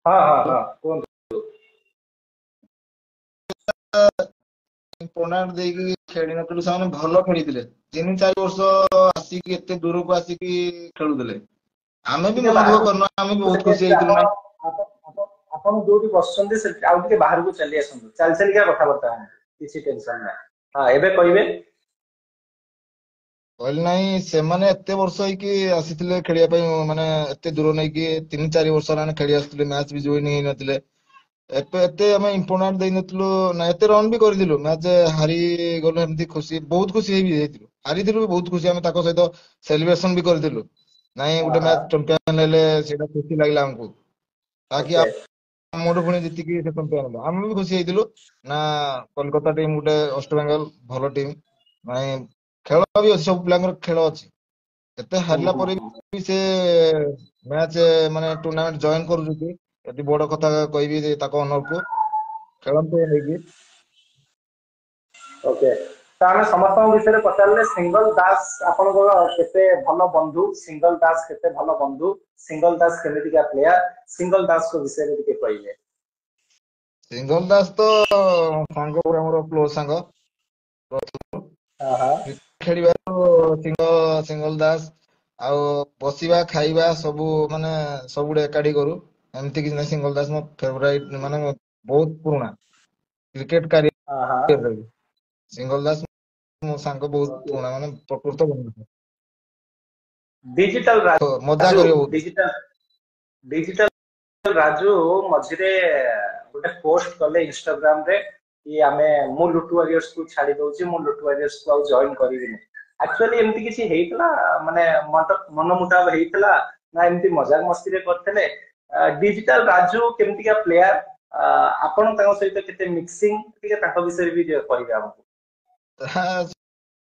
Speaker 1: हां हां हां कोन
Speaker 2: ଇମ୍ପୋର୍ଟାଣ୍ଟ ଦେଇକି ଖେଳି ନଥିଲୁ ସେମାନେ ଭଲ ଖେଳିଥିଲେ 3-4 ବର୍ଷ ଆସିକି ଏତେ ଦୂରକୁ ଆସିକି ଖେଳୁଥିଲେ ଆମେ ବି
Speaker 1: ଟିକେ
Speaker 2: ମନ ଦୁଃଖ
Speaker 1: ବାହାରକୁ
Speaker 2: କରିନୁ ଆମେ ବି ବହୁତ ଖୁସି
Speaker 1: ସେକେଣ୍ଡ
Speaker 2: ହେଇଥିଲୁ
Speaker 1: ଆପଣ
Speaker 2: ନାଇଁ
Speaker 1: ଆପଣ ଯୋଉଠି ବସଛନ୍ତି ସେ ଆଉ ଟିକେ ବାହାରକୁ ଚାଲି ଆସନ୍ତୁ ଚାଲି ଚାଲିକା କଥାବାର୍ତ୍ତା ହନ୍ତୁ କିଛି ଟେନସନ ନାହିଁ ହଁ ଏବେ କହିବେ
Speaker 2: କହିଲି ନାଇଁ ସେମାନେ ଏତେ ବର୍ଷ ହେଇକି ଆସିଥିଲେ ଖେଳିବା ପାଇଁ ମାନେ ଏତେ ଦୂର ନେଇକି 3-4 ବର୍ଷ ହେଲାଣି ଖେଳି ଆସୁଥିଲେ ମ୍ୟାଚ୍ ବି ଜଏନ୍ ହେଇନଥିଲେ ଏତେ ଏତେ ଆମେ ଇମ୍ପୋର୍ଟାଣ୍ଟ ଦେଇନଥିଲୁ ନା ଏତେ ରନ୍ ବି କରିଥିଲୁ ମ୍ୟାଚ୍ ହାରି ଗଲୁ ଏମିତି ଖୁସି ବହୁତ ଖୁସି ହେଇ ଯାଇଥିଲୁ ହାରିଥିଲୁ ବି ବହୁତ ଖୁସି ଆମେ ତାଙ୍କ ସହିତ ସେଲିବ୍ରେସନ ବି କରିଥିଲୁ ନାଇଁ
Speaker 1: ହଁ
Speaker 2: ଗୋଟେ
Speaker 1: ହଁ
Speaker 2: ମ୍ୟାଚ୍ ଚମ୍ପିଆନ ହେଲେ ସେଇଟା ଖୁସି ଲାଗିଲା ଆମକୁ ତାକି
Speaker 1: ଓକେ
Speaker 2: ଆମଠୁ ପୁଣି ଜିତିକି ସେ ଚମ୍ପିଆନ ହେଲେ ଆମେ ବି ଖୁସି ହେଇଥିଲୁ ନା କୋଲକାତା ଟିମ୍ ଗୋଟେ ୱେଷ୍ଟବେଙ୍ଗଲ ଭଲ ଟିମ୍ ନାଇଁ ଖେଳ ବି ଅଛି ସବୁ ପିଲାଙ୍କର ଖେଳ ଅଛି ଏତେ
Speaker 1: ହୁଁ
Speaker 2: ହାରିଲା
Speaker 1: ହୁଁ
Speaker 2: ପରେ
Speaker 1: ହୁଁ
Speaker 2: ବି ସେ ମ୍ୟାଚ୍ ମାନେ ଟୁର୍ଣ୍ଣାମେଣ୍ଟ ଜଏନ୍ କରୁଛନ୍ତି ଏତେ ବଡ କଥା କହିବି ଯେ ତାଙ୍କ ଅନରକୁ ଖେଳନ୍ତୁ ନେଇକି
Speaker 1: ଓକେ ତ ଆମେ ସମସ୍ତଙ୍କ ବିଷୟରେ ପଚାରିଲେ ସିଙ୍ଗଲ ଦାସ ଆପଣଙ୍କର କେତେ ଭଲ ବନ୍ଧୁ ସିଙ୍ଗଲ ଦାସ କେତେ ଭଲ ବନ୍ଧୁ ସିଙ୍ଗଲ ଦାସ କେମିତିକା ପ୍ଲେୟାର ସିଙ୍ଗଲ ଦାସଙ୍କ ବିଷୟରେ ଟିକେ କହିବେ
Speaker 2: ସିଙ୍ଗଲ ଦାସ ତ ସାଙ୍ଗ ପୁରା ଆମର କ୍ଲୋଜ ସାଙ୍ଗ
Speaker 1: ହଁ ହଁ
Speaker 2: ଖେଳିବାରୁ ସିଙ୍ଗଲ ଦାସ ଆଉ ବସିବା ଖାଇବା ସବୁ ମାନେ ସବୁଠି ଏକାଠି କରୁ ଏମିତି କିଛି ନାହିଁ ସିଙ୍ଗଲ ଦାସ ମୋ ଫେଭରାଇଟ ମାନେ ବହୁତ ପୁରୁଣା କ୍ରିକେଟ
Speaker 1: ହଁ ହଁ
Speaker 2: କ୍ୟାରିୟର ସିଙ୍ଗଲ ଦାସ ମୋ ସାଙ୍ଗ ବହୁତ
Speaker 1: ଓକେ
Speaker 2: ପୁରୁଣା ମାନେ ପ୍ରକୃତ ବନ୍ଧୁ
Speaker 1: डिजिटल
Speaker 2: ମଜା
Speaker 1: राजू
Speaker 2: କରିବ ବହୁତ
Speaker 1: डिजिटल डिजिटल राजू मझिरे गोटे पोस्ट कले इंस्टाग्राम रे कि आमे मु लुटु वॉरियर्स को छाड़ी दउची मु लुटु वॉरियर्स को आउ जॉइन करिविनी एक्चुअली एमती किछि हेइतला माने मन मुताब हेइतला ना एमती मजाक मस्ती रे करथले डिजिटल राजू केमती का प्लेयर आपण ताଙ୍କ सहित केते मिक्सिंग ଟିକେ ତାଙ୍କ ବିଷୟରେ ବି କହିବେ ଆମକୁ
Speaker 2: ତା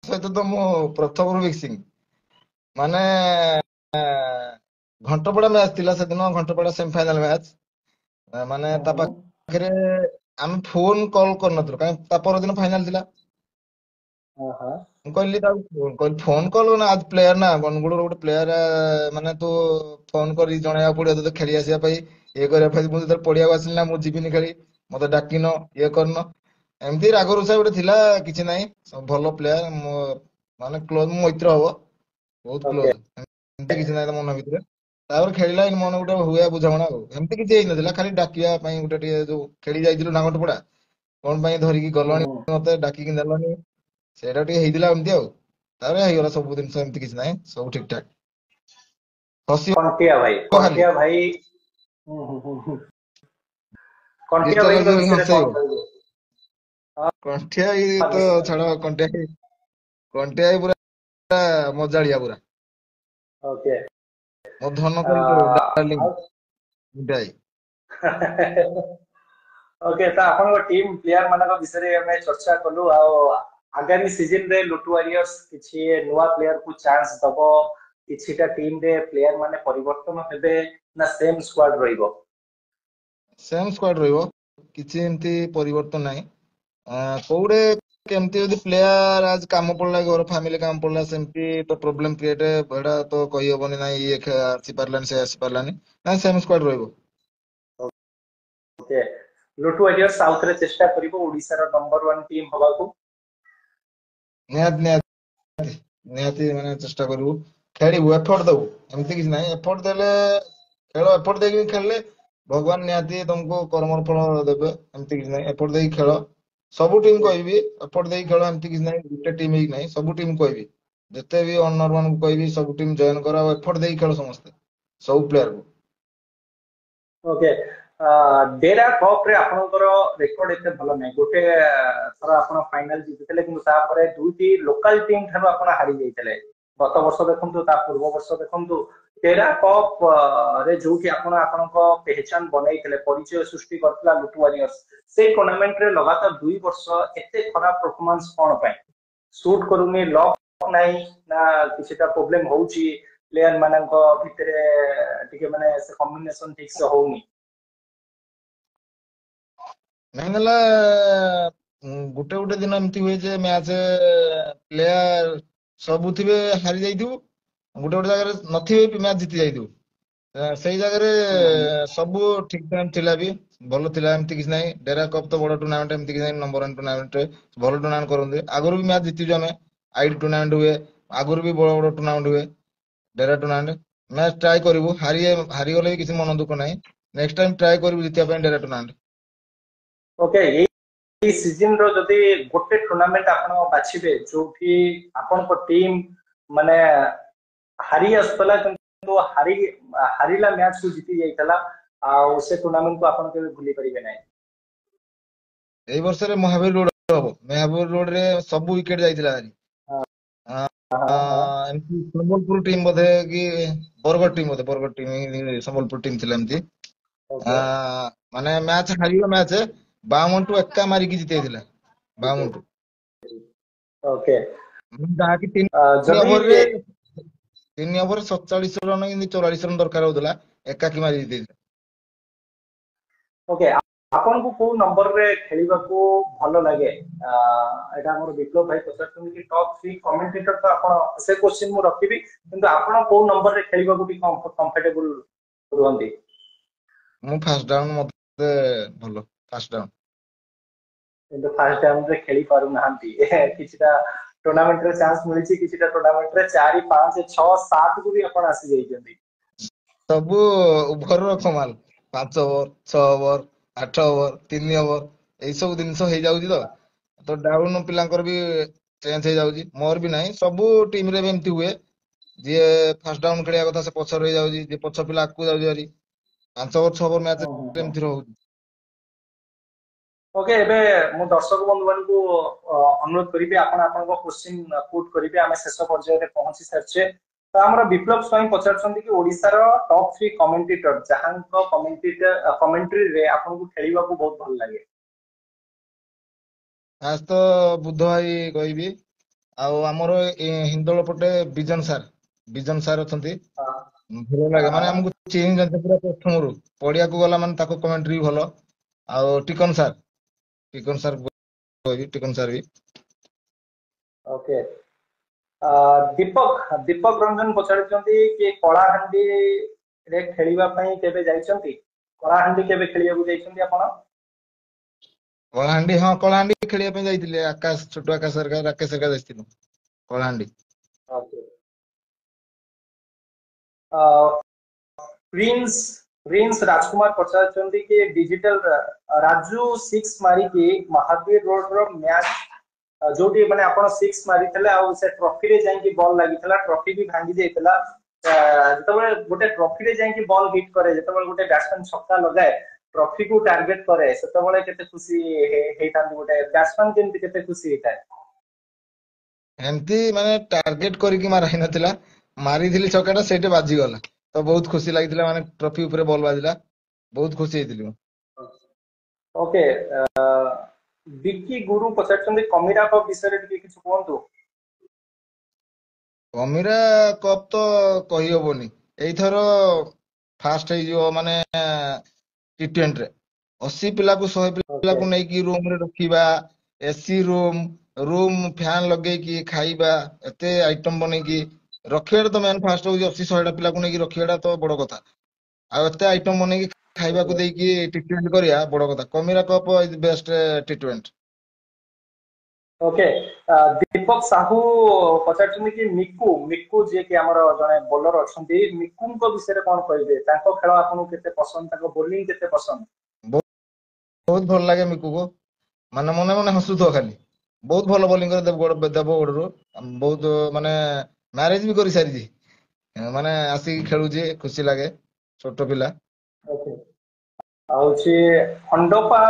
Speaker 2: ସହିତ ତ ମୁଁ ପ୍ରଥମରୁ ମିକ୍ସିଂ ମାନେ ଘଣ୍ଟପଡା ମ୍ୟାଚ୍ ଥିଲା ସେଦିନ ଘଣ୍ଟପଡା ସେମିଫାଇନାଲ ମ୍ୟାଚ୍ ମାନେ ତା
Speaker 1: ହୁଁ
Speaker 2: ପାଖରେ ଆମେ ଫୋନ କଲ୍ କରିନଥିଲୁ କାହିଁକି ତା ପରଦିନ ଫାଇନାଲ ଥିଲା
Speaker 1: ହଁ ହଁ
Speaker 2: ମୁଁ କହିଲି ତାକୁ କହିଲି ଫୋନ କଲ ନା ଆଜ ପ୍ଲେୟାର ନା ବନଗୁଡର ଗୋଟେ ପ୍ଲେୟାର ମାନେ ତୁ ଫୋନ କରି ଜଣେଇବାକୁ ପଡିବ ତତେ ଖେଳି ଆସିବା ପାଇଁ ଇଏ କରିବା ପାଇଁ ମୁଁ ଯେତେବେଳେ ପଡିଆକୁ ଆସିଲି ନା ମୁଁ ଯିବିନି ଖେଳି ମତେ ଡାକିନ ଇଏ କରିନ ଏମିତି ରାଗ ରୁଷା ଗୋଟେ ଥିଲା କିଛି ନାହିଁ ଭଲ ପ୍ଲେୟାର ମୋ ମାନେ କ୍ଲୋଜ ମୈତ୍ର ହବ ବହୁତ
Speaker 1: ଓକେ
Speaker 2: କ୍ଲୋଜ ଏମିତି କିଛି ନାହିଁ ତା ମନ ଭିତରେ ତାପରେ ଖେଳିଲା ମନ ଗୋଟେ ହୁଏ ବୁଝାମଣା ଆଉ ଏମିତି କିଛି ହେଇନଥିଲା ଖାଲି ଡାକିବା ପାଇଁ ଗୋଟେ ଟିକେ ଯୋଉ ଖେଳି ଯାଇଥିଲୁ ନା ଘଣ୍ଟପଡା କଣ ପାଇଁ ଧରିକି
Speaker 1: ହୁଁ
Speaker 2: ଗଲଣି
Speaker 1: ହୁଁ
Speaker 2: ମତେ ଡାକିକି ନେଲନି ସେଇଟା ଟିକେ ହେଇଥିଲା ଏମିତି ଆଉ ତାପରେ ହେଇଗଲା ସବୁ ଜିନିଷ ଏମିତି କିଛି ନାହିଁ ସବୁ ଠିକ ଠାକ ହସିବ ଖାଲି
Speaker 1: कंटिया भाई कंटिया
Speaker 2: ଡିଜିଟାଲ
Speaker 1: भाई
Speaker 2: ରାଜୁ ହିଁ
Speaker 1: विषय
Speaker 2: ହସେଇବ
Speaker 1: कौन कहबे
Speaker 2: କଣ୍ଠିଆ ଭାଇ
Speaker 1: हाँ
Speaker 2: ତ
Speaker 1: निश्चित
Speaker 2: ଛାଡ କଣ୍ଠିଆ ଭାଇ ପୁରା ମଜାଳିଆ ପୁରା
Speaker 1: ओके
Speaker 2: ମୋ ଧନ କହିଲି ଡାର୍ଲିଂ
Speaker 1: ଆଉ
Speaker 2: କଣ୍ଠିଆ ଭାଇ
Speaker 1: ओके तो आपण टीम प्लेयर मानक विषय में चर्चा कलु आ आगामी सीजन रे लुटु वॉरियर्स किछि नुवा प्लेयर को चांस दबो किछिटा टीम रे प्लेयर माने परिवर्तन हेबे ना सेम स्क्वाड रहिबो
Speaker 2: ସେम ସ୍କ୍ୱାଡ ରହିବ କିଛି ଏମିତି ପରିବର୍ତ୍ତନ ନାହିଁ କୋଉଟେ କେମିତି ଯଦି ପ୍ଲେୟାର ଆଜି କାମ ପଡିଲା ଘର ଫ୍ୟାମିଲି କାମ ପଡିଲା ସେମିତି ତ ପ୍ରୋବ୍ଲେମ କ୍ରିଏଟ ଏଇଟା ତ କହିହବନି ନାଇଁ ଇଏ ଆସିପାରିଲାନି ସେ ଆସିପାରିଲାନି ନା ସେମ ସ୍କ୍ୱାଡ ରହିବ
Speaker 1: ओके लुटु वॉरियर्स साउथ रे चेष्टा करिवो ओडिसा रो नंबर 1 टीम हबाकू
Speaker 2: ନିହାତି ନିହାତି ନିହାତି ମାନେ ଚେଷ୍ଟା କରିବୁ ଖେଳିବୁ ଏଫର୍ଟ ଦବୁ ଏମିତି କିଛି ନାହିଁ ଏଫର୍ଟ ଦେଲେ ଖେଳ ଏଫର୍ଟ ଦେଇକି ଖେଳିଲେ ଭଗବାନ ନିହାତି ତମକୁ କର୍ମର ଫଳ ଦେବେ ଏମିତି କିଛି ନାହିଁ ଏଫର୍ଟ ଦେଇକି ଖେଳ ସବୁ ଟିମ୍ କହିବି ଏଫର୍ଟ ଦେଇକି ଖେଳ ଏମିତି କିଛି ନାହିଁ ଗୋଟେ ଟିମ୍ ହେଇକି ନାହିଁ ସବୁ ଟିମ୍ କହିବି ଯେତେ ବି ଅନର ମାନଙ୍କୁ କହିବି ସବୁ ଟିମ୍ ଜଏନ କର ଆଉ ଏଫର୍ଟ ଦେଇକି ଖେଳ ସମସ୍ତେ ସବୁ ପ୍ଲେୟାରକୁ
Speaker 1: ଓକେ ଡେରା କପ୍ ରେ ଆପଣଙ୍କର ରେକର୍ଡ ଏତେ ଭଲ ନାହିଁ ଗୋଟେ ଥର ଆପଣ ଫାଇନାଲ ଜିତିଥିଲେ କିନ୍ତୁ ତାପରେ ଦୁଇଟି ଲୋକାଲ ଟିମ୍ ଠାରୁ ଆପଣ ହାରି ଯାଇଥିଲେ ଗତ ବର୍ଷ ଦେଖନ୍ତୁ ତା ପୂର୍ବ ବର୍ଷ ଦେଖନ୍ତୁ ଡେରା କପ୍ ରେ ଯୋଉଠି ଆପଣ ଆପଣଙ୍କ ପେହଚାନ ବନେଇଥିଲେ ପରିଚୟ ସୃଷ୍ଟି କରିଥିଲା ଲୁଟୁ ୱାରିୟର୍ସ ସେଇ ଟୁର୍ଣ୍ଣାମେଣ୍ଟ ରେ ଲଗାତାର 2 ବର୍ଷ ଏତେ ଖରାପ ପରଫର୍ମାନ୍ସ କଣ ପାଇଁ ସୁଟ୍ କରୁନି ଲକ୍ ନାହିଁ ନା କିଛିଟା ପ୍ରୋବ୍ଲେମ ହଉଛି ପ୍ଲେୟାର ମାନଙ୍କ ଭିତରେ ଟିକେ ମାନେ ସେ କମ୍ବିନେସନ ଠିକ ସେ ହଉନି
Speaker 2: ମେନ୍ ହେଲା ଗୋଟେ ଗୋଟେ ଦିନ ଏମିତି ହୁଏ ଯେ ମ୍ୟାଚ୍ ପ୍ଲେୟାର ସବୁ ଥିବେ ହାରି ଯାଇଥିବୁ ଗୋଟେ ଗୋଟେ ଜାଗାରେ ନଥିବେ ବି ମ୍ୟାଚ୍ ଜିତି ଯାଇଥିବୁ ସେଇ ଜାଗାରେ ସବୁ ଠିକ ଠାକ ଥିଲା ବି ଭଲ ଥିଲା ଏମିତି କିଛି ନାହିଁ ଡେରା କପ୍ ତ ବଡ ଟୁର୍ଣ୍ଣାମେଣ୍ଟ ଏମିତି କିଛି ନାହିଁ ନମ୍ବର 1 ଟୁର୍ଣ୍ଣାମେଣ୍ଟ ଭଲ ଟୁର୍ଣ୍ଣାମେଣ୍ଟ କରନ୍ତି ଆଗରୁ ବି ମ୍ୟାଚ୍ ଜିତିଛୁ ଆମେ ଆଇଡି ଟୁର୍ଣ୍ଣାମେଣ୍ଟ ହୁଏ ଆଗରୁ ବି ବଡ ବଡ ଟୁର୍ଣ୍ଣାମେଣ୍ଟ ହୁଏ ଡେରା ଟୁର୍ଣ୍ଣାମେଣ୍ଟ ମ୍ୟାଚ୍ ଟ୍ରାଏ କରିବୁ ହାରିଗଲେ ବି କିଛି ମନ ଦୁଃଖ ନାହିଁ ନେକ୍ସଟ ଟାଇମ୍ ଟ୍ରାଏ କରିବୁ ଜିତିବା ପାଇଁ ଡେରା ଟୁର୍ଣ୍ଣାମେଣ୍ଟ
Speaker 1: ଓକେ ଏଇ ସିଜନ ର ଯଦି ଗୋଟେ ଟୁର୍ଣ୍ଣାମେଣ୍ଟ ଆପଣ ବାଛିବେ ଯୋଉଠି ଆପଣଙ୍କ ଟିମ୍ ମାନେ ହାରି ଆସୁଥିଲା କିନ୍ତୁ ହାରିଲା ମ୍ୟାଚ୍ କୁ ଜିତି ଯାଇଥିଲା ଆଉ ସେ ଟୁର୍ଣ୍ଣାମେଣ୍ଟ କୁ ଆପଣ କେବେ ଭୁଲି ପାରିବେ ନାହିଁ
Speaker 2: ଏଇ ବର୍ଷରେ ମହାବୀର ରୋଡ ହବ ମହାବୀର ରୋଡ ରେ ସବୁ ୱିକେଟ ଯାଇଥିଲା ଭାରି ଏମିତି ସମ୍ବଲପୁର ଟିମ୍ ବୋଧେ କି ବରଗଡ଼ ଟିମ୍ ବୋଧେ ବରଗଡ଼ ଟିମ୍ ସମ୍ବଲପୁର ଟିମ୍ ଥିଲା ଏମିତି ମାନେ ମ୍ୟାଚ୍ ହାରିବ ମ୍ୟାଚ୍ ବାମଣ୍ଟୁ ଏକା ମାରିକି ଜିତେଇଥିଲା ବାମଣ୍ଟୁ
Speaker 1: ଓକେ
Speaker 2: ଯାହାକି
Speaker 1: ଯଦି
Speaker 2: 3 ଓଭରରେ 47 ରନ୍ କିନ୍ତୁ 44 ରନ୍ ଦରକାର ହଉଥିଲା ଏକାକି ମାରି ଜିତେଇଥିଲା
Speaker 1: ଓକେ ଆପଣଙ୍କୁ କୋଉ ନମ୍ବରରେ ଖେଳିବାକୁ ଭଲ ଲାଗେ ଏଇଟା ଆମର ବିପ୍ଲବ ଭାଇ ପଚାରୁଛନ୍ତି କି ଟପ୍ 3 କମେଣ୍ଟେଟର ତ ଆପଣ ସେ କ୍ୱେଶ୍ଚିନ୍ ମୁଁ ରଖିବି କିନ୍ତୁ ଆପଣ କୋଉ ନମ୍ବରରେ ଖେଳିବାକୁ ବି କମ୍ଫର୍ଟେବୁଲ ରୁହନ୍ତି
Speaker 2: ମୁଁ ଫାଷ୍ଟ ଡାଉନ୍ ମତେ ଭଲ ଫାଷ୍ଟ ଡାଉନ୍
Speaker 1: କିନ୍ତୁ ଫାଷ୍ଟ ଟାଇମରେ ଖେଳି ପାରୁନାହାନ୍ତି କିଛିଟା ଟୁର୍ଣ୍ଣାମେଣ୍ଟରେ ଚାନ୍ସ ମିଳିଛି କିଛିଟା ଟୁର୍ଣ୍ଣାମେଣ୍ଟରେ 4 5 6 7 କୁ ବି ଆପଣ ଆସି ଯାଇଛନ୍ତି
Speaker 2: ସବୁ ଓଭରର କମାଲ 5 ଓଭର 6 ଓଭର 8 ଓଭର 3 ଓଭର ଏଇ ସବୁ ଜିନିଷ ହେଇଯାଉଛି ତ ଡାଉନ ପିଲାଙ୍କର ବି ଚେଞ୍ଜ ହେଇଯାଉଛି ମୋର ବି ନାହିଁ ସବୁ ଟିମରେ ବି ଏମିତି ହୁଏ ଯିଏ ଫାଷ୍ଟ ଡାଉନ ଖେଳିବା କଥା ସେ ପଛରେ ରହିଯାଉଛି ଯିଏ ପଛ ପିଲା ଆଗକୁ ଯାଉଛି ଭାରି 5 ଓଭର 6 ଓଭର ମ୍ୟାଚ୍ ଏମିତି ରହୁଛି
Speaker 1: ଓକେ ଏବେ ମୁଁ ଦର୍ଶକ ବନ୍ଧୁ ମାନଙ୍କୁ ଅନୁରୋଧ କରିବି ଆପଣ ଆପଣଙ୍କ କ୍ୱେଶ୍ଚିନ୍ ପୁଟ୍ କରିବେ ଆମେ ଶେଷ ପର୍ଯ୍ୟାୟରେ ପହଞ୍ଚି ସାରିଛେ ତ ଆମର ବିପ୍ଲବ ସ୍ୱାଇଁ ପଚାରୁଛନ୍ତି କି ଓଡିଶାର ଟପ୍ 3 କମେଣ୍ଟେଟର ଯାହାଙ୍କ କମେଣ୍ଟ୍ରିରେ ଆପଣଙ୍କୁ ଖେଳିବାକୁ ବହୁତ ଭଲ ଲାଗେ
Speaker 2: ଫାଷ୍ଟ ତ ବୁଦ୍ଧ ଭାଇ କହିବି ଆଉ ଆମର ହିନ୍ଦୋଳ ପଟେ ବିଜନ ସାର୍ ଅଛନ୍ତି ଭଲ ଲାଗେ ମାନେ ଆମକୁ ଚିହ୍ନିଛନ୍ତି ପୁରା ପ୍ରଥମରୁ ପଡିଆକୁ ଗଲା ମାନେ ତାଙ୍କ କମେଣ୍ଟ୍ରି ବି ଭଲ ଆଉ ଟିକନ ସାର୍ କହିବି ଟିକନ ସାର୍ ବି
Speaker 1: ଓକେ ଦୀପକ ରଞ୍ଜନ ପଚାରୁଛନ୍ତି କି କଳାହାଣ୍ଡିରେ ଖେଳିବା ପାଇଁ କେବେ ଯାଇଛନ୍ତି କଳାହାଣ୍ଡି କେବେ ଖେଳିବାକୁ ଯାଇଛନ୍ତି ଆପଣ
Speaker 2: କଳାହାଣ୍ଡି ଖେଳିବା ପାଇଁ ଯାଇଥିଲେ ଛୋଟ ଆକାଶ ରାକେଶ ହେରିକା ଯାଇଥିଲୁ କଳାହାଣ୍ଡି
Speaker 1: ଓକେ ପ୍ରିନ୍ସ ରାଜକୁମାର ପଚାରୁଛନ୍ତି କି ଡିଜିଟାଲ ରାଜୁ 6 ମାରିକି ମହାବୀର ରୋଡ ର ମ୍ୟାଚ୍ ଯୋଉଠି ମାନେ ଆପଣ 6 ମାରିଥିଲେ ଆଉ ସେ ଟ୍ରଫିରେ ଯାଇକି ବଲ୍ ଲାଗିଥିଲା ଟ୍ରଫି ବି ଭାଙ୍ଗି ଯାଇଥିଲା ଯେତେବେଳେ ଗୋଟେ ଟ୍ରଫିରେ ଯାଇକି ବଲ୍ ହିଟ୍ କରେ ଯେତେବେଳେ ଗୋଟେ ବ୍ୟାଟ୍ସମ୍ୟାନ ଛକା ଲଗାଏ ଟ୍ରଫିକୁ ଟାର୍ଗେଟ କରେ ସେତେବେଳେ କେତେ ଖୁସି ହେଇଥାନ୍ତି ଗୋଟେ ବ୍ୟାଟ୍ସମ୍ୟାନ କେମିତି କେତେ ଖୁସି ହେଇଥାଏ
Speaker 2: ଏମିତି ମାନେ ଟାର୍ଗେଟ କରିକି ମାରା ହେଇନଥିଲା ମାରିଥିଲି ଛକାଟା ସେଇଠି ବାଜିଗଲା ତ ବହୁତ ଖୁସି ଲାଗିଥିଲା ମାନେ ଟ୍ରଫି ଉପରେ ବଲ୍ ବାଜିଲା ବହୁତ ଖୁସି ହେଇଥିଲି ମୁଁ
Speaker 1: ଓକେ ବିକି ଗୁରୁ ପଚାରୁଛନ୍ତି କମିରା କପ୍ ବିଷୟରେ ଟିକେ କିଛି କୁହନ୍ତୁ
Speaker 2: କମିରା କପ୍ ତ କହିହବନି ଏଇଥର ଫାଷ୍ଟ ହେଇଯିବ ମାନେ T20ରେ 80 ପିଲାକୁ 100
Speaker 1: ଓକେ
Speaker 2: ପିଲାକୁ ନେଇକି ରୁମ ରେ ରଖିବା ଏସି ରୁମ ଫ୍ୟାନ ଲଗେଇକି ଖାଇବା ଏତେ ଆଇଟମ ବନେଇକି ରଖିବାଟା ତ ମେନ୍ ଫାଷ୍ଟ ହଉଛି 80 100ଟା ପିଲାକୁ ନେଇକି ରଖିବାଟା ତ ବଡ କଥା ଆଉ ଏତେ ଆଇଟମ ବନେଇକି ଖାଇବାକୁ ଦେଇକି T20 କରିବା ବଡ କଥା କମିରା cup is best T20
Speaker 1: okay Deepak Sahu पचार कि मिकु मिकु जे कि हमर जने बॉलर अछंती मिकुन को विषय रे कोन कहबे ताको खेल आपन केते पसंद ताको बॉलिंग केते पसंद
Speaker 2: बहुत बहुत भल लागे मिकु को ମାନେ ମନେ ମନେ ହସୁଥିବ ଖାଲି ବହୁତ ଭଲ ବୋଲିଂ କରେ ଦେବଗଡରୁ ବହୁତ ମାନେ ମ୍ୟାରେଜ ବି କରିସାରିଛି ମାନେ ଆସିକି ଖେଳୁଛି ଖୁସି ଲାଗେ ଛୋଟ ପିଲା
Speaker 1: ओके आउची खंडोपा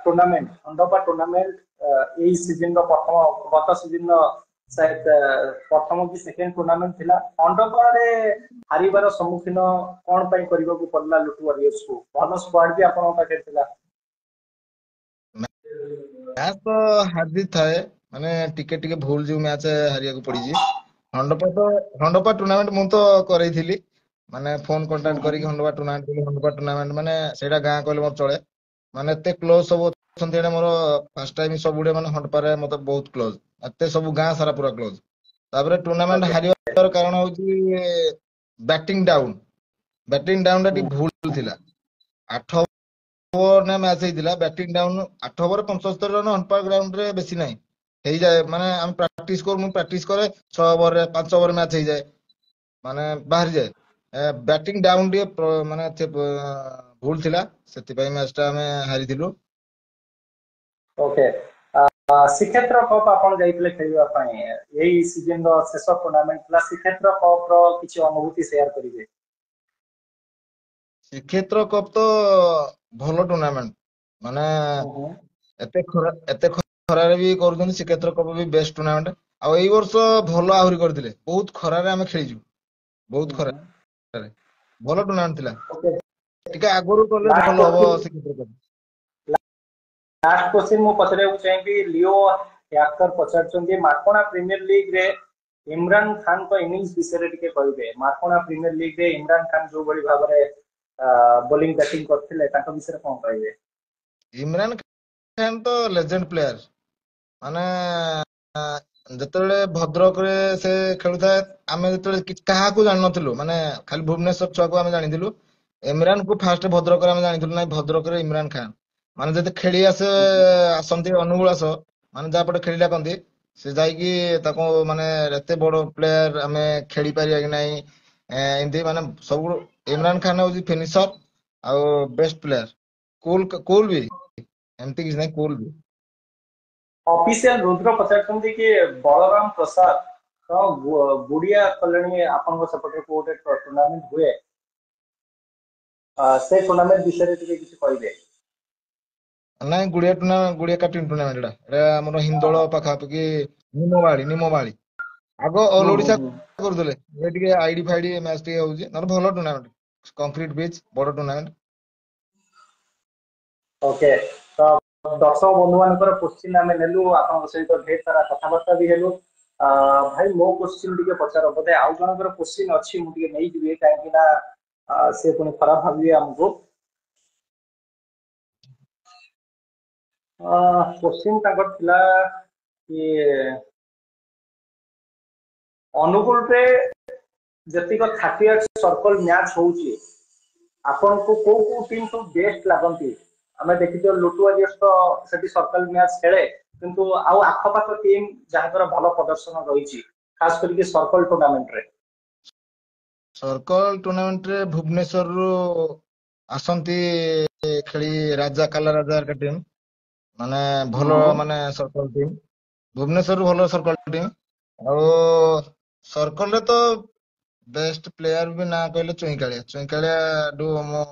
Speaker 1: टूर्नामेंट एई सीजन रो प्रथम गत सीजन रो शायद प्रथम कि सेकंड टूर्नामेंट थिला खंडोपा रे हारिबार सम्मुखीन कोन पई करिबा को पड़ला लुटु वॉरियर्स को भल स्क्वाड भी आपन पाखे थिला
Speaker 2: ମ୍ୟାଚ୍ ତ ହାରି ଥାଏ ମାନେ ଟିକେ ଟିକେ ଭୁଲ ଯୋଉ ମ୍ୟାଚ୍ ହାରିବାକୁ ପଡିଛି ଖଣ୍ଡପା ଟୁର୍ଣ୍ଣାମେଣ୍ଟ ମୁଁ ତ କରେଇଥିଲି ମାନେ ଫୋନ କଣ୍ଟାକ୍ଟ କରିକି ଖଣ୍ଡପା ଟୁର୍ଣ୍ଣାମେଣ୍ଟ ମାନେ ସେଇଟା ଗାଁ କହିଲେ ମୋର ଚଳେ ମାନେ ଏତେ କ୍ଲୋଜ ସବୁ ଅଛନ୍ତି ଏଇଟା ମୋର ଫାର୍ଷ୍ଟ ଟାଇମ ସବୁଡେ ମାନେ ହଣ୍ଡପାରେ ମତେ ବହୁତ କ୍ଲୋଜ ଏତେ ସବୁ ଗାଁ ସାରା ପୁରା କ୍ଲୋଜ ତାପରେ ଟୁର୍ଣ୍ଣାମେଣ୍ଟ
Speaker 1: ओके
Speaker 2: ହାରିବାର କାରଣ ହଉଛି ବ୍ୟାଟିଂ ଡାଉନ ଟା ଟିକେ ଭୁଲ ଥିଲା 8 ଓଭର ନା ମ୍ୟାଚ୍ ହେଇଥିଲା batting down 8 over 75 run umpire ground ରେ ବେଶୀ ନାହିଁ ହେଇଯାଏ ମାନେ ଆମେ ମୁଁ ପ୍ରାକ୍ଟିସ କରେ 6 ଓଭରରେ 5 ଓଭର ମ୍ୟାଚ୍ ହେଇଯାଏ ମାନେ ବାହାରିଯାଏ ବ୍ୟାଟିଂ ଡାଉନ ଟିକେ ମାନେ ଭୁଲ ଥିଲା ସେଥିପାଇଁ ମ୍ୟାଚ୍ ଟା ଆମେ ହାରିଥିଲୁ
Speaker 1: ओके श्रीक्षेत्र कप आपण जाइतले खेलिबा पई एई सीजन रो शेष टूर्नामेंट ला श्रीक्षेत्र कप रो किछि अनुभूति शेयर करिवे
Speaker 2: ଶ୍ରୀକ୍ଷେତ୍ର କପ୍ ତ ଭଲ ଟୁର୍ଣ୍ଣାମେଣ୍ଟ ମାନେ ଏତେ ଖରାରେ ବି କରୁଛନ୍ତି ଶ୍ରୀକ୍ଷେତ୍ର କପ୍ ବି ବେଷ୍ଟ ଟୁର୍ଣ୍ଣାମେଣ୍ଟ ଆଉ ଏଇ ବର୍ଷ ଭଲ ଆହୁରି କରିଥିଲେ ବହୁତ ଖରାରେ ଆମେ ଖେଳିଛୁ ବହୁତ ଖରାରେ ଭଲ ଟୁର୍ଣ୍ଣାମେଣ୍ଟ ଥିଲା
Speaker 1: ओके
Speaker 2: ଟିକେ ଆଗରୁ କଲେ
Speaker 1: लास्ट
Speaker 2: ଭଲ ହବ
Speaker 1: question
Speaker 2: Srikshetra cup
Speaker 1: last question मु पचरेबु चाहिबी लियो याकर पचारचंदी मार्कोना प्रीमियर लीग रे इमरान खान को इनिंग्स विषय रे टिके कहबे मार्कोना प्रीमियर लीग रे इमरान खान जो बड़ी भाबरे बॉलिंग बैटिंग करथिले ताको विषय रे कोन कहबे
Speaker 2: ଇମରାନ ଖାନ ତ ଲେଜେଣ୍ଡ ପ୍ଲେୟାର ମାନେ ଯେତେବେଳେ ଭଦ୍ରକରେ ସେ ଖେଳୁଥାଏ ଆମେ ଯେତେବେଳେ କାହାକୁ ଜାଣିନଥିଲୁ ମାନେ ଖାଲି ଭୁବନେଶ୍ୱର ଛୁଆକୁ ଆମେ ଜାଣିଥିଲୁ ଇମରାନକୁ ଫାଷ୍ଟ ଭଦ୍ରକରେ ଆମେ ଜାଣିଥିଲୁ ନାଇଁ ଭଦ୍ରକରେ ଇମରାନ ଖାନ ମାନେ ଯଦି ଖେଳି ଆସନ୍ତି ଅନୁଗୁଳାସ ମାନେ ଯାହା ପଟେ ଖେଳି ଡାକନ୍ତି ସେ ଯାଇକି ତାକୁ ମାନେ ଏତେ ବଡ ପ୍ଲେୟାର ଆମେ ଖେଳି ପାରିବା କି ନାହିଁ ଏମିତି ମାନେ ସବୁ ଇମରାନ ଖାନ ହଉଛି ଫିନିସର ଆଉ ବେଷ୍ଟ ପ୍ଲେୟାର କୁଲ ବି ଏମିତି କିଛି ନାହିଁ କୁଲ ବି
Speaker 1: ऑफिशियल रुद्र पचारचंदी कि बलराम प्रसाद तो गुड़िया कल्याणी आपन सपटे को गोटे टूर्नामेंट हुए से टूर्नामेंट विषय रे टिके किछि कहबे
Speaker 2: ନାଇଁ ଗୁଡିଆ କାଟିଂ ଟୁର୍ଣ୍ଣାମେଣ୍ଟ ଏଟା ଆମର ହିନ୍ଦୋଳ ପାଖାପାଖି ନିମମାଳି ଆଗ ଅଲ ଓଡିଶା କରୁଥିଲେ ଏବେ ଟିକେ ଆଇଡି ଫାଇଡି ମ୍ୟାଚ୍ ଟିକେ ହଉଛି ନହେଲେ ଭଲ ଟୁର୍ଣ୍ଣାମେଣ୍ଟ କଂକ୍ରିଟ ପିଚ୍ ବଡ ଟୁର୍ଣ୍ଣାମେଣ୍ଟ
Speaker 1: ओके तो दर्शक बंधु मानकर क्वेश्चन आमे नेलु आपन सहित ढेर सारा कथाबार्ता भी हेलु भाई मो क्वेश्चन टिके पचार बोधे आउ जनकर क्वेश्चन अछि मु टिके नै दिबे काहे कि ना से पुनी खराब भाबिए हमको क्वेश्चन ताकर थिला कि अनुकूल पे जतिक 38 सर्कल मैच होउची आपन को को टीम सब बेस्ट लागंती हमें देखि तो लुटु वारियर्स तो सेठी सर्कल मैच खेले किंतु आउ आखपाख टीम जहाकर भलो प्रदर्शन रहिची खास करके सर्कल टूर्नामेंट रे
Speaker 2: सर्कल टूर्ଣ୍ଣାମେଣ୍ଟ ରେ ଭୁବନେଶ୍ୱରରୁ ଆସନ୍ତି ଖେଳି କାଲା ରାଜା ହେରିକା ଟିମ୍ ମାନେ ଭଲ ମାନେ सर्कल ଟିମ୍ ଭୁବନେଶ୍ୱରରୁ ଭଲ सर्कल ଟିମ୍ ଆଉ सर्कल ରେ ତ ବେଷ୍ଟ ପ୍ଲେୟାର ବି ନା କହିଲେ ଚୁଇଁକାଳିଆ ଠୁ ମୁଁ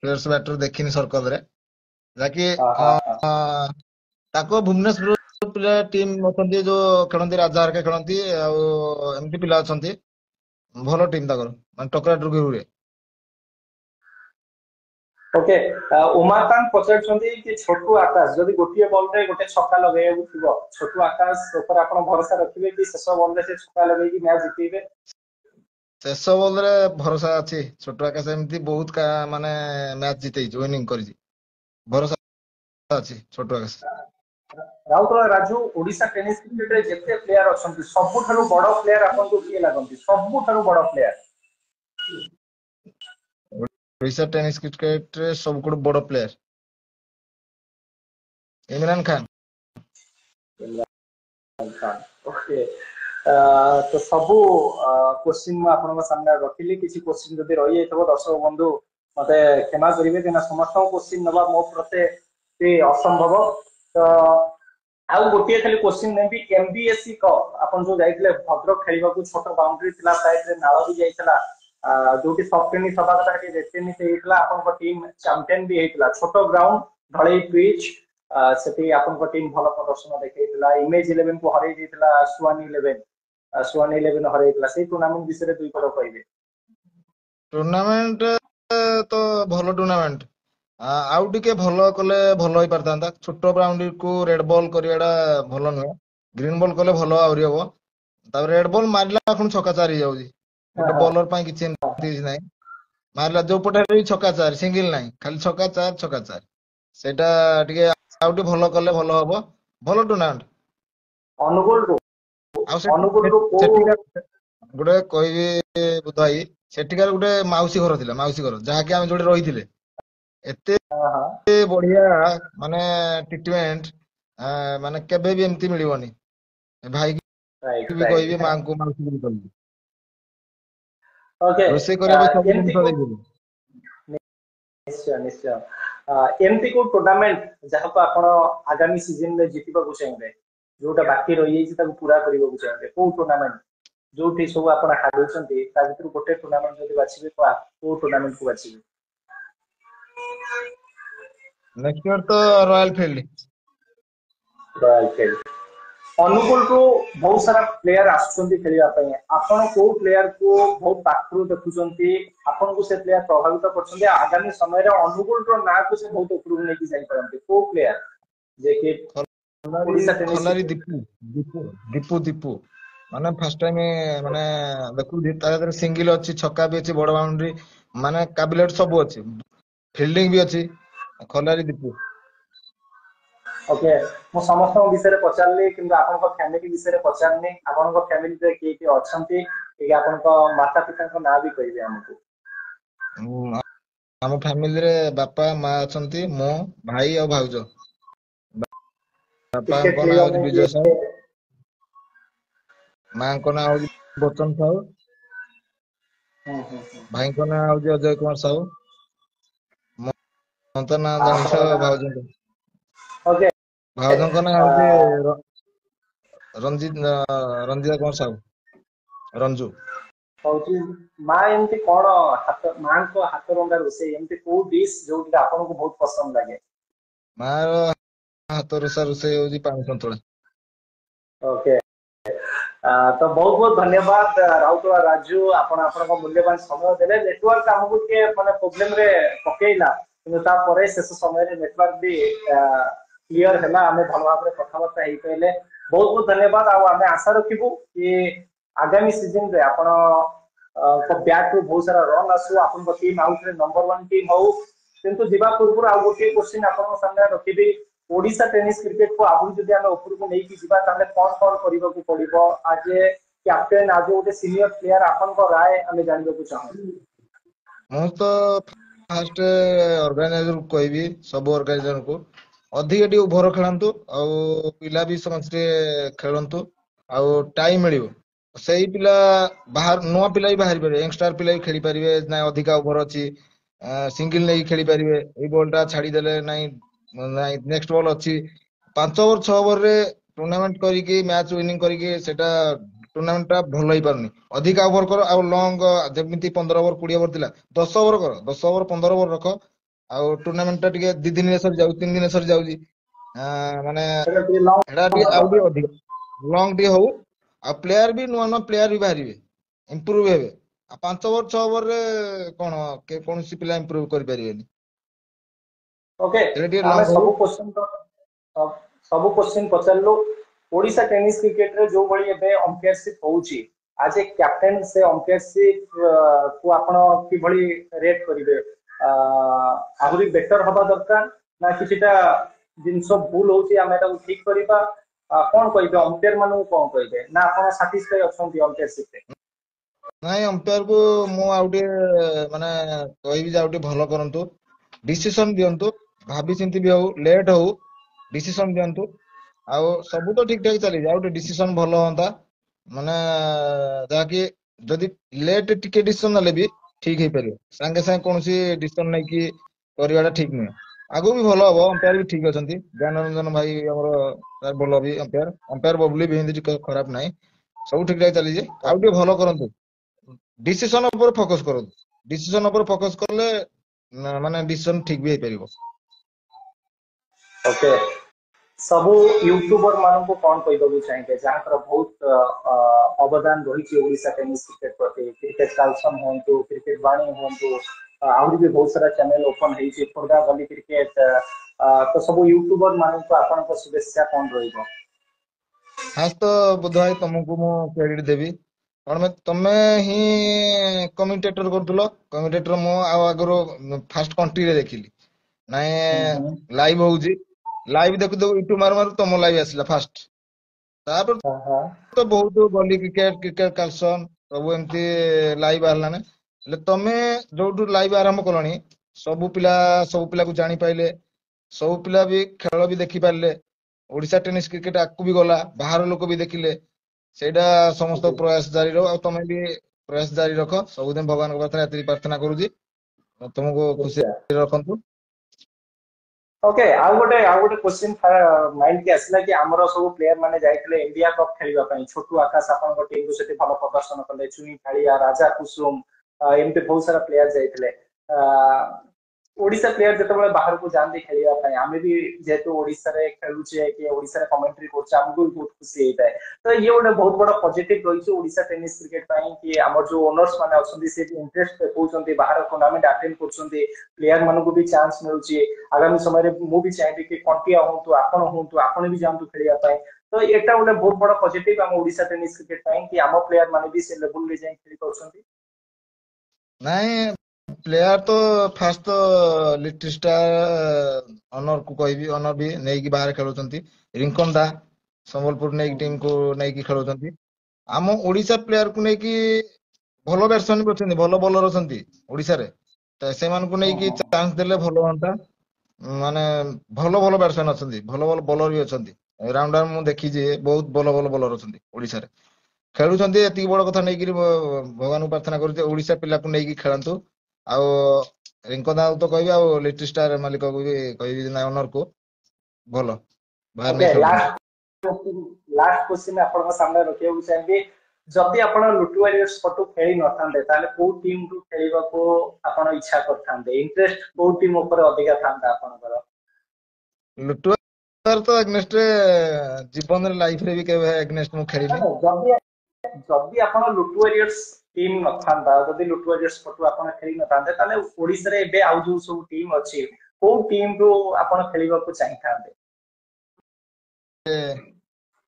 Speaker 2: ପ୍ଲେୟର୍ସ ବ୍ୟାଟର ଦେଖିନି सर्कल ରେ ଯାକି ତାଙ୍କ ଭୁବନେଶ୍ୱର ପିଲା ଟିମ୍ ଅଛନ୍ତି ଯୋଉ ଖେଳନ୍ତି ରାଜା ହେରିକା ଖେଳନ୍ତି ଆଉ ଏମିତି ପିଲା ଅଛନ୍ତି ଭଲ ଟିମ୍ ତାଙ୍କର ମାନେ ଟକରାଟୁକି ହୁଏ
Speaker 1: ओके उमाकांत पचारछंती कि छोटू आकाश जदि गोटिए बॉल रे गोटे छक्का लगाइबु थिबो छोटू आकाश ऊपर आपण भरोसा रखिबे कि शेष बॉल रे से छक्का लगाई कि मैच जितेबे
Speaker 2: ଶେଷ ବଲ୍ ରେ ଭରସା ଅଛି ଛୋଟ ଆକାଶ ଏମିତି ବହୁତ ମାନେ ମ୍ୟାଚ୍ ଜିତେଇଛି ୱିନିଂ କରିଛି ଭରସା ଅଛି ଛୋଟ ଆକାଶ
Speaker 1: राउतराय राजू ओडिशा टेनिस क्रिकेट रे जेते प्लेयर अछंती सबुठारु बड़ प्लेयर आपन को किए लागंती सबुठारु बड़ प्लेयर
Speaker 2: ओडिशा टेनिस क्रिकेट रे सबुठारु बड़ प्लेयर इमरान खान
Speaker 1: ओके तो सबू क्वेश्चन मु आपन सामने रखिली किसी क्वेश्चन जदि रही जाइथबो दर्शक बंधु मते क्षमा करिवे कि समस्त क्वेश्चन नबा मो प्रते असंभव तो आउ गोटे खाली क्वेश्चन नेबी एमबीएससी कप आपन जो जाइतले भद्रक खेलिबा को छोट बाउंड्री थिला साइड रे नाळ भी जाइतला जोटी सब टेनिस सभा कथा के टेनिस हेइतला आपन को टीम चैंपियन भी हेइतला छोट ग्राउंड ढळई पिच सेठी आपन को टीम भलो प्रदर्शन देखैतला इमेज 11 को हरै दितला सुवान 11 हरै दितला से टूर्नामेंट विषय दुई पद कहबे
Speaker 2: टूर्नामेंट तो भलो टूर्नामेंट आउ टिके भलो कले भलो होई परतांता छोट बाउंड्री को रेड बॉल करियाडा भलो नुहे ग्रीन बॉल कले भलो आउरी हबो तापर रेड बॉल मारला आपण छक्का चार ही जाउजी गोटे बॉलर पई किछि एमती नाही मारला जो पटे भी छक्का चार सिंगल नाही खाली छक्का चार सेटा टिके आउ टिके भलो कले भलो हबो भलो टूर्नामेंट
Speaker 1: अनुगुल रो
Speaker 2: आउ
Speaker 1: अनुगुल रो को
Speaker 2: सेटिका गोटे कहबी बुधाई सेटिकार गोटे माउसी घर थिला माउसी घर जहा कि हम जोडे रहिथिले एते बढ़िया माने ट्रीटमेंट माने केबे भी एमती मिलिबनी भाई
Speaker 1: राइट
Speaker 2: की भी कहबी मां को माउसी भी कहबी
Speaker 1: ओके
Speaker 2: रोसे करे सब
Speaker 1: एमती
Speaker 2: जिंस
Speaker 1: को
Speaker 2: देबी
Speaker 1: निश्चय निश्चय एमती को टूर्नामेंट जहाँ को आपण आगामी सीजन में जीतिबा को चाहिए जोटा बाकी रही जाइछि ताको पूरा करबा को चाहिए को टूर्नामेंट जोठी सब आपण हारुछंती ता भीतर गोटे टूर्नामेंट जदि बाछिबे तो को टूर्नामेंट को बाछिबे
Speaker 2: नेक्स्ट ईयर तो रॉयल फील्ड
Speaker 1: रॉयल फील्ड अनुकूल को बहुत सारा प्लेयर आसुचंती खेलिबा पई आपण को प्लेयर को बहुत पाखरु देखुचंती आपण को से प्लेयर प्रभावित करछंती आगामी समय रे अनुकूल रो ना को से बहुत ऊपर नेकी जाई परंती को प्लेयर जे कि ओडिसा टेनिस
Speaker 2: खलारी दीपू दीपू दीपू दीपू माने फर्स्ट टाइम माने देखु तार सिंगल अछि छक्का भी अछि बड़ बाउंड्री माने काबिलियत सब अछि फील्डिंग भी अछि खलारी दीपू
Speaker 1: ओके मो समस्त विषय रे पचारली किंतु आपन को फैमिली विषय रे पचारनी आपन को फैमिली रे के अछंती कि आपन को माता पिता को ना भी कहिबे हमको
Speaker 2: हम फैमिली रे बापा माँ अछंती मो भाई और भाउज बापा
Speaker 1: क्रिकेट
Speaker 2: को ना
Speaker 1: खेलिबा
Speaker 2: होजी
Speaker 1: में
Speaker 2: विजय साहू माँ को ना होजी बच्चन साहू भाई को ना होजी अजय कुमार साहू मत ना जानिछ भाउज
Speaker 1: ओके
Speaker 2: भाउज को ना होजी रंजीत रंजीत कुमार साहू रंजू
Speaker 1: होची माँ एमती कोन हाथ माँ को हाथ रंगा रोसे एमती को डिश जो कि आपन को बहुत पसंद लागे
Speaker 2: माँ हाथ रोसा रोसे होजी पानी संतुला
Speaker 1: ओके तो बहुत बहुत धन्यवाद राउतला राजू आपण आपण को मूल्यवान समय देले नेटवर्क हमहु के माने प्रॉब्लम रे पकेइला किंतु ता परे शेष समय रे नेटवर्क भी क्लियर हैला हमें भल भाव रे कथा बार्ता हेई पहिले बहुत बहुत धन्यवाद आ हमें आशा रखिबु कि आगामी सीजन रे आपण को बैट रो बहुत सारा रन आसु आपण को टीम आउट रे नंबर 1 टीम हो किंतु दिबा पूर्व आ गोटे क्वेश्चन आपण सामने रखिबी ओडिशा टेनिस क्रिकेट को आहुरी जदि आमे ऊपर को नहीं की जीवा ताले कोन करिबा को पड़िबो आज कैप्टन आज गोटे सीनियर प्लेयर आपन को राय हमें जानबे को चाहू
Speaker 2: मु तो फास्ट ऑर्गेनाइजर को कहबी सब ऑर्गेनाइजर को अधिक टी ओभर खेलंतु आ पिला भी समझे खेलंतु आ टाइम मिलिबो सेही पिला बाहर नुआ पिला भी बाहर पारे यंगस्टर पिला भी खेली पारिबे ना अधिका ओभर अछि सिंगल नहीं खेली पारिबे ए बॉल टा छाड़ी देले नहीं नहीं नेक्स्ट बॉल अछि 5 ओवर 6 ओवर रे टूर्नामेंट करिके मैच विनिंग करिके सेटा टूर्नामेंट टा भलो ही पारनी अधिका ओवर करो आ लॉन्ग जेमिति 15 ओवर 20 ओवर थिला 10 ओवर करो 10 ओवर 15 ओवर रखो आ टूर्नामेंट टा टिके 2 दिन सर जाउ 3 दिन सर जाउजी माने एडा टिके आउ भी अधिक लॉन्ग टी हो आ प्लेयर भी नुआ नुआ प्लेयर भी बाहरिबे इंप्रूव हेबे आ 5 ओवर 6 ओवर रे कोन के कोनसी पिला इंप्रूव करि परिबेनी
Speaker 1: ओके हमें सब क्वेश्चन पचारलो ओडिशा टेनिस क्रिकेट रे जो बड़ी एबे अंपायरशिप होउची आज एक कैप्टन से अंपायरशिप को आपण कि भली रेट करिवे आहुरी बेटर हबा दरकार ना किछिटा जिंसो भूल होउची हमें ताको ठीक करिबा कोन कहिबे अंपायर मानु कोन कहिबे ना आपण सैटिस्फाई अछंती अंपायरशिप रे
Speaker 2: नहीं अंपायर को मु आउटे माने कहबी जे आउटे भलो करंतु डिसीजन दियंतु भाबी चिंती भी हो लेट हो डिसीजन दियंतु ଆଉ ସବୁ ତ ଠିକ ଠାକ ଚାଲିଛି ଆଉ ଗୋଟେ ଡିସିସନ ଭଲ ହୁଅନ୍ତା ମାନେ ଯାହାକି ଯଦି ଲେଟ୍ ଟିକେ ଡିସିସନ ନେଲେ ବି ଠିକ ହେଇପାରିବ ସାଙ୍ଗେ ସାଙ୍ଗେ କୌଣସି ଡିସିସନ ନେଇକି କରିବାଟା ଠିକ ନୁହେଁ ଆଗକୁ ବି ଭଲ ହବ ଅମ୍ପାୟାର ବି ଠିକ ଅଛନ୍ତି ଜ୍ଞାନରଞ୍ଜନ ଭାଇ ଆମର ଭଲ ବି ଅମ୍ପାୟାର ବବଲି ବି ଏମିତି ଟିକେ ଖରାପ ନାହିଁ ସବୁ ଠିକ ଠାକ ଚାଲିଛି ଆଉ ଟିକେ ଭଲ କରନ୍ତୁ ଡିସିସନ ଉପରେ ଫୋକସ କରନ୍ତୁ ଡିସିସନ ଉପରେ ଫୋକସ କଲେ ମାନେ ଡିସିସନ ଠିକ ବି ହେଇପାରିବ
Speaker 1: ଓକେ ସବୁ ୟୁट्यूबर ମାନଙ୍କୁ କଣ କହିବାକୁ ଚାହିଁବେ ଯାହାଙ୍କର ବହୁତ ଅବଦାନ ରହିଛି ଓଡ଼ିଶା ଟେନିସ୍ କ୍ରିକେଟ ପ୍ରତି କ୍ରିକେଟ କାଲସନ ହୁଅନ୍ତୁ କ୍ରିକେଟ ବାଣୀ ହୁଅନ୍ତୁ ଆହୁରି ବି ବହୁତ ସାରା ଚ୍ୟାନେଲ ଓପନ ହେଇଛି ଖୋର୍ଦ୍ଧା ଗଲି କ୍ରିକେଟ ତ ସବୁ ୟୁଟ୍यूबर ମାନଙ୍କୁ ଆପଣଙ୍କ ଶୁଭେଚ୍ଛା କଣ ରହିବ
Speaker 2: ଫାଷ୍ଟ ତ ବୁଧ ଭାଇ ତମକୁ ମୁଁ କ୍ରେଡିଟ ଦେବି କଣ ତମେ ହିଁ କମେଣ୍ଟେଟର କରୁଥିଲ କମେଣ୍ଟେଟର ମୁଁ ଆଉ ଆଗରୁ ଫାଷ୍ଟ କଣ୍ଟ୍ରିରେ ଦେଖିଲି ନାଇଁ ଲାଇଭ ହଉଛି ଲାଇଭ ଦେଖୁ ଦେଖୁ ୟୁଟ୍ୟୁବ ମାରୁ ମାରୁ ତମ ଲାଇଭ ଆସିଲା ଫାଷ୍ଟ ତାପରେ ତ ବହୁତ ଗଲି କ୍ରିକେଟ କ୍ରିକେଟ କାଲସନ ସବୁ ଏମିତି ଲାଇଭ ବାହାରିଲାନି ହେଲେ ତମେ ଯୋଉଠୁ ଲାଇଭ ଆରମ୍ଭ କଲଣି ସବୁ ପିଲାକୁ ଜାଣିପାଇଲେ ସବୁ ପିଲା ବି ଖେଳ ବି ଦେଖିପାରିଲେ ଓଡ଼ିଶା ଟେନିସ କ୍ରିକେଟ ଆଗକୁ ବି ଗଲା ବାହାର ଲୋକ ବି ଦେଖିଲେ ସେଇଟା ସମସ୍ତ ପ୍ରୟାସ ଜାରି ରହ ଆଉ ତମେ ବି ପ୍ରୟାସ ଜାରି ରଖ ସବୁଦିନ ଭଗବାନଙ୍କ ପାଖରେ ଏତିକି ପ୍ରାର୍ଥନା କରୁଛି ତମକୁ ଖୁସି ରଖନ୍ତୁ
Speaker 1: ଓକେ ଆଉ ଗୋଟେ क्वेश्चन माइंड के आसला कि हमरो सब प्लेयर माने जाइतले इंडिया कप खेलिबा पई छोटू आकाश आपन टीम को सेठी भलो प्रदर्शन करले चुनी कालिया राजा कुसुम एमते बहुत सारा प्लेयर जाइतले ओडिसा प्लेयर जतबे बाहर को जानते खेलिबा पई आमे भी जेतु ओडिसा रे खेलुचे कि ओडिसा रे कमेंट्री करछ हमको भी बहुत खुशी हेताय तो ये ଗୋଟେ बहुत बड़ा पॉजिटिव रहिछ ओडिसा टेनिस क्रिकेट पई कि हमर जो ओनर्स माने अछंती से इंटरेस्ट देखौछंती बाहर टूर्नामेंट अटेंड करछंती प्लेयर मानको भी चांस मिलुची आगामी समय रे मु भी चाहेबी कि कंटिया होंतु आपण भी जानतु खेलिया पई तो एटा ଗୋଟେ बहुत बड़ा पॉजिटिव हम ओडिसा टेनिस क्रिकेट पई कि हम प्लेयर माने भी से लेवल रे जाई खेली करछंती
Speaker 2: ନାଇଁ ପ୍ଲେୟାର ତ ଫାଷ୍ଟ ତ ଲିଟିଲ ଷ୍ଟାର ଅନର କୁ କହିବି ଅନର ବି ନେଇକି ବାହାରେ ଖେଳୁଛନ୍ତି ରିଙ୍କନ ଦା ସମ୍ବଲପୁର ନେଇକି ଟିମ କୁ ନେଇକି ଖେଳୁଛନ୍ତି ଆମ ଓଡିଶା ପ୍ଲେୟାରକୁ ନେଇକି ଭଲ ବ୍ୟାଟ୍ସମ୍ୟାନ ବି ଅଛନ୍ତି ଭଲ ବୋଲର ଅଛନ୍ତି ଓଡିଶାରେ ତ ସେମାନଙ୍କୁ ନେଇକି ଚାନ୍ସ ଦେଲେ ଭଲ ହୁଅନ୍ତା ମାନେ ଭଲ ଭଲ ବ୍ୟାଟ୍ସମ୍ୟାନ ଅଛନ୍ତି ଭଲ ଭଲ ବୋଲର ବି ଅଛନ୍ତି ରାଉଣ୍ଡର ମୁଁ ଦେଖିଛି ବହୁତ ଭଲ ଭଲ ବୋଲର ଅଛନ୍ତି ଓଡିଶାରେ ଖେଳୁଛନ୍ତି ଏତିକି ବଡ କଥା ନେଇକିରି ଭଗବାନଙ୍କୁ ପ୍ରାର୍ଥନା କରୁଛି ଓଡିଶା ପିଲାକୁ ନେଇକି ଖେଳନ୍ତୁ ଆଉ ରିଙ୍କ ଦାକୁ ତ କହିବି ଆଉ ଲିଟିଲ ଷ୍ଟାର ମାଲିକକୁ ବି କହିବି ନା ଅନର କୁ ଭଲ ବାହାର ନେଇ
Speaker 1: ओके
Speaker 2: ଖେଳୁଛନ୍ତି
Speaker 1: लास्ट क्वेश्चन आपन सामने रखियो चाहेबी जदि आपण लुटु वारियर्स पटु खेली नथांदे ताले को टीम रु खेलिबा को आपण इच्छा करथांदे इंटरेस्ट को टीम ऊपर अधिका थांदा आपनकर
Speaker 2: ଲୁଟୁଆର ତ ଏଗନେଷ୍ଟ ଜୀବନରେ ଲାଇଫ ରେ ବି କେବେ ଏଗନେଷ୍ଟ ମୁଁ ଖେଳିନି
Speaker 1: जदि जदि आपण लुटु वारियर्स टीम नथांदा जदि लुटु वारियर्स पटु आपण खेली नथांदे ताले ओडिसा रे एबे आउ जो सब टीम अछि को टीम रु आपण खेलिबा को चाहिथांदे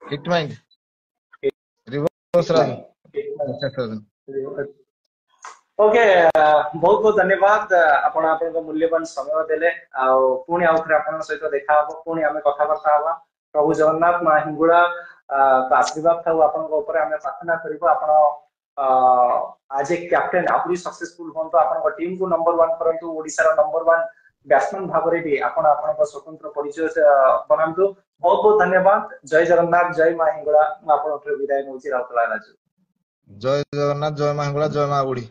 Speaker 2: hit mind reverse Raju
Speaker 1: okay बहुत बहुत धन्यवाद आपण आपन मूल्यवान समय देले आ पुणी आउथरे आपन सहित देखा हबो पुणी हमें कथा बार्ता हबा प्रभु जगन्नाथ मा हिंगुड़ा का आशीर्वाद थाउ आपन ऊपर हमें प्रार्थना करबो आपन आज एक कैप्टन आपुरी सक्सेसफुल होंतो आपन टीम को नंबर 1 करंतु ओडिसा रो नंबर 1 बैट्समैन भाबरे भी आपन आपन स्वतंत्र परिचय बनांतु बहुत बहुत धन्यवाद जय जगन्नाथ जय मा हिंगुड़ा आपन विदाय नउची राउतला राजू
Speaker 2: जय जगन्नाथ जय मା ହିଙ୍ଗୁଳା ଜୟ ମା ବୁଢୀ